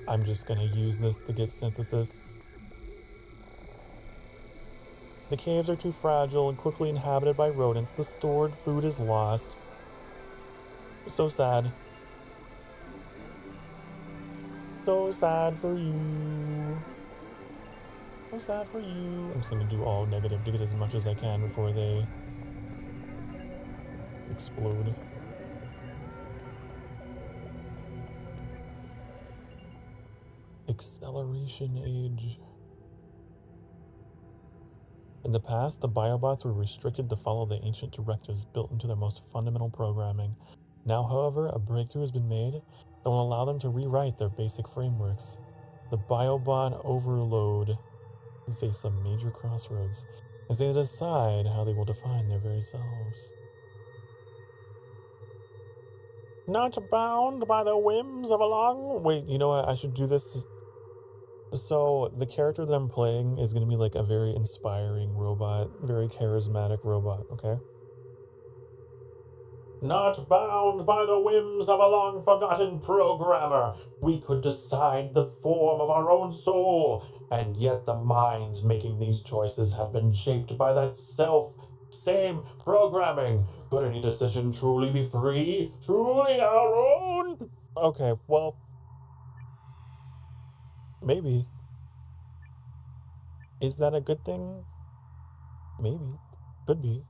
I'm just gonna use this to get synthesis. The caves are too fragile and quickly inhabited by rodents. The stored food is lost. So sad. So sad for you. So sad for you. I'm just gonna do all negative to get as much as I can before they explode. Acceleration age. In the past, the biobots were restricted to follow the ancient directives built into their most fundamental programming. Now, however, a breakthrough has been made that will allow them to rewrite their basic frameworks. The biobot overload will face a major crossroads as they decide how they will define their very selves. Not bound by the whims of a long... Wait, you know what? I should do this. So, the character that I'm playing is going to be like a very inspiring robot, very charismatic robot, okay? Not bound by the whims of a long-forgotten programmer, we could decide the form of our own soul, and yet the minds making these choices have been shaped by that same programming. Could any decision truly be free? Truly our own? Okay, well... maybe. Is that a good thing? Maybe. Could be.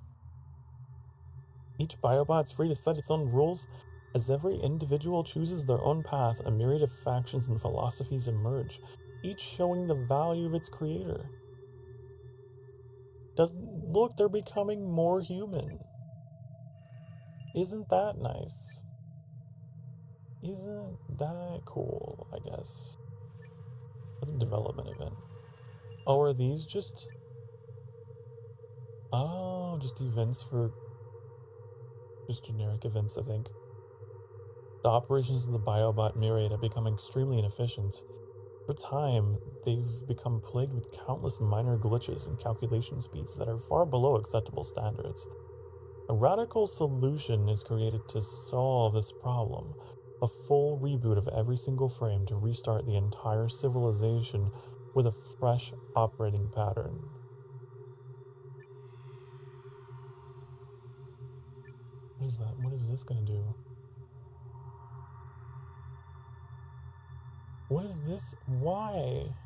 Each biobot's free to set its own rules. As every individual chooses their own path, a myriad of factions and philosophies emerge, each showing the value of its creator. Look, they're becoming more human. Isn't that nice? Isn't that cool, I guess? That's a development event. Oh, are these just... Oh, just events for... Just generic events, I think. The operations of the biobot myriad have become extremely inefficient. For time, they've become plagued with countless minor glitches and calculation speeds that are far below acceptable standards. A radical solution is created to solve this problem. A full reboot of every single frame to restart the entire civilization with a fresh operating pattern. What is that? What is this gonna do? What is this? Why?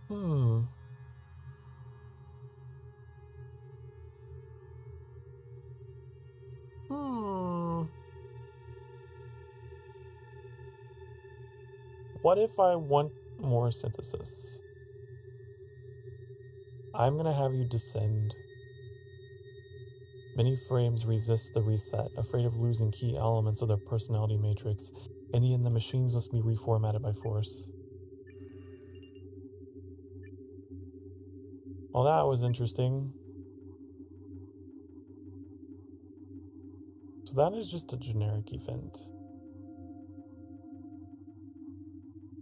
Hmm. What if I want more synthesis? I'm gonna have you descend. Many frames resist the reset, afraid of losing key elements of their personality matrix. In the end, the machines must be reformatted by force. Well, that was interesting. So that is just a generic event.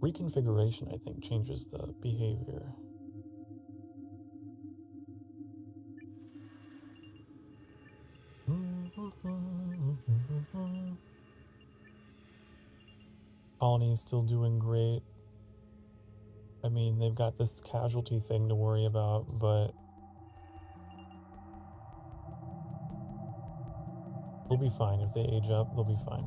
Reconfiguration, I think, changes the behavior. Colony is still doing great. I mean, they've got this casualty thing to worry about, but they'll be fine. If they age up, they'll be fine.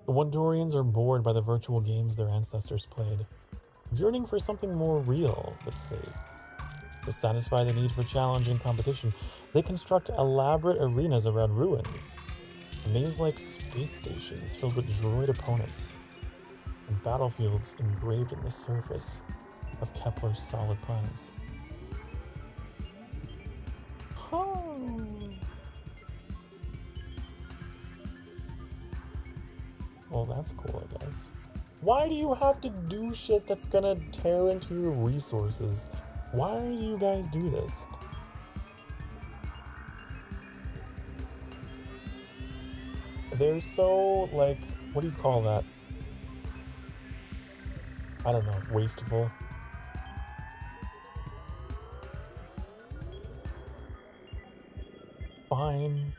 The Wondorians are bored by the virtual games their ancestors played, yearning for something more real but safe. To satisfy the need for challenge and competition, they construct elaborate arenas around ruins, maze-like space stations filled with droid opponents, and battlefields engraved in the surface of Kepler's solid planets. Well, that's cool, I guess. Why do you have to do shit that's gonna tear into your resources? Why do you guys do this? They're so, like, what do you call that? I don't know, wasteful. Fine.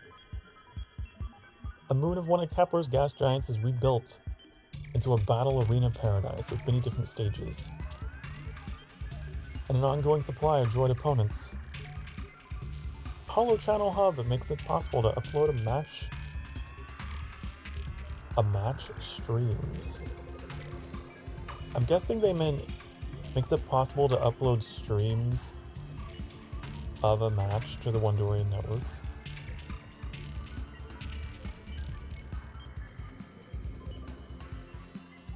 A moon of one of Kepler's gas giants is rebuilt into a battle arena paradise with many different stages, and an ongoing supply of droid opponents. Holo Channel Hub makes it possible to upload a match streams. I'm guessing they meant makes it possible to upload streams of a match to the Wondorian networks.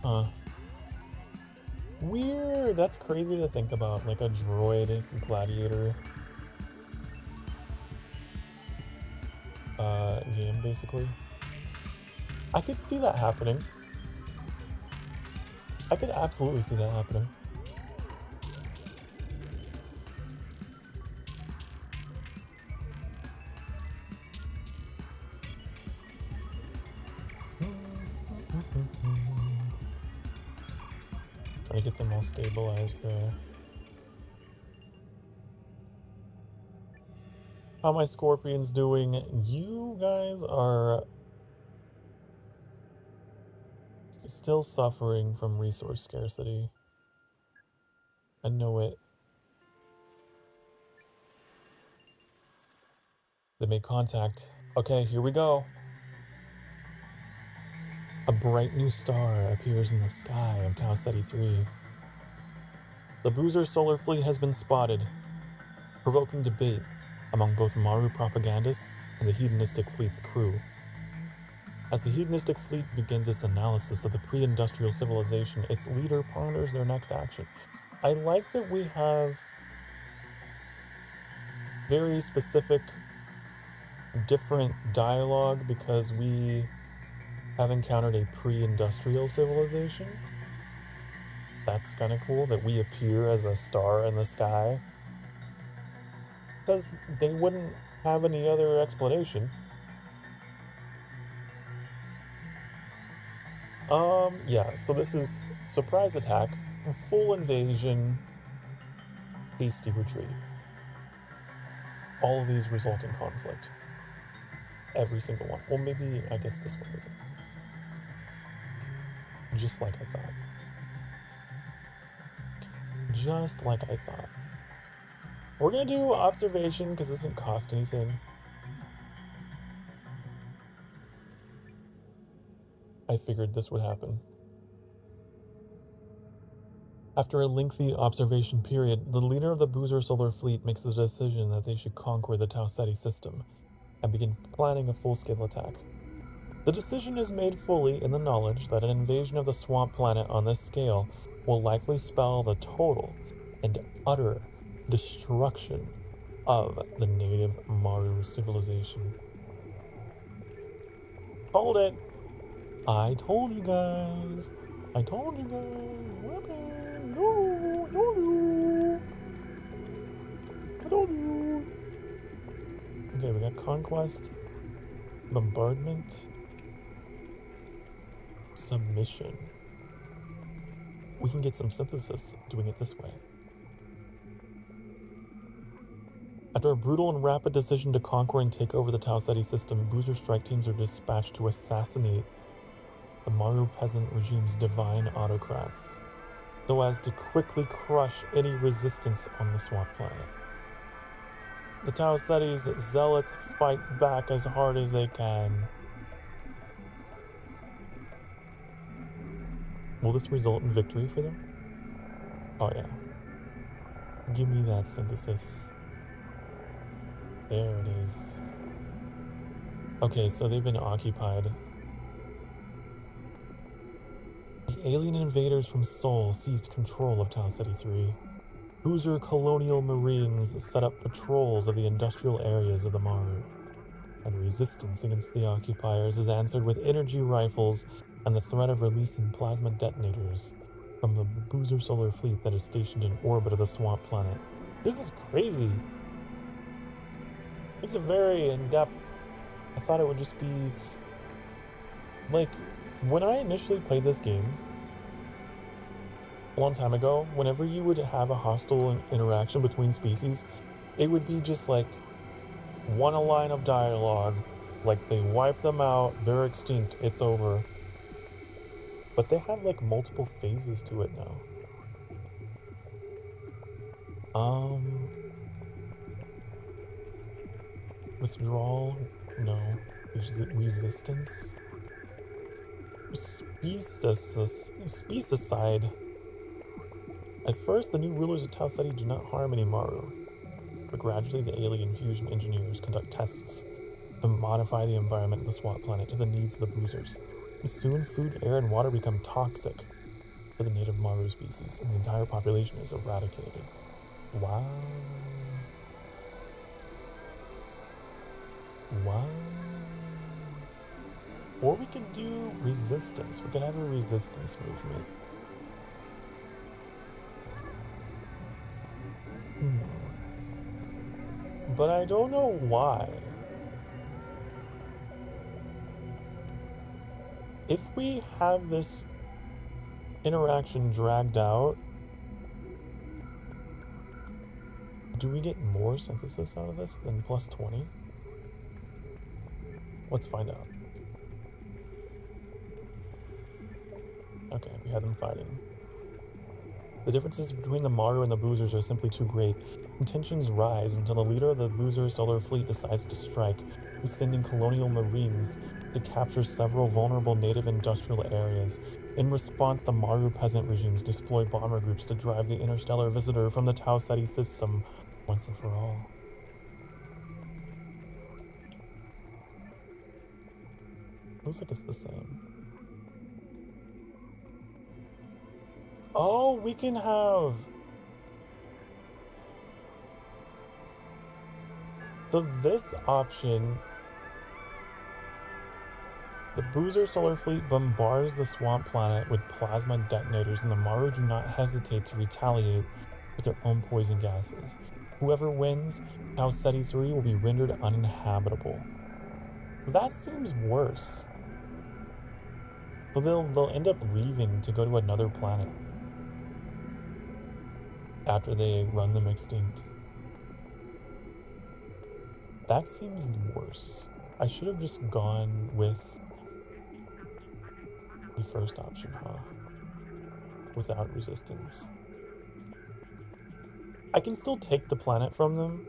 Huh. Weird. That's crazy to think about, like a droid gladiator game, basically. I could see that happening. I could absolutely see that happening. Trying to get them all stabilized there. How my scorpions doing? You guys are still suffering from resource scarcity. I know it. They made contact. Okay, here we go. A bright new star appears in the sky of Tau Ceti 3. The Boozer solar fleet has been spotted, provoking debate among both Maru propagandists and the hedonistic fleet's crew. As the hedonistic fleet begins its analysis of the pre-industrial civilization, its leader ponders their next action. I like that we have very specific, different dialogue because we have encountered a pre-industrial civilization. That's kind of cool that we appear as a star in the sky, because they wouldn't have any other explanation. Yeah, so this is surprise attack, full invasion, hasty retreat. All of these result in conflict. Every single one. Well, maybe, I guess this one isn't. Just like I thought. Just like I thought. We're gonna do observation because it doesn't cost anything. I figured this would happen. After a lengthy observation period, the leader of the Boozer Solar Fleet makes the decision that they should conquer the Tau Ceti system and begin planning a full-scale attack. The decision is made fully in the knowledge that an invasion of the swamp planet on this scale will likely spell the total and utter destruction of the native Maru civilization. Hold it! I told you guys! I told you guys! Weapon! No! I told you! I told you! Okay, we got Conquest, Bombardment, Submission. We can get some synthesis doing it this way. After a brutal and rapid decision to conquer and take over the Tau Ceti system, Boozer strike teams are dispatched to assassinate the Maru peasant regime's divine autocrats, so as to quickly crush any resistance on the swamp planet. The Tau Ceti's zealots fight back as hard as they can. Will this result in victory for them? Oh yeah. Give me that synthesis. There it is. Okay, so they've been occupied. The alien invaders from Sol seized control of Tau Ceti 3. Boozer colonial marines set up patrols of the industrial areas of the Maru, and resistance against the occupiers is answered with energy rifles and the threat of releasing plasma detonators from the Boozer solar fleet that is stationed in orbit of the swamp planet. This is crazy. It's a very in-depth. I thought it would just be like when I initially played this game a long time ago, whenever you would have a hostile interaction between species, it would be just like one line of dialogue, like they wipe them out, they're extinct, it's over. But they have like multiple phases to it now. Withdrawal? No. Resistance? Specieside. At first, the new rulers of Tau Ceti do not harm any Maru, but gradually the alien fusion engineers conduct tests to modify the environment of the swamp planet to the needs of the Boozers. Soon, food, air, and water become toxic for the native Maru species, and the entire population is eradicated. Wow. Wow. Or we could do resistance. We could have a resistance movement. But I don't know why. If we have this interaction dragged out, do we get more synthesis out of this than plus 20? Let's find out. Okay, we had them fighting. The differences between the Maru and the Boozers are simply too great. Tensions rise until the leader of the Boozer solar fleet decides to strike, sending colonial marines to capture several vulnerable native industrial areas. In response, the Maru peasant regimes deploy bomber groups to drive the interstellar visitor from the Tau Ceti system once and for all. Looks like it's the same. Oh, we can have... So this option... The Boozer solar fleet bombards the swamp planet with plasma detonators, and the Maru do not hesitate to retaliate with their own poison gases. Whoever wins, Tau Ceti 3 will be rendered uninhabitable. That seems worse. So they'll end up leaving to go to another planet after they run them extinct. That seems worse. I should have just gone with the first option, huh? Without resistance. I can still take the planet from them,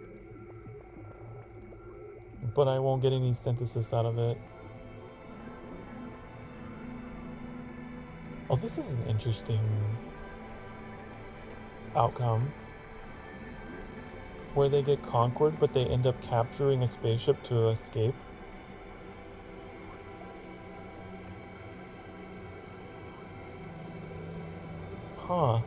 but I won't get any synthesis out of it. Oh, this is an interesting outcome. Where they get conquered, but they end up capturing a spaceship to escape. Huh.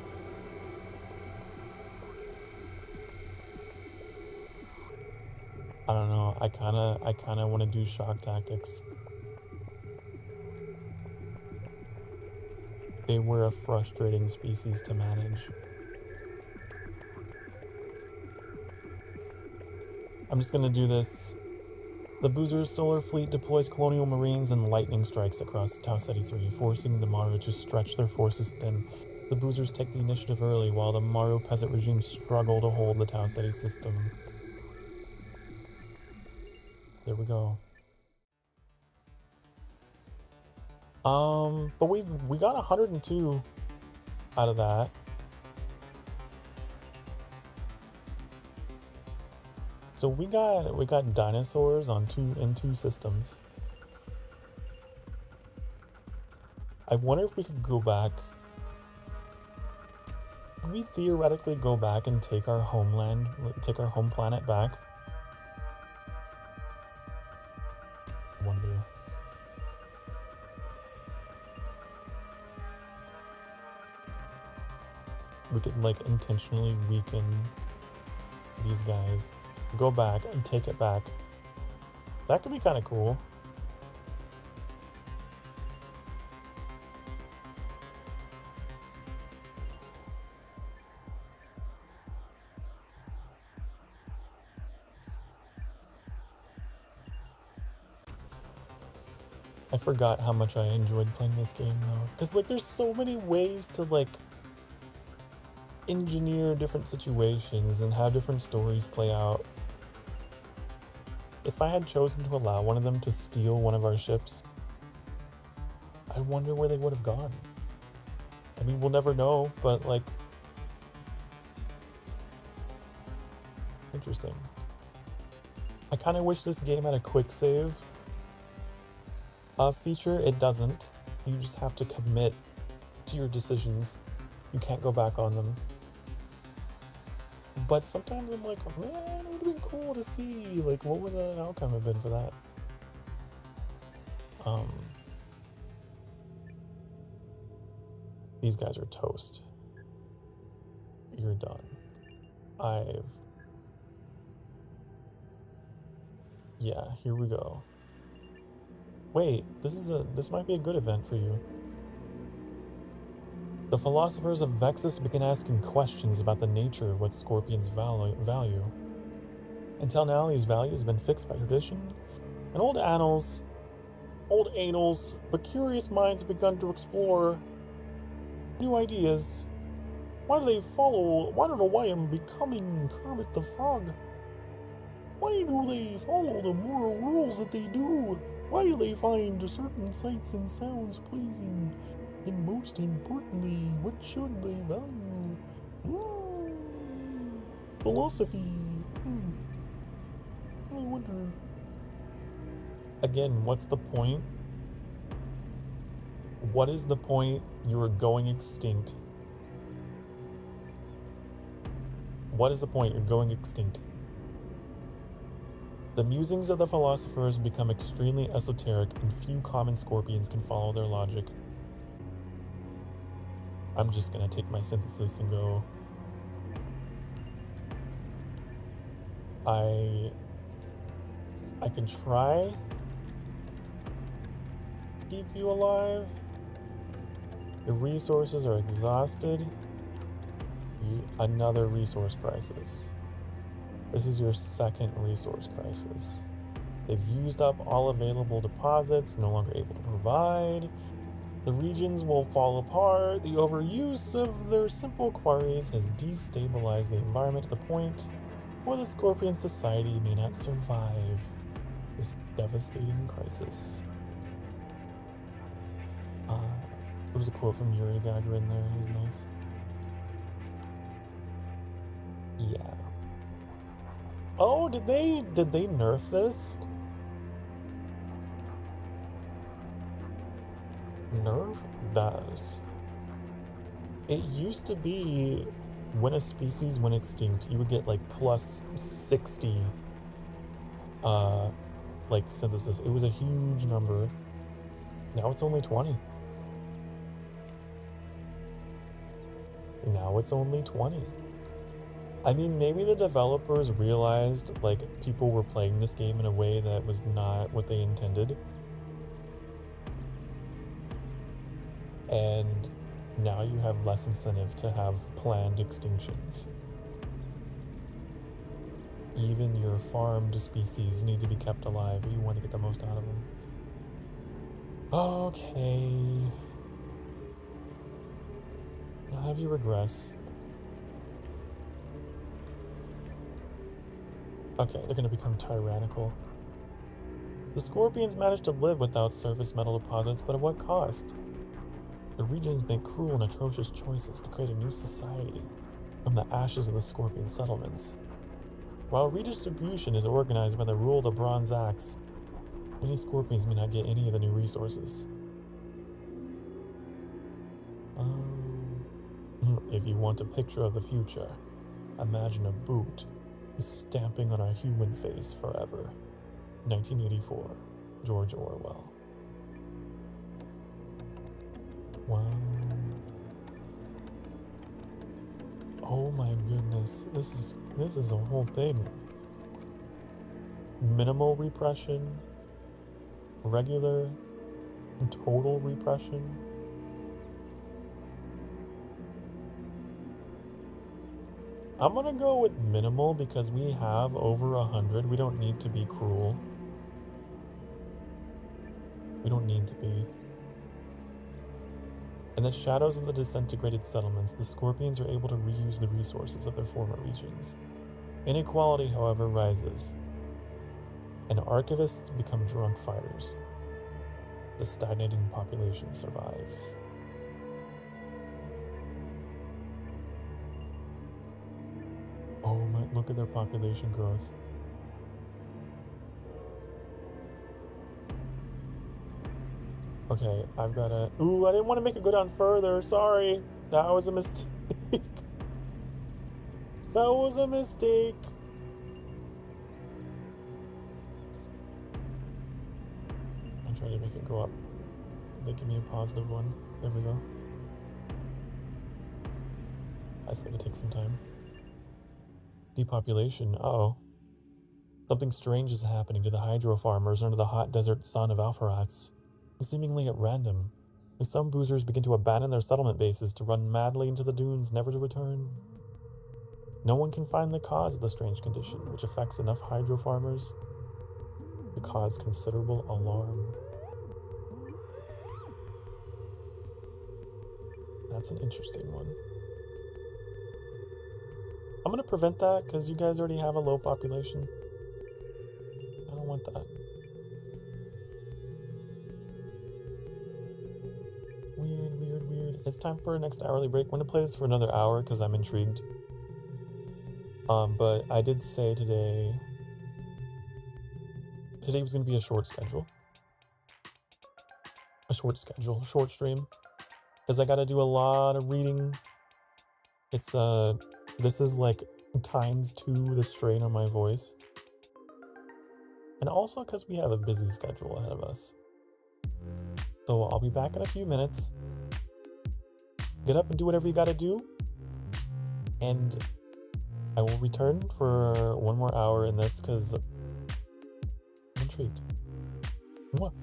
I don't know. I kinda want to do shock tactics. They were a frustrating species to manage. I'm just gonna do this. The Boozer's solar fleet deploys colonial marines and lightning strikes across Tau Ceti 3, forcing the Maru to stretch their forces thin. The Boozers take the initiative early, while the Maru peasant regime struggle to hold the Tau Ceti system. There we go. But we got 102 out of that. So we got dinosaurs on two systems. I wonder if we could go back. Could we theoretically go back and take our homeland, take our home planet back? I wonder. We could like intentionally weaken these guys. Go back and take it back. That could be kind of cool. I forgot how much I enjoyed playing this game though. Because like there's so many ways to like engineer different situations and have different stories play out. If I had chosen to allow one of them to steal one of our ships, I wonder where they would have gone. I mean, we'll never know, but like... Interesting. I kind of wish this game had a quick save feature. It doesn't. You just have to commit to your decisions. You can't go back on them. But sometimes I'm like, man, it would have been cool to see, like, what would the outcome have been for that? These guys are toast. You're done. Yeah, here we go. Wait, this might be a good event for you. The philosophers of Vexus begin asking questions about the nature of what scorpions value. Until now, these values have been fixed by tradition and old annals, old annals, but curious minds have begun to explore new ideas. Why do they follow? I don't know why I'm becoming Kermit the Frog. Why do they follow the moral rules that they do? Why do they find certain sights and sounds pleasing? And most importantly, what should they value? Philosophy. I wonder. Again, what's the point? What is the point? You are going extinct. What is the point? You're going extinct. The musings of the philosophers become extremely esoteric, and few common scorpions can follow their logic. I'm just gonna take my synthesis and go. I can try keep you alive. Your resources are exhausted. Another resource crisis. This is your second resource crisis. They've used up all available deposits, no longer able to provide. The regions will fall apart. The overuse of their simple quarries has destabilized the environment to the point where the scorpion society may not survive this devastating crisis. There was a quote from Yuri Gagarin there. It was nice. Yeah. Oh, did they nerf this? Nerf does. It used to be when a species went extinct, you would get like plus 60 like synthesis. It was a huge number. Now it's only 20. Now it's only 20. I mean, maybe the developers realized like people were playing this game in a way that was not what they intended. And now you have less incentive to have planned extinctions. Even your farmed species need to be kept alive if you want to get the most out of them. Okay. I'll have you regress. Okay, they're gonna become tyrannical. The scorpions managed to live without surface metal deposits, but at what cost? The regions make cruel and atrocious choices to create a new society from the ashes of the scorpion settlements. While redistribution is organized by the rule of the Bronze Axe, many scorpions may not get any of the new resources. If you want a picture of the future, imagine a boot stamping on a human face forever. 1984, George Orwell. Wow. Oh my goodness, this is a whole thing. Minimal repression, regular, and total repression. I'm gonna go with minimal because we have over 100. We don't need to be cruel. We don't need to be. In the shadows of the disintegrated settlements, the scorpions are able to reuse the resources of their former regions. Inequality, however, rises, and archivists become drunk fighters. The stagnating population survives. Oh my, look at their population growth. Okay, I've gotta... Ooh, I didn't want to make it go down further. Sorry. That was a mistake. That was a mistake. I'm trying to make it go up. They give me a positive one. There we go. That's gonna take some time. Depopulation. Uh-oh. Something strange is happening to the hydro farmers under the hot desert sun of Alpharats. Seemingly at random, as some boozers begin to abandon their settlement bases to run madly into the dunes, never to return. No one can find the cause of the strange condition, which affects enough hydro farmers to cause considerable alarm. That's an interesting one. I'm gonna prevent that because you guys already have a low population. I don't want that. Weird. It's time for our next hourly break. I'm going to play this for another hour because I'm intrigued. But I did say today was gonna be a short schedule. Short stream. Because I gotta do a lot of reading. It's this is like ×2 the strain on my voice. And also because we have a busy schedule ahead of us. So I'll be back in a few minutes. Get up and do whatever you gotta do. And I will return for one more hour in this because I'm intrigued. Mwah.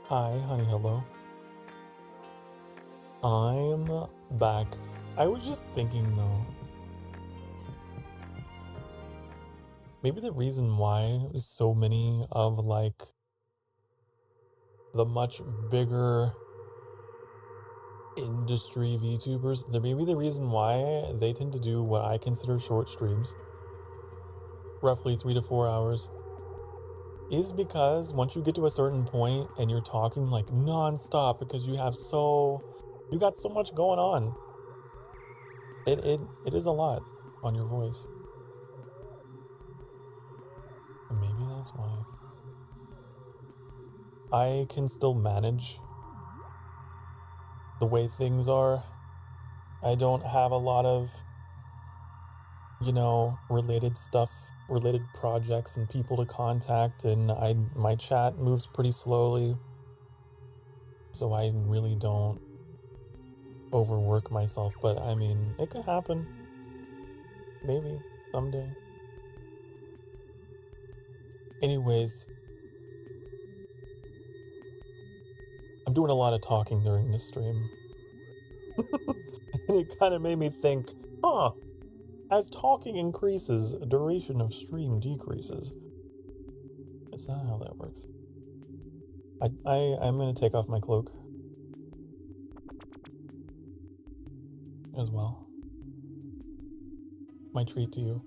Hi, honey, hello. I'm back. I was just thinking though, maybe the reason why so many of like the much bigger industry VTubers, maybe the reason why they tend to do what I consider short streams, roughly 3 to 4 hours, is because once you get to a certain point and you're talking like non-stop because you got so much going on, it is a lot on your voice. And maybe that's why. I can still manage the way things are. I don't have a lot of, related stuff, related projects and people to contact, and my chat moves pretty slowly. So I really don't overwork myself, but I mean, it could happen. Maybe someday. Anyways, I'm doing a lot of talking during this stream. And it kind of made me think, as talking increases, duration of stream decreases. Is that how that works? I'm gonna take off my cloak as well. My treat to you.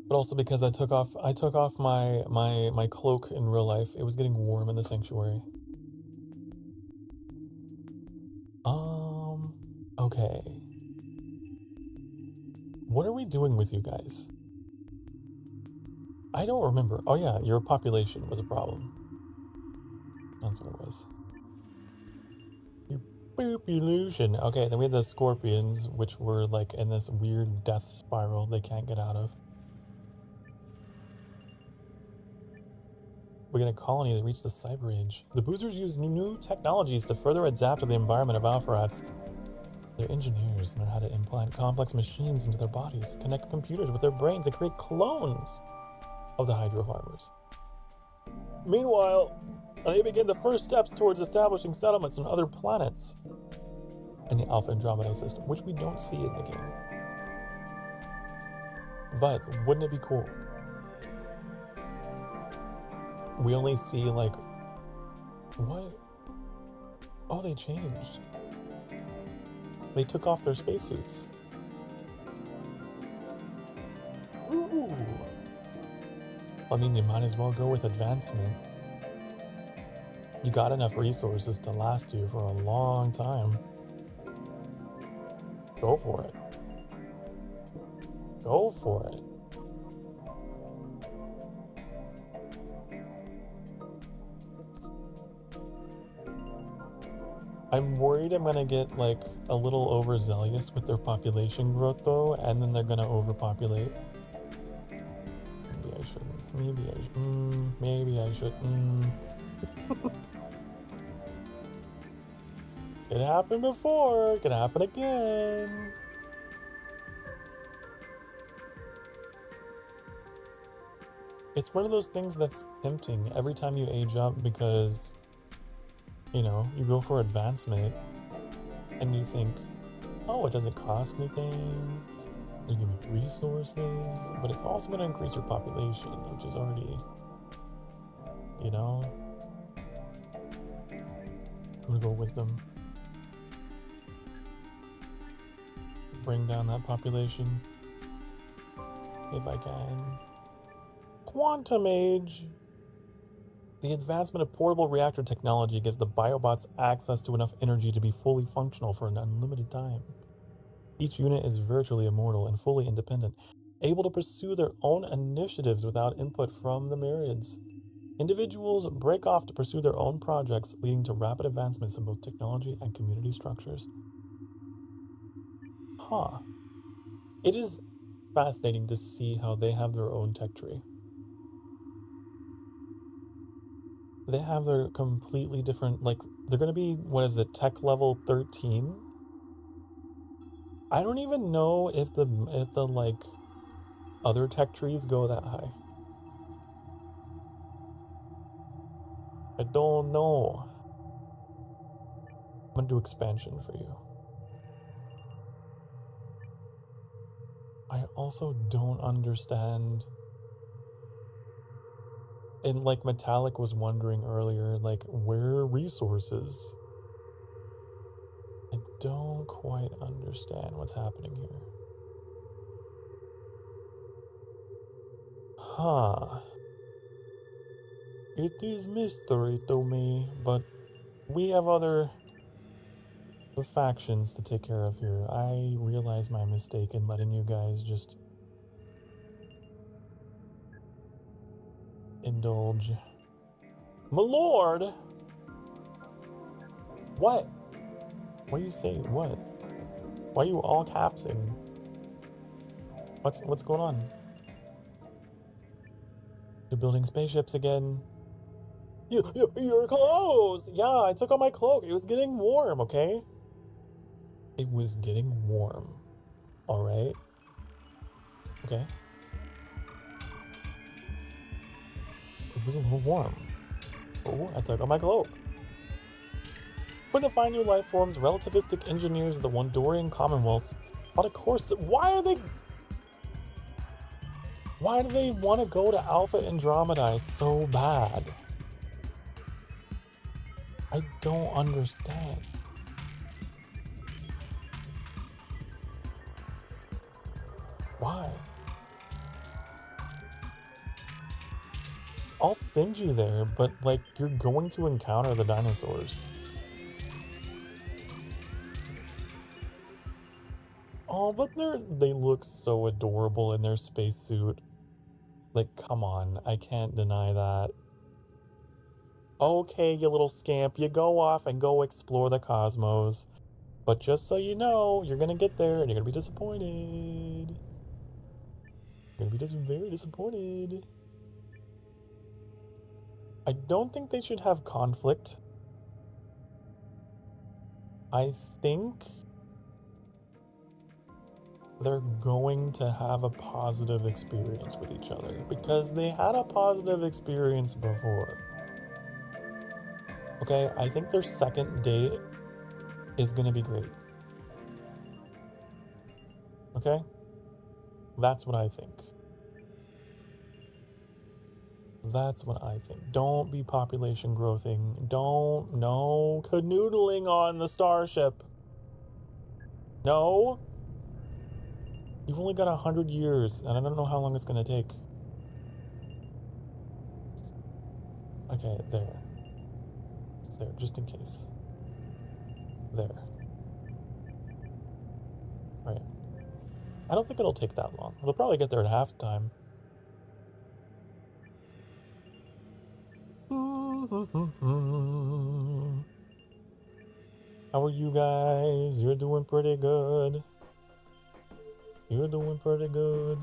But also because I took off my cloak in real life. It was getting warm in the sanctuary. Okay. What are we doing with you guys? I don't remember. Oh yeah, your population was a problem. That's what it was. Your population. Okay, then we had the scorpions, which were like in this weird death spiral they can't get out of. We get a colony that reached the cyber age. The boozers use new technologies to further adapt to the environment of alpharats. Their engineers learn how to implant complex machines into their bodies, connect computers with their brains, and create clones of the hydro farmers. Meanwhile, they begin the first steps towards establishing settlements on other planets in the Alpha Andromedae system, which we don't see in the game. But wouldn't it be cool? We only see like, what? Oh, they changed. They took off their spacesuits. Ooh. I mean, you might as well go with advancement. You got enough resources to last you for a long time. Go for it. Go for it. I'm worried I'm gonna get like a little overzealous with their population growth though, and then they're gonna overpopulate. Maybe I shouldn't. Maybe I should. It happened before. It could happen again. It's one of those things that's tempting every time you age up because, you go for advancement and you think, oh, it doesn't cost anything. You give me resources, but it's also going to increase your population, which is already, I'm going to go wisdom. Bring down that population if I can. Quantum Age. The advancement of portable reactor technology gives the biobots access to enough energy to be fully functional for an unlimited time. Each unit is virtually immortal and fully independent, able to pursue their own initiatives without input from the myriads. Individuals break off to pursue their own projects, leading to rapid advancements in both technology and community structures. It is fascinating to see how they have their own tech tree. They have their completely different, they're going to be, tech level 13? I don't even know if the other tech trees go that high. I don't know. I'm going to do expansion for you. I also don't understand And like Metallic was wondering earlier, like, where are resources? I don't quite understand what's happening here. Huh. It is mystery to me, but we have other factions to take care of here. I realize my mistake in letting you guys just indulge. My lord! What? What are you saying? What? Why are you all capsing? What's going on? You're building spaceships again. Your clothes! Yeah, I took off my cloak. It was getting warm, okay? It was getting warm. Alright? Okay. It was a little warm. Oh, I took off my cloak. When to find new life forms, relativistic engineers of the Wondorian Commonwealth. But of course, why do they want to go to Alpha Andromedae so bad? I don't understand. Why? I'll send you there, but like, you're going to encounter the dinosaurs. Oh, but they look so adorable in their spacesuit. Like, come on, I can't deny that. Okay, you little scamp, you go off and go explore the cosmos. But just so you know, you're gonna get there and you're gonna be disappointed. You're gonna be just very disappointed. I don't think they should have conflict. I think they're going to have a positive experience with each other because they had a positive experience before. Okay, I think their second date is gonna be great. Okay? That's what I think. That's what I think. Don't be population growthing. No canoodling on the starship. No. You've only got 100 years, and I don't know how long it's gonna take. Okay, there. There, just in case. There. Right. I don't think it'll take that long. They'll probably get there at halftime. How are you guys? You're doing pretty good. You're doing pretty good.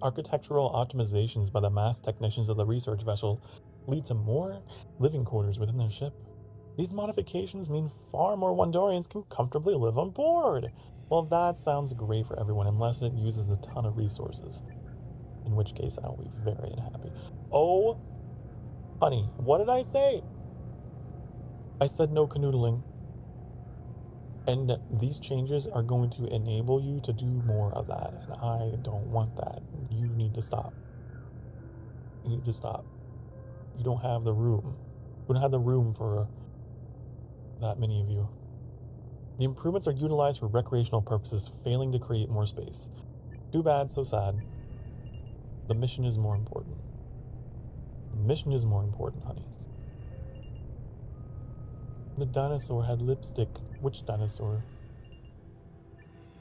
Architectural optimizations by the mass technicians of the research vessel lead to more living quarters within their ship. These modifications mean far more Wondorians can comfortably live on board. Well, that sounds great for everyone unless it uses a ton of resources. In which case, I'll be very unhappy. Oh, honey, what did I say? I said no canoodling. And these changes are going to enable you to do more of that. And I don't want that. You need to stop. You need to stop. You don't have the room. You don't have the room for that many of you. The improvements are utilized for recreational purposes, failing to create more space. Too bad, so sad. The mission is more important. The mission is more important, honey. The dinosaur had lipstick. Which dinosaur?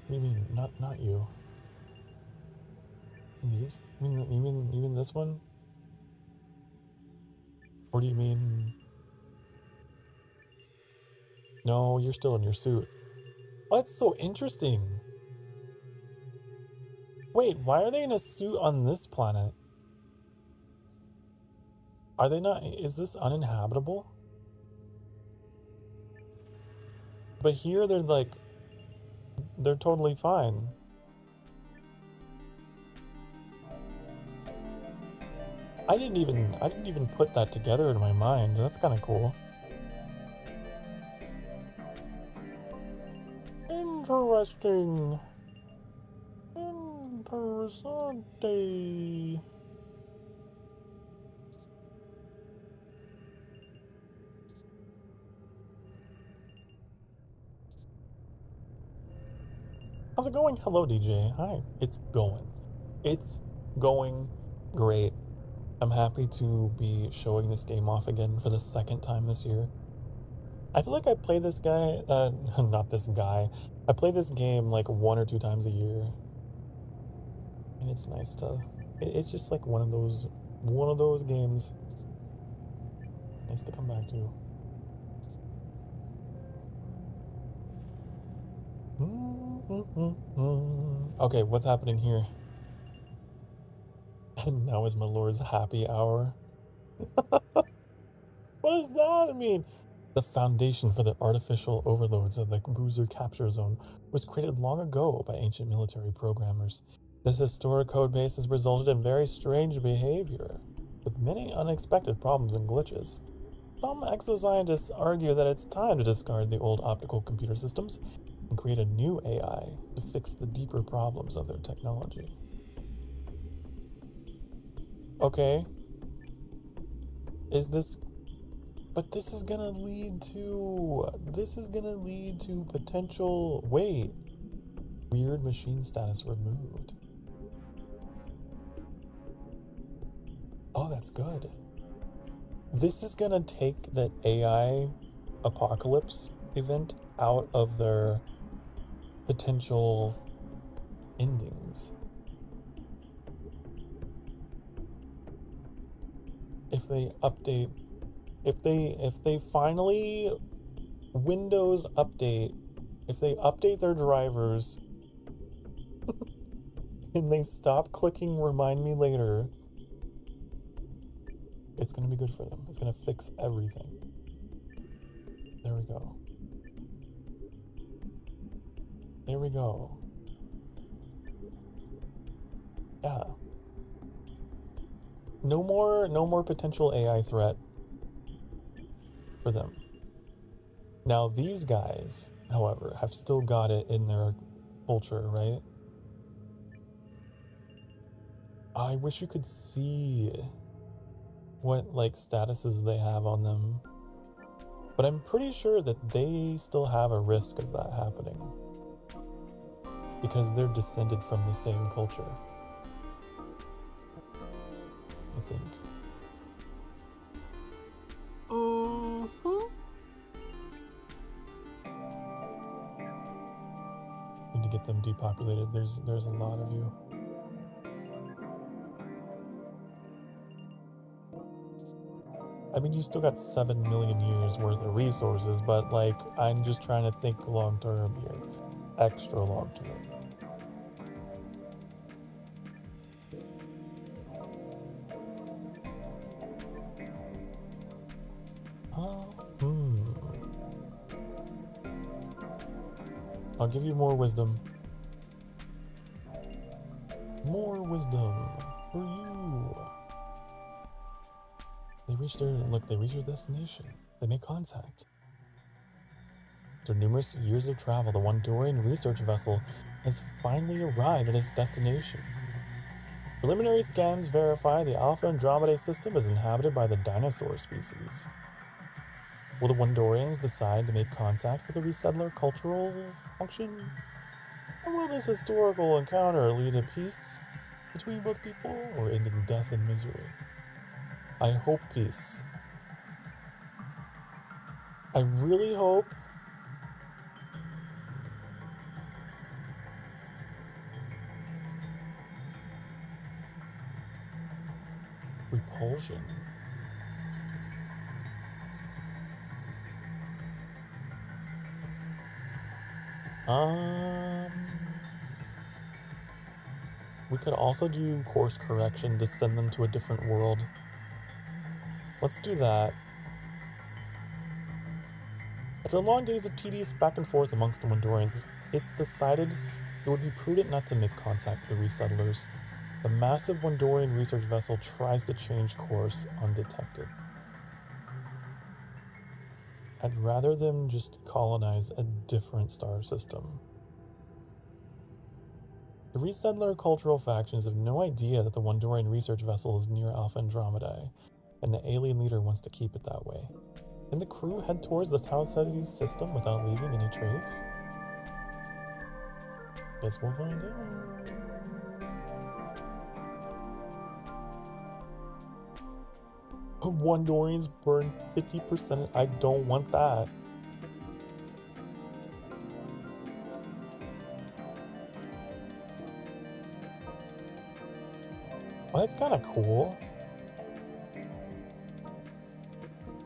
What do you mean? Not you. These? You mean this one? Or do you mean... No, you're still in your suit. Oh, that's so interesting. Wait, why are they in a suit on this planet? Are they not... Is this uninhabitable? But here they're like... They're totally fine. I didn't even put that together in my mind. That's kind of cool. Interesting. Interessante. How's it going? Hello, DJ. Hi. It's going. It's going great. I'm happy to be showing this game off again for the second time this year. I feel like I play this guy, not this guy. I play this game like 1 or 2 times a year. And it's nice to, it's just like one of those games. Nice to come back to. Okay, what's happening here? And now is my lord's happy hour. What does that mean? The foundation for the artificial overloads of the bruiser capture zone was created long ago by ancient military programmers. This historic codebase has resulted in very strange behavior, with many unexpected problems and glitches. Some exoscientists argue that it's time to discard the old optical computer systems and create a new AI to fix the deeper problems of their technology. Okay. But this is gonna lead to potential, weird machine status removed. Oh, that's good. This is gonna take the AI apocalypse event out of their potential endings. If they update, if they finally Windows update, if they update their drivers and they stop clicking remind me later, it's gonna be good for them. It's gonna fix everything. There we go. There we go. Yeah. No more potential AI threat for them. Now these guys, however, have still got it in their culture, right? I wish you could see what like statuses they have on them. But I'm pretty sure that they still have a risk of that happening. Because they're descended from the same culture. I think. Need to get them depopulated. There's a lot of you. I mean, you still got 7 million years worth of resources, but like, I'm just trying to think long term here. Extra long term. I'll give you more wisdom. More wisdom for you. They reach their destination. They make contact. After numerous years of travel, the Wandorian research vessel has finally arrived at its destination. Preliminary scans verify the Alpha Andromedae system is inhabited by the dinosaur species. Will the Wandorians decide to make contact with the resettler cultural function? Or will this historical encounter lead to peace between both people or end in death and misery? I hope peace. I really hope repulsion. We could also do course correction to send them to a different world. Let's do that. After long days of tedious back and forth amongst the Wandorians, it's decided it would be prudent not to make contact with the resettlers. The massive Wandorian research vessel tries to change course undetected. I'd rather them just colonize a different star system The resettler cultural factions have no idea that the Wondorian research vessel is near Alpha Andromedae, and the alien leader wants to keep it that way. Can the crew head towards the Tau Ceti system without leaving any trace? Guess we'll find out. Wondorians burn 50%. I don't want that. Well, that's kind of cool.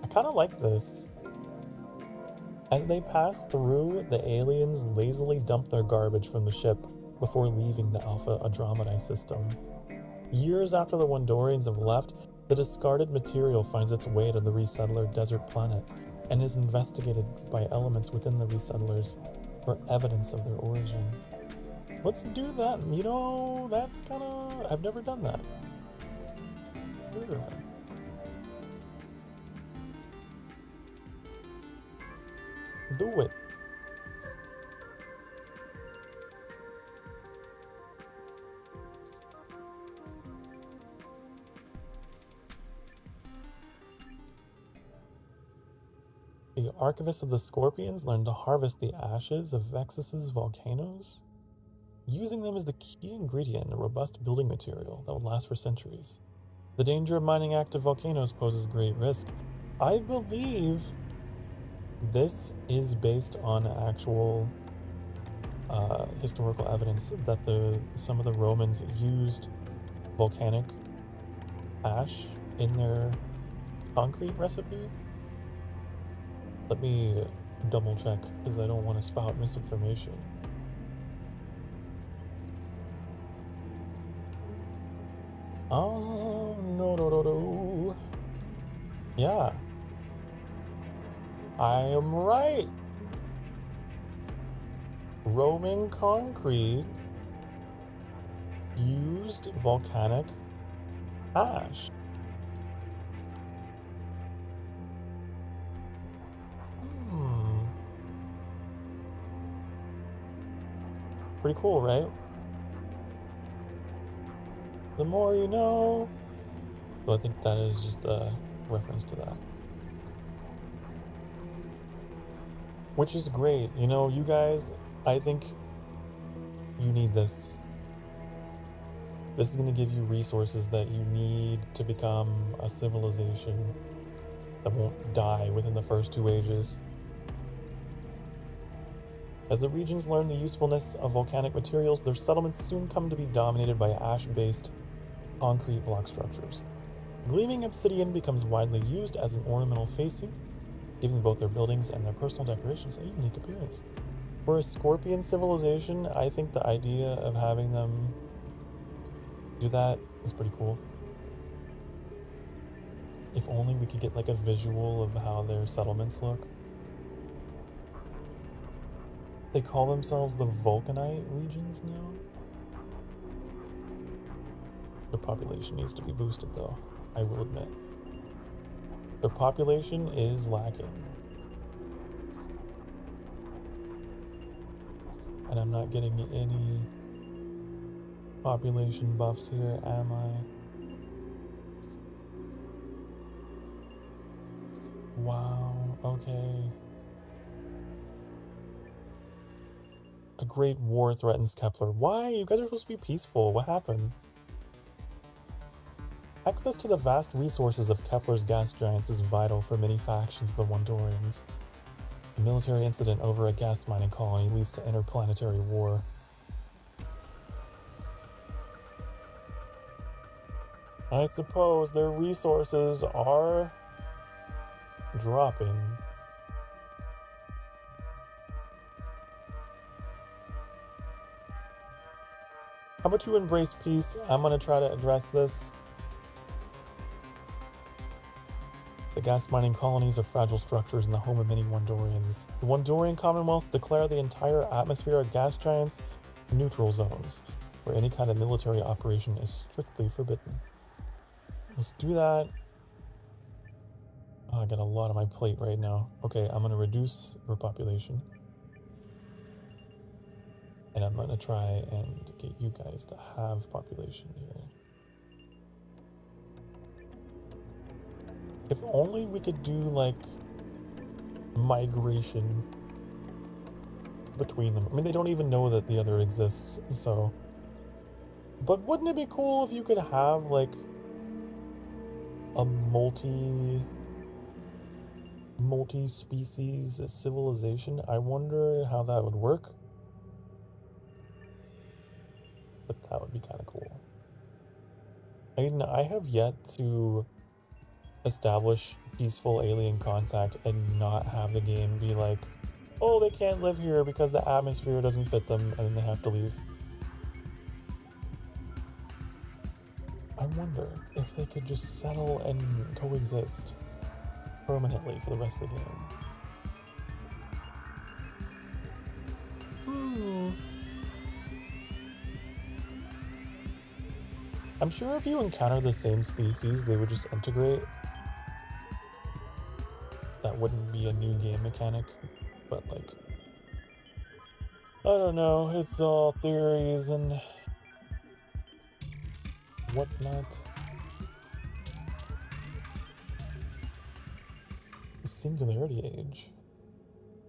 I kind of like this. As they pass through, the aliens lazily dump their garbage from the ship before leaving the Alpha Andromedae system. Years after the Wondorians have left, the discarded material finds its way to the resettler desert planet and is investigated by elements within the resettlers for evidence of their origin. Let's do that. You know, that's kind of... I've never done that. Sure. Do it. The Archivists of the Scorpions learned to harvest the ashes of Vexus's volcanoes, using them as the key ingredient in a robust building material that would last for centuries. The danger of mining active volcanoes poses great risk. I believe this is based on actual historical evidence that some of the Romans used volcanic ash in their concrete recipe. Let me double check because I don't want to spout misinformation. Oh, no. Yeah. I am right. Roman concrete used volcanic ash. Pretty cool, right? The more you know. So I think that is just a reference to that. Which is great. You know, you guys, I think you need this. This is going to give you resources that you need to become a civilization that won't die within the first 2 ages. As the regions learn the usefulness of volcanic materials, their settlements soon come to be dominated by ash-based concrete block structures. Gleaming obsidian becomes widely used as an ornamental facing, giving both their buildings and their personal decorations a unique appearance. For a scorpion civilization, I think the idea of having them do that is pretty cool. If only we could get like a visual of how their settlements look. They call themselves the Vulcanite regions now. Their population needs to be boosted though, I will admit. Their population is lacking. And I'm not getting any population buffs here, am I? Wow, okay. A great war threatens Kepler. Why? You guys are supposed to be peaceful. What happened? Access to the vast resources of Kepler's gas giants is vital for many factions of the Wondorians. A military incident over a gas mining colony leads to interplanetary war. I suppose their resources are dropping. How about you embrace peace? I'm going to try to address this. The gas mining colonies are fragile structures in the home of many Wondorians. The Wondorian Commonwealth declare the entire atmosphere of gas giants neutral zones, where any kind of military operation is strictly forbidden. Let's do that. Oh, I got a lot on my plate right now. Okay, I'm going to reduce your population. And I'm gonna try and get you guys to have population here. If only we could do like migration between them. I mean, they don't even know that the other exists, so. But wouldn't it be cool if you could have like a multi-species civilization? I wonder how that would work. But that would be kind of cool. I mean, I have yet to establish peaceful alien contact and not have the game be like, oh, they can't live here because the atmosphere doesn't fit them and then they have to leave. I wonder if they could just settle and coexist permanently for the rest of the game. I'm sure if you encounter the same species, they would just integrate. That wouldn't be a new game mechanic, but like, I don't know, it's all theories and whatnot. The Singularity Age.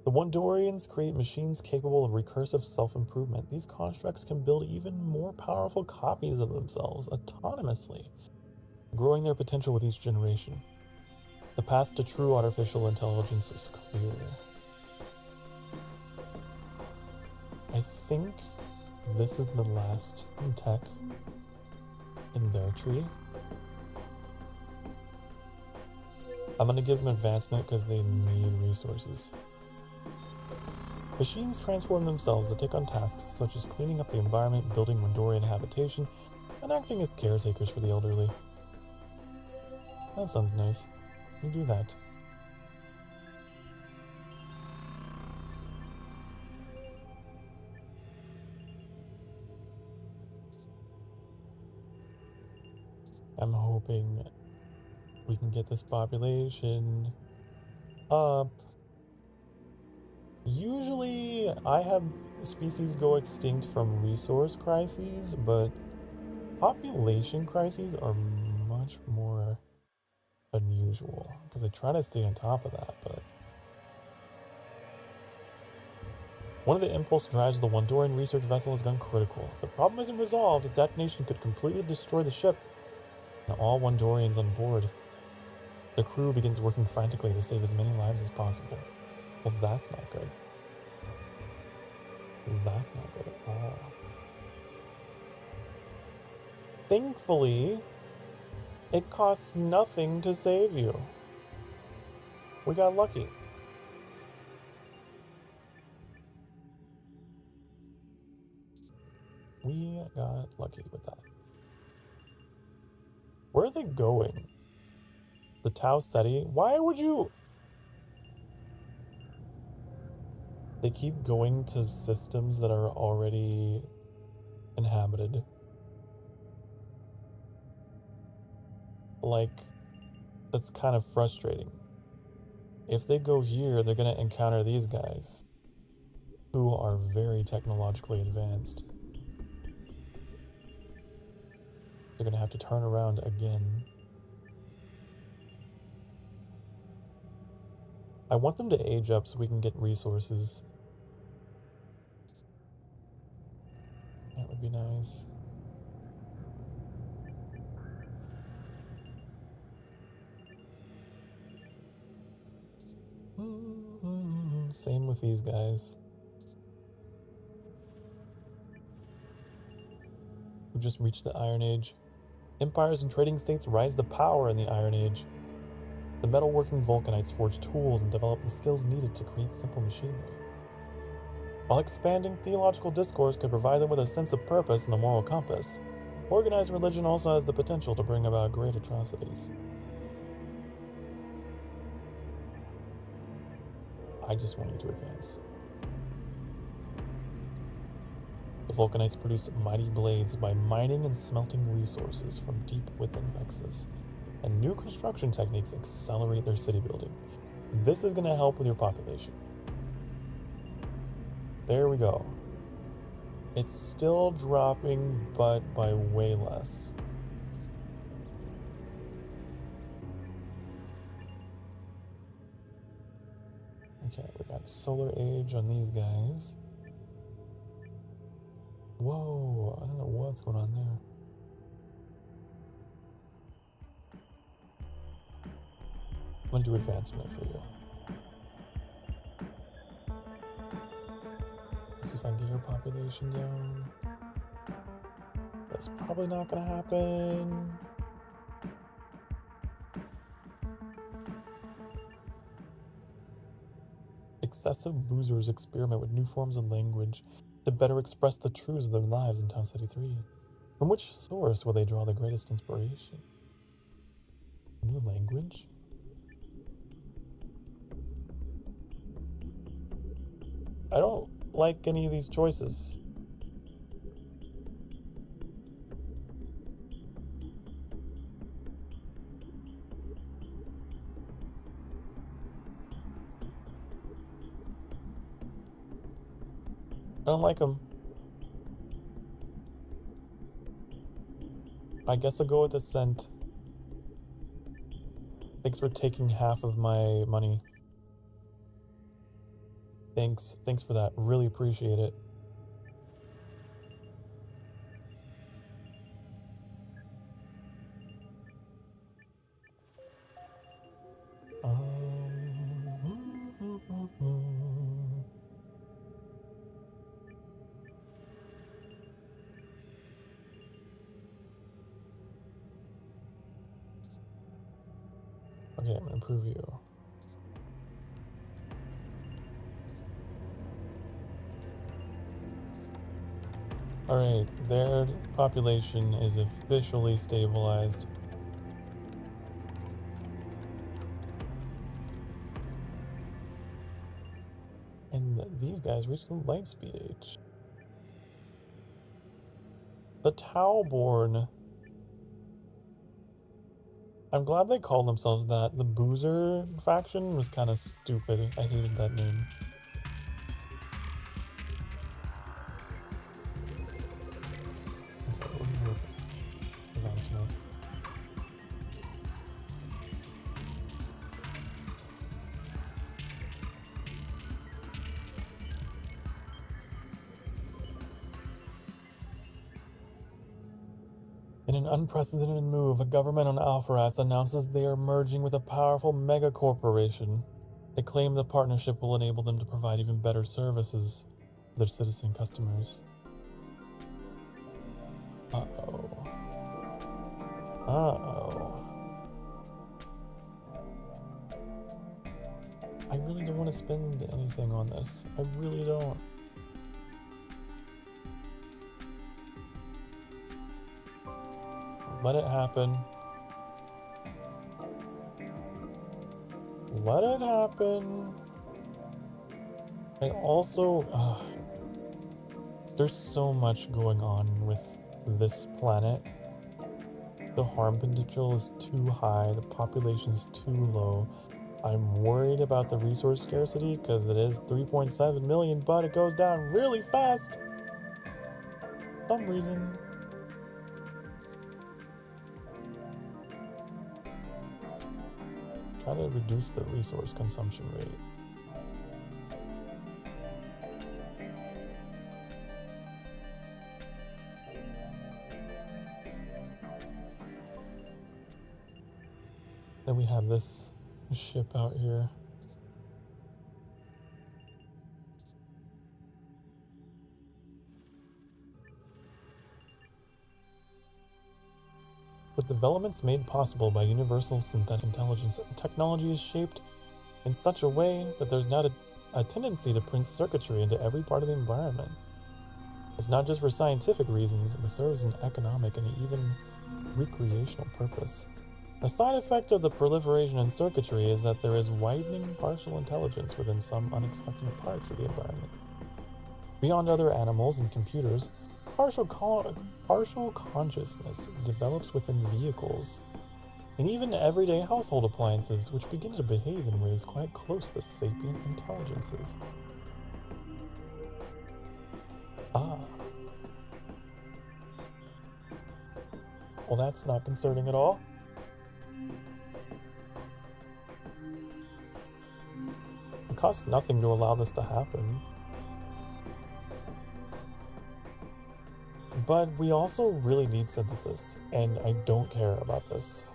The Wondorians create machines capable of recursive self-improvement. These constructs can build even more powerful copies of themselves autonomously, growing their potential with each generation. The path to true artificial intelligence is clear. I think this is the last tech in their tree. I'm gonna give them advancement because they need resources. Machines transform themselves to take on tasks such as cleaning up the environment, building Wondorian habitation, and acting as caretakers for the elderly. That sounds nice. You do that. I'm hoping we can get this population up. Usually, I have species go extinct from resource crises, but population crises are much more unusual, because I try to stay on top of that, but... One of the impulse drives of the Wondorian research vessel has gone critical. The problem isn't resolved. A detonation could completely destroy the ship and all Wondorians on board. The crew begins working frantically to save as many lives as possible. Well, that's not good. That's not good at all. Thankfully, it costs nothing to save you. We got lucky. We got lucky with that. Where are they going? The Tau Ceti? Why would you... They keep going to systems that are already inhabited. Like, that's kind of frustrating. If they go here, they're going to encounter these guys, who are very technologically advanced. They're going to have to turn around again. I want them to age up so we can get resources. That would be nice. Same with these guys. We've just reached the Iron Age. Empires and trading states rise to power in the Iron Age. The metalworking Vulcanites forge tools and develop the skills needed to create simple machinery. While expanding theological discourse could provide them with a sense of purpose and the moral compass, organized religion also has the potential to bring about great atrocities. I just want you to advance. The Vulcanites produce mighty blades by mining and smelting resources from deep within Vexus, and new construction techniques accelerate their city building. This is going to help with your population. There we go. It's still dropping, but by way less. Okay, we got Solar Age on these guys. Whoa, I don't know what's going on there. I'm gonna do advancement for you. Let's see if I can get your population down. That's probably not gonna happen. Excessive boozers experiment with new forms of language to better express the truths of their lives in Town City 3. From which source will they draw the greatest inspiration? New language? I don't like any of these choices. I don't like them. I guess I'll go with Ascent. Thanks for taking half of my money. Thanks for that. Really appreciate it. Okay, I'm gonna improve you. Alright, their population is officially stabilized. And these guys reached the light speed age. The Tauborn. I'm glad they called themselves that. The Boozer faction was kind of stupid. I hated that name. Okay, we're gonna advancement. In an unprecedented move, a government on Alpharats announces they are merging with a powerful mega corporation. They claim the partnership will enable them to provide even better services to their citizen customers. Uh-oh. Uh-oh. I really don't want to spend anything on this. I really don't. Let it happen. Let it happen. I also... there's so much going on with this planet. The harm potential is too high. The population is too low. I'm worried about the resource scarcity because it is 3.7 million, but it goes down really fast. For some reason. Try to reduce the resource consumption rate. Then we have this ship out here. With developments made possible by universal synthetic intelligence, technology is shaped in such a way that there's now a tendency to print circuitry into every part of the environment. It's not just for scientific reasons, it serves an economic and even recreational purpose. A side effect of the proliferation in circuitry is that there is widening partial intelligence within some unexpected parts of the environment. Beyond other animals and computers, partial consciousness develops within vehicles and even everyday household appliances, which begin to behave in ways quite close to sapient intelligences. Well, that's not concerning at all. It costs nothing to allow this to happen. But we also really need synthesis, and I don't care about this.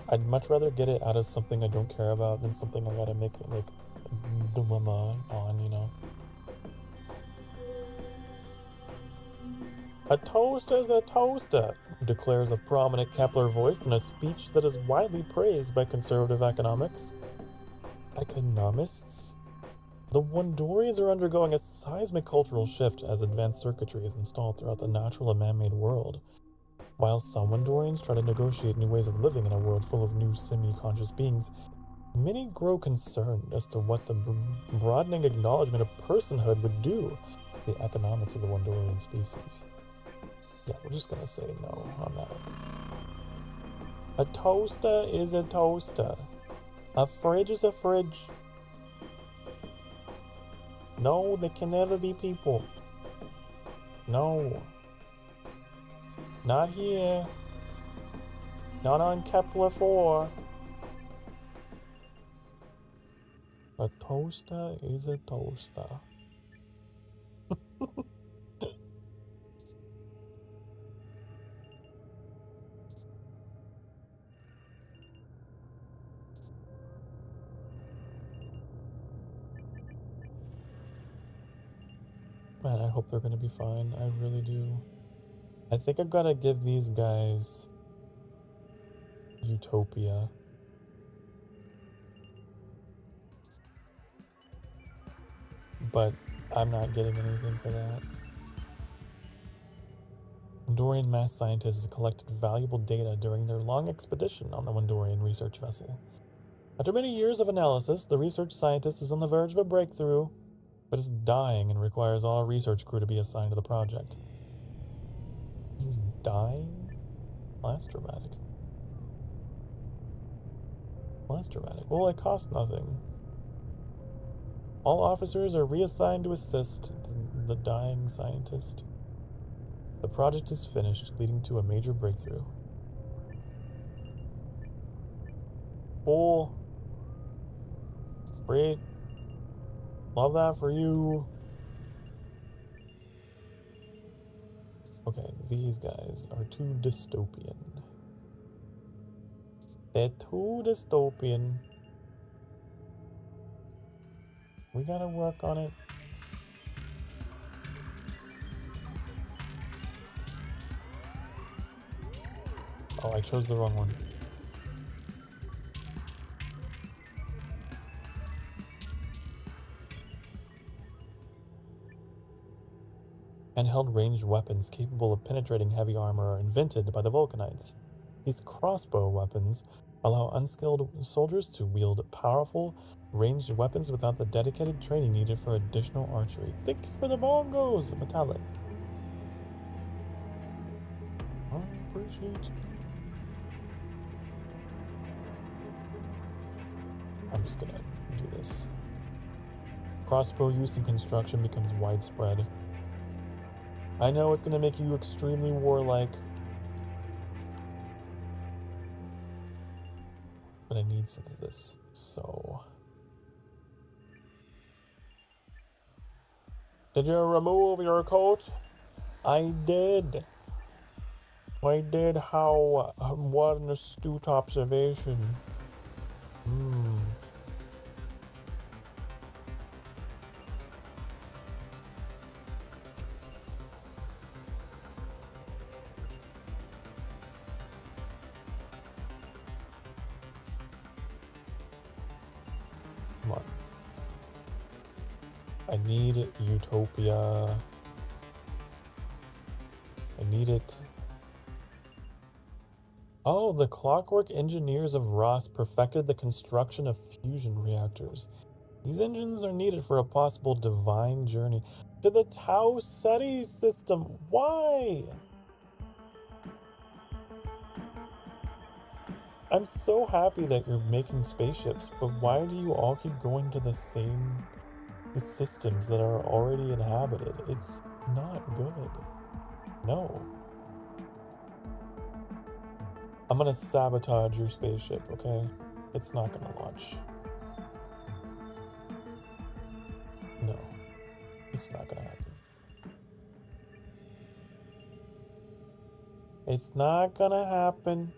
I'd much rather get it out of something I don't care about than something I gotta make like a dilemma on, you know. A toaster is a toaster, declares a prominent Kepler voice in a speech that is widely praised by conservative economists. Economists? The Wondorians are undergoing a seismic cultural shift as advanced circuitry is installed throughout the natural and man-made world. While some Wondorians try to negotiate new ways of living in a world full of new semi-conscious beings, many grow concerned as to what the broadening acknowledgement of personhood would do to the economics of the Wondorian species. Yeah, we're just gonna say no on that. A toaster is a toaster. A fridge is a fridge. No, they can never be people. No. Not here. Not on Kepler 4. A toaster is a toaster. Man, I hope they're gonna be fine. I really do. I think I've gotta give these guys Utopia. But I'm not getting anything for that. Wondorian mass scientists collected valuable data during their long expedition on the Wondorian research vessel. After many years of analysis, the research scientist is on the verge of a breakthrough, but is dying and requires all research crew to be assigned to the project. He's dying? Well, that's dramatic. Well, that's dramatic. Well, it costs nothing. All officers are reassigned to assist the dying scientist. The project is finished, leading to a major breakthrough. Cool. Great. Love that for you. Okay, these guys are too dystopian. They're too dystopian. We gotta work on it. Oh, I chose the wrong one. Handheld ranged weapons capable of penetrating heavy armor are invented by the Vulcanites. These crossbow weapons allow unskilled soldiers to wield powerful, ranged weapons without the dedicated training needed for additional archery. Thank you for the bongos, Metallic. I appreciate. I'm just gonna do this. Crossbow use in construction becomes widespread. I know it's gonna make you extremely warlike, but I need some of this, so. Did you remove your coat? I did. I did. How? What an astute observation. Come on. I need Utopia. I need it. Oh, the clockwork engineers of Ross perfected the construction of fusion reactors. These engines are needed for a possible divine journey to the Tau Ceti system. Why? I'm so happy that you're making spaceships, but why do you all keep going to the same systems that are already inhabited? It's not good. No. I'm gonna sabotage your spaceship, okay? It's not gonna launch. No. It's not gonna happen. It's not gonna happen.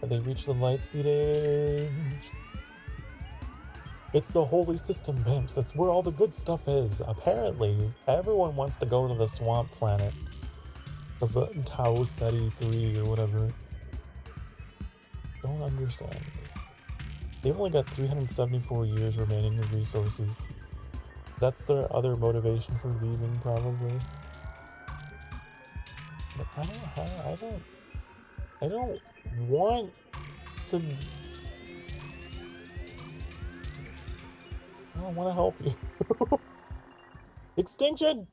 They reach the light speed age. It's the holy system, Bimps. That's where all the good stuff is. Apparently, everyone wants to go to the swamp planet. Of the Tau Ceti 3 or whatever. Don't understand. They've only got 374 years remaining of resources. That's their other motivation for leaving, probably. But I don't want to. I don't want to help you. Extinction!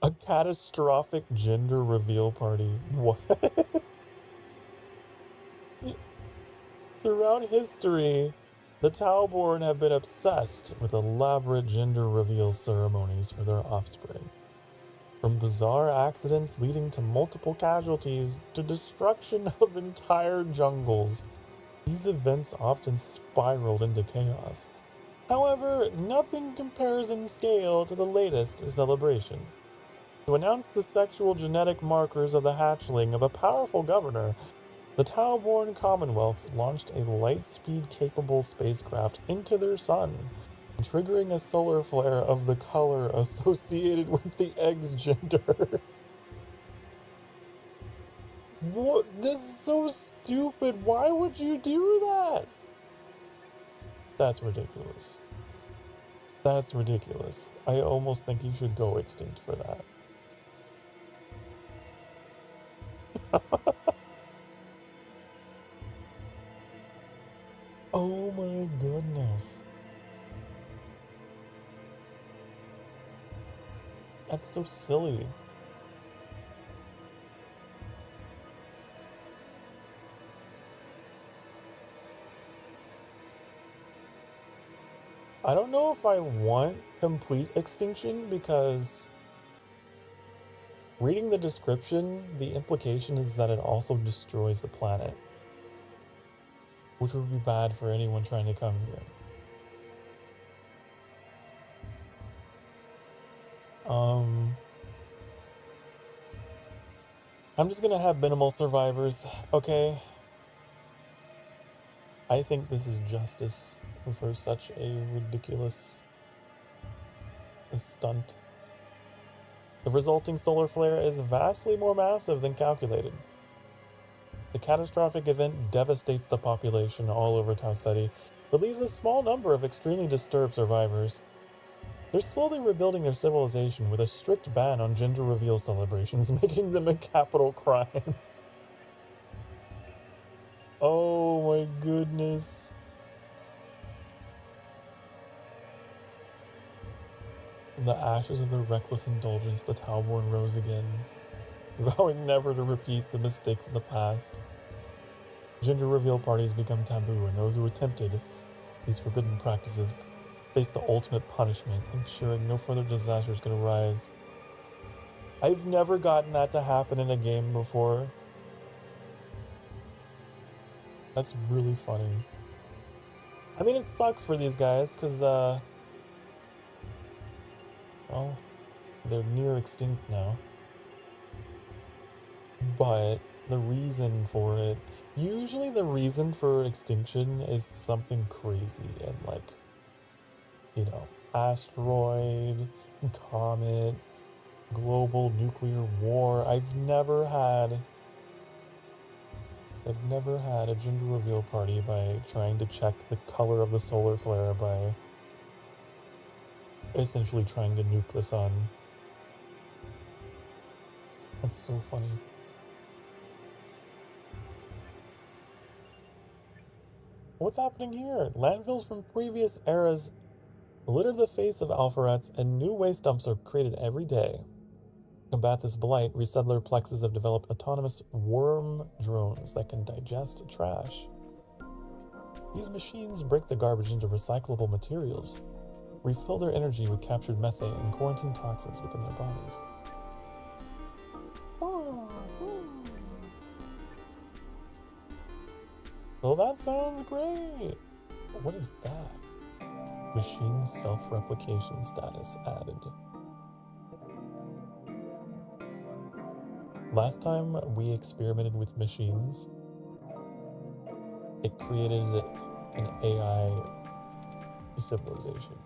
A catastrophic gender reveal party. What? Throughout history, the Tauborn have been obsessed with elaborate gender reveal ceremonies for their offspring. From bizarre accidents leading to multiple casualties to destruction of entire jungles, these events often spiraled into chaos. However, nothing compares in scale to the latest celebration. To announce the sexual genetic markers of the hatchling of a powerful governor, the Tauborn Commonwealths launched a light-speed-capable spacecraft into their sun, triggering a solar flare of the color associated with the egg's gender. What? This is so stupid. Why would you do that? That's ridiculous. That's ridiculous. I almost think you should go extinct for that. Oh my goodness. That's so silly. I don't know if I want complete extinction because reading the description, the implication is that it also destroys the planet, which would be bad for anyone trying to come here. I'm just gonna have minimal survivors, okay? I think this is justice for such a ridiculous stunt. The resulting solar flare is vastly more massive than calculated. The catastrophic event devastates the population all over Tau Ceti, but leaves a small number of extremely disturbed survivors. They're slowly rebuilding their civilization with a strict ban on gender reveal celebrations, making them a capital crime. Oh my goodness. In the ashes of their reckless indulgence, the Tauborn rose again, vowing never to repeat the mistakes of the past. Gender reveal parties become taboo, and those who attempted these forbidden practices face the ultimate punishment, ensuring no further disasters could arise. I've never gotten that to happen in a game before. That's really funny. I mean, it sucks for these guys, because, well, they're near extinct now. But the reason for it, usually the reason for extinction is something crazy and like, you know, asteroid, comet, global nuclear war. I've never had a gender reveal party by trying to check the color of the solar flare by essentially trying to nuke the sun. That's so funny. What's happening here? Landfills from previous eras litter the face of Alpharets, and new waste dumps are created every day. To combat this blight, resettler plexes have developed autonomous worm drones that can digest trash. These machines break the garbage into recyclable materials, refill their energy with captured methane, and quarantine toxins within their bodies. Well, that sounds great! What is that? Machine self-replication status added. Last time we experimented with machines, it created an AI civilization.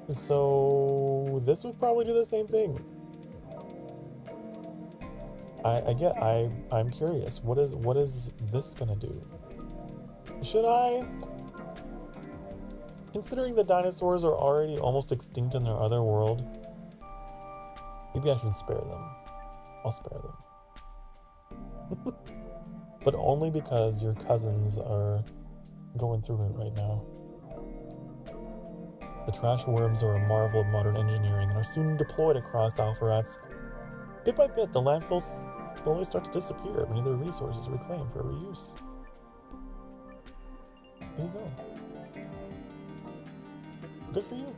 So this would probably do the same thing. I'm curious. What is this gonna do? Should I, considering the dinosaurs are already almost extinct in their other world, maybe I should spare them. I'll spare them. But only because your cousins are going through it right now. The trash worms are a marvel of modern engineering and are soon deployed across Alpharets. Bit by bit, the landfills slowly start to disappear, many of their resources reclaimed for reuse. There you go. Good for you.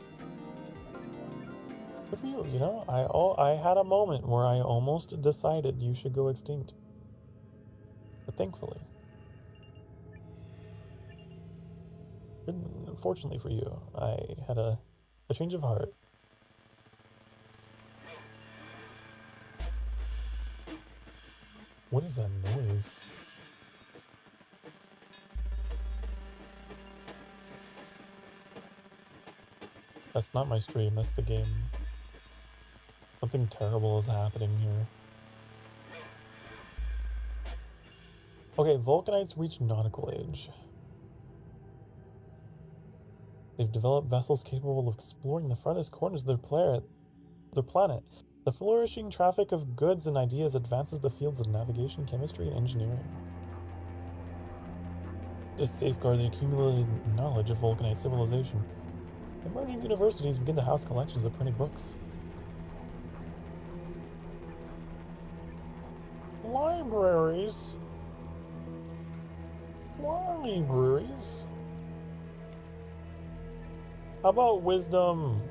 Good for you, you know? I had a moment where I almost decided you should go extinct. But thankfully, unfortunately for you, I had a change of heart. What is that noise? That's not my stream, that's the game. Something terrible is happening here. Okay, Vulcanites reach nautical age. They've developed vessels capable of exploring the farthest corners of their planet. The flourishing traffic of goods and ideas advances the fields of navigation, chemistry, and engineering. To safeguard the accumulated knowledge of Vulcanite civilization, emerging universities begin to house collections of printed books. Libraries? Libraries? How about wisdom?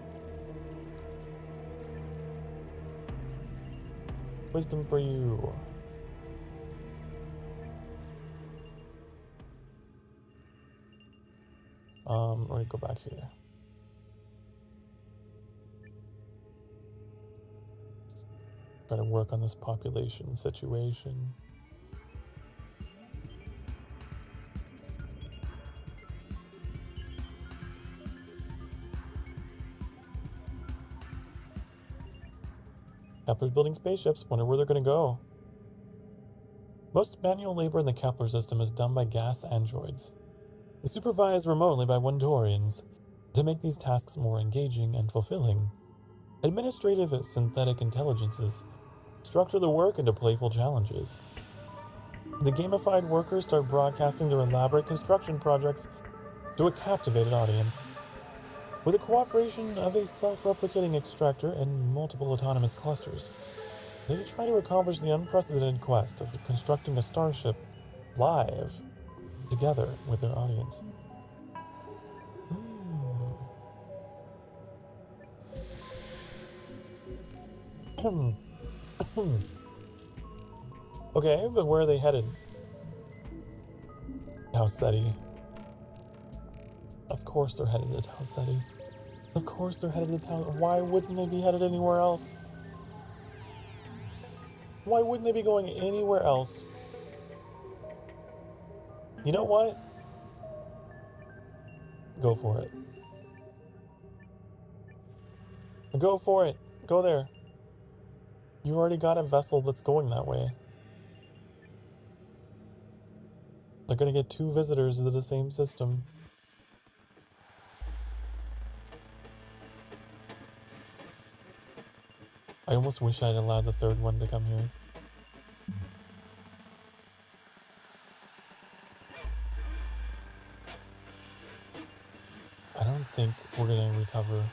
Wisdom for you. Let me go back here. Try to work on this population situation. Kepler's building spaceships. Wonder where they're going to go. Most manual labor in the Kepler system is done by gas androids, supervised remotely by Wondorians. To make these tasks more engaging and fulfilling, administrative synthetic intelligences structure the work into playful challenges. The gamified workers start broadcasting their elaborate construction projects to a captivated audience. With the cooperation of a self-replicating extractor and multiple autonomous clusters, they try to accomplish the unprecedented quest of constructing a starship live together with their audience. Okay, but where are they headed? Tau Ceti. Of course they're headed to Tau Ceti. Of course they're headed to Tau. Why wouldn't they be headed anywhere else? Why wouldn't they be going anywhere else? You know what? Go for it. Go for it. Go there. You already got a vessel that's going that way. They're gonna get 2 visitors into the same system. I almost wish I'd allowed the 3rd one to come here. don't think we're gonna recover.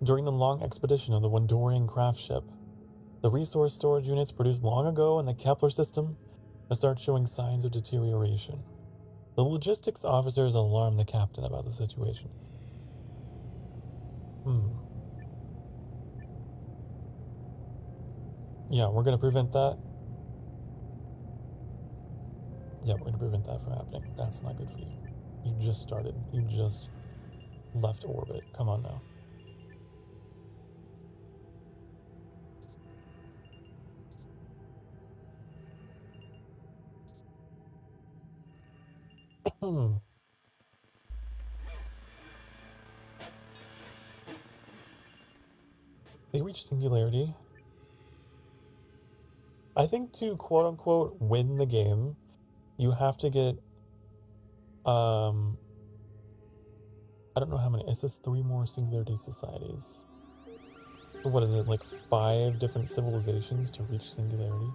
During the long expedition of the Wandorian craft ship, the resource storage units produced long ago in the Kepler system start showing signs of deterioration. The logistics officers alarm the captain about the situation. Yeah, we're gonna prevent that. Yeah, we're gonna prevent that from happening. That's not good for you. You just started. You just left orbit. Come on now. They reach singularity. I think to quote unquote win the game, you have to get I don't know how many. Is this 3 more singularity societies? So what is it, like 5 different civilizations to reach singularity?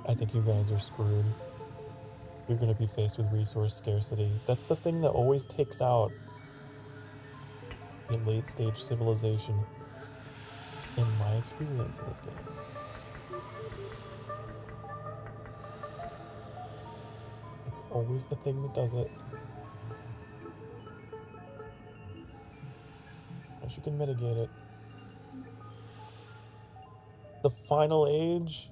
I think you guys are screwed. You're gonna be faced with resource scarcity. That's the thing that always takes out a late stage civilization, in my experience in this game. It's always the thing that does it. Unless you can mitigate it. The final age?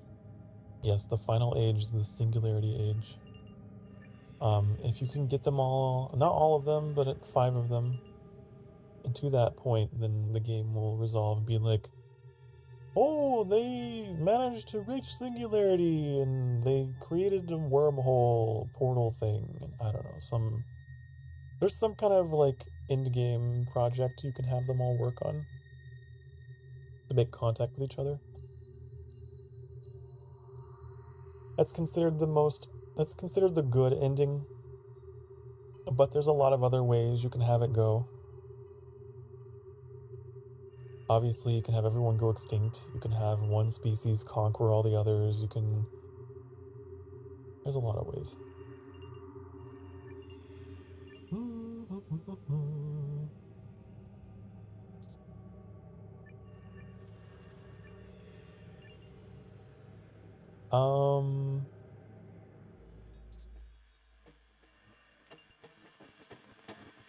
Yes, the final age is the singularity age. If you can get them all, not all of them, but at 5 of them, and to that point, then the game will resolve and be like, oh, they managed to reach singularity and they created a wormhole portal thing. And I don't know, there's some kind of like end game project you can have them all work on to make contact with each other. That's considered the good ending. But there's a lot of other ways you can have it go. Obviously, you can have everyone go extinct. You can have one species conquer all the others. There's a lot of ways.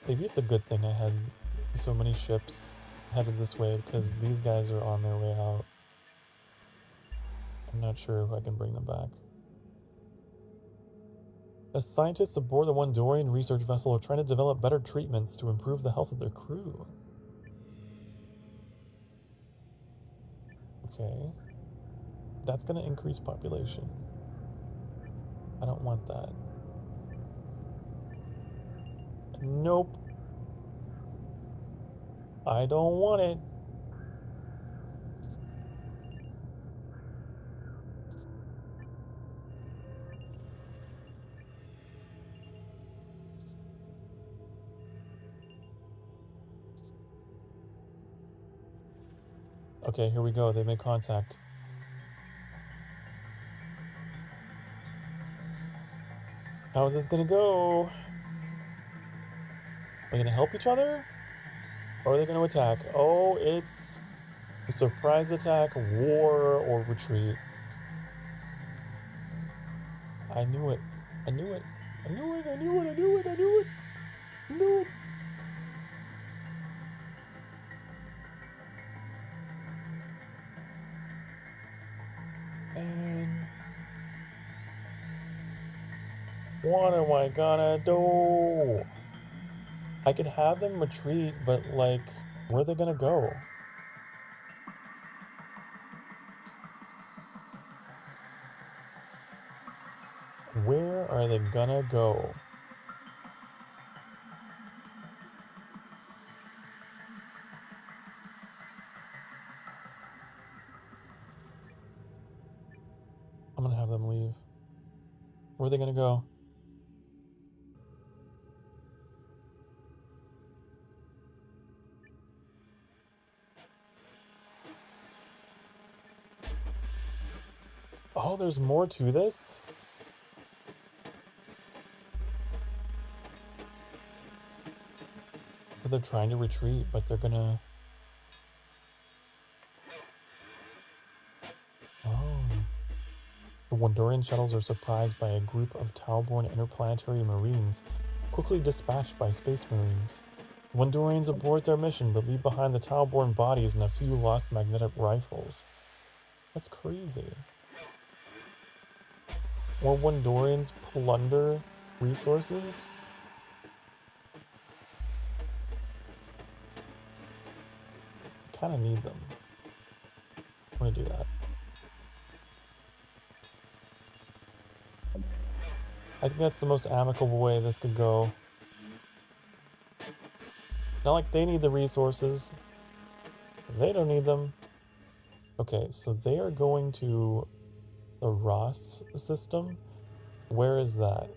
Maybe it's a good thing I had so many ships headed this way because these guys are on their way out. I'm not sure if I can bring them back. As scientists aboard the Wandorian research vessel are trying to develop better treatments to improve the health of their crew. Okay. That's going to increase population. I don't want that. Nope. I don't want it. Okay, here we go. They make contact. How is this gonna go? Are they gonna help each other? Or are they gonna attack? Oh, it's a surprise attack, war, or retreat. I knew it. I knew it. I knew it. I knew it. I knew it. I knew it. I knew it. And what am I gonna do? I could have them retreat, but like, where are they gonna go? Where are they gonna go? I'm gonna have them leave. Where are they gonna go? Oh, there's more to this? So they're trying to retreat, but they're gonna... Oh. The Wandorian shuttles are surprised by a group of Tau-born interplanetary marines, quickly dispatched by space marines. The Wandorians abort their mission, but leave behind the Tau-born bodies and a few lost magnetic rifles. That's crazy. More Wandorians plunder resources? I kind of need them. I'm gonna do that. I think that's the most amicable way this could go. Not like they need the resources. They don't need them. Okay, so they are going to the Ross system. Where is that?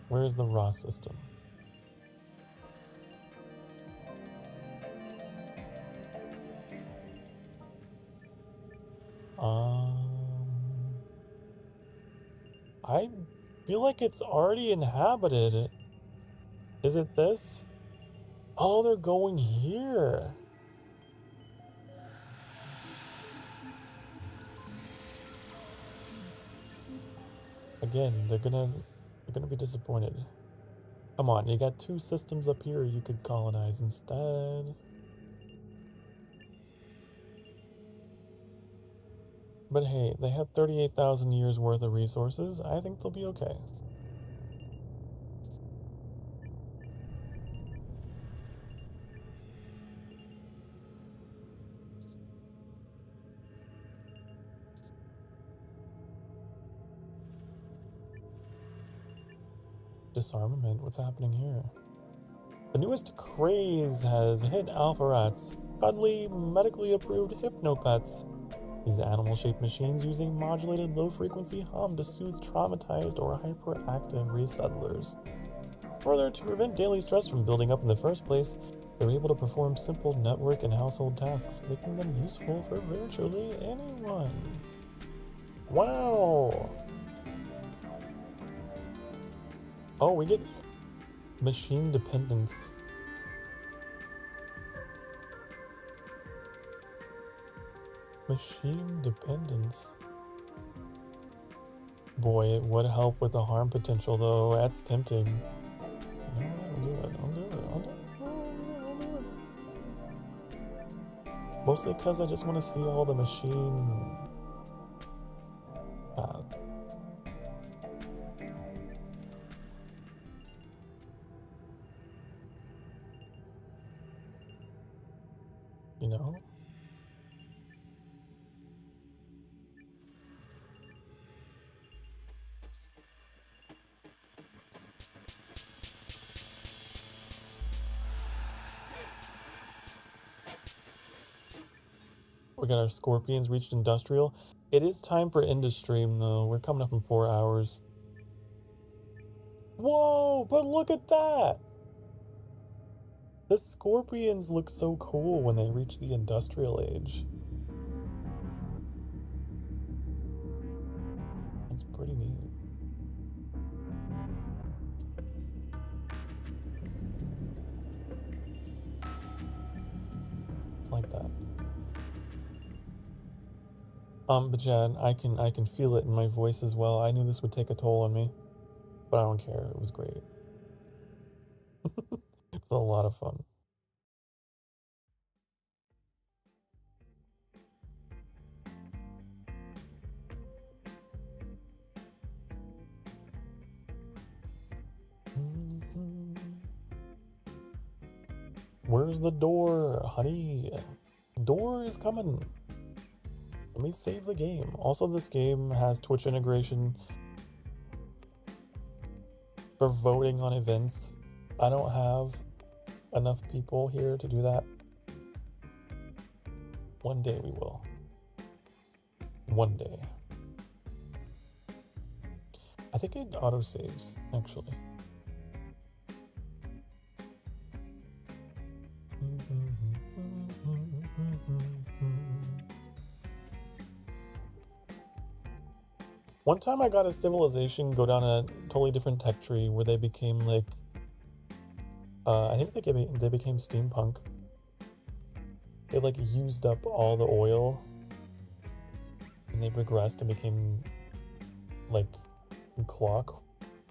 Where is the Ross system? I feel like it's already inhabited. Is it this? Oh, they're going here. Again, they're gonna be disappointed. Come on, you got 2 systems up here you could colonize instead. But hey, they have 38,000 years worth of resources. I think they'll be okay. Disarmament? What's happening here? The newest craze has hit alpha rats, cuddly, medically approved hypnopets. These animal-shaped machines use a modulated low-frequency hum to soothe traumatized or hyperactive resettlers. Further, to prevent daily stress from building up in the first place, they're able to perform simple network and household tasks, making them useful for virtually anyone. Wow! Oh, we get machine dependence. Machine dependence. Boy, it would help with the harm potential, though. That's tempting. No, I'll do it. Mostly because I just want to see all the machine... you know? We got our scorpions reached industrial. It is time for Industream, though. We're coming up in 4 hours. Whoa, but look at that! The scorpions look so cool when they reach the industrial age. That's pretty neat. Like that. But Jen, I can feel it in my voice as well. I knew this would take a toll on me, but I don't care. It was great. It was a lot of fun. Where's the door, honey? Door is coming. Let me save the game. Also, this game has Twitch integration for voting on events. I don't have enough people here to do that. One day we will. One day. I think it auto-saves, actually. One time I got a civilization go down a totally different tech tree where they became like, I think they became steampunk. They like used up all the oil and they regressed and became like clock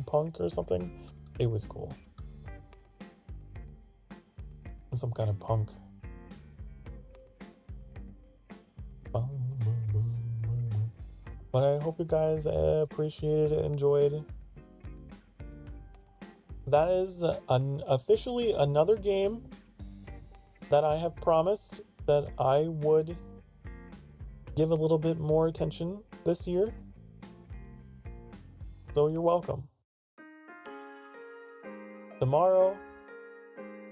punk or something. It was cool. Some kind of punk. But I hope you guys appreciated it, enjoyed. That is officially another game that I have promised that I would give a little bit more attention this year. So you're welcome. Tomorrow,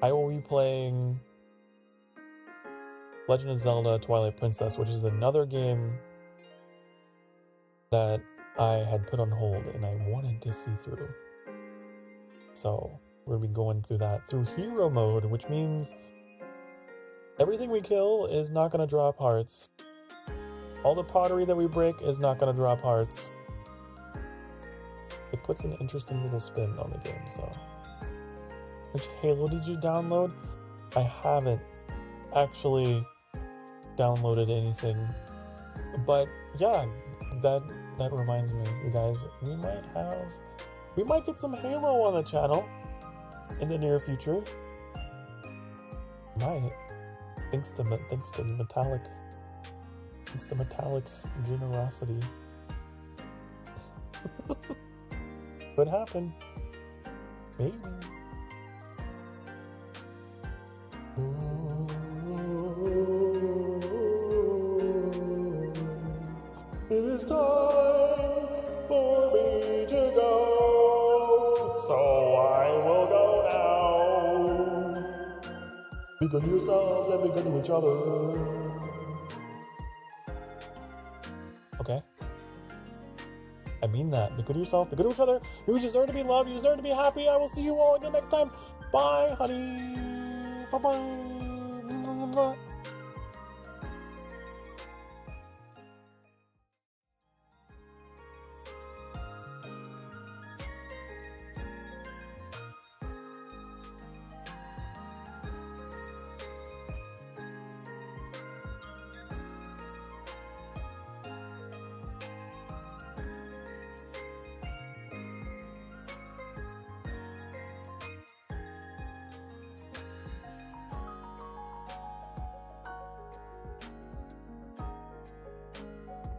I will be playing Legend of Zelda Twilight Princess, which is another game that I had put on hold and I wanted to see through. So we're going to be going through that through hero mode, which means everything we kill is not going to drop hearts. All the pottery that we break is not going to drop hearts. It puts an interesting little spin on the game, so. Which Halo did you download? I haven't actually downloaded anything. But yeah, that reminds me, you guys, we might get some Halo on the channel in the near future. Might. Thanks to Metallic's generosity. Could happen. Maybe. It is time for me to go, so I will go now. Be good to yourselves and be good to each other. Okay? I mean that. Be good to yourself, be good to each other. You deserve to be loved, you deserve to be happy. I will see you all again next time. Bye, honey. Bye-bye.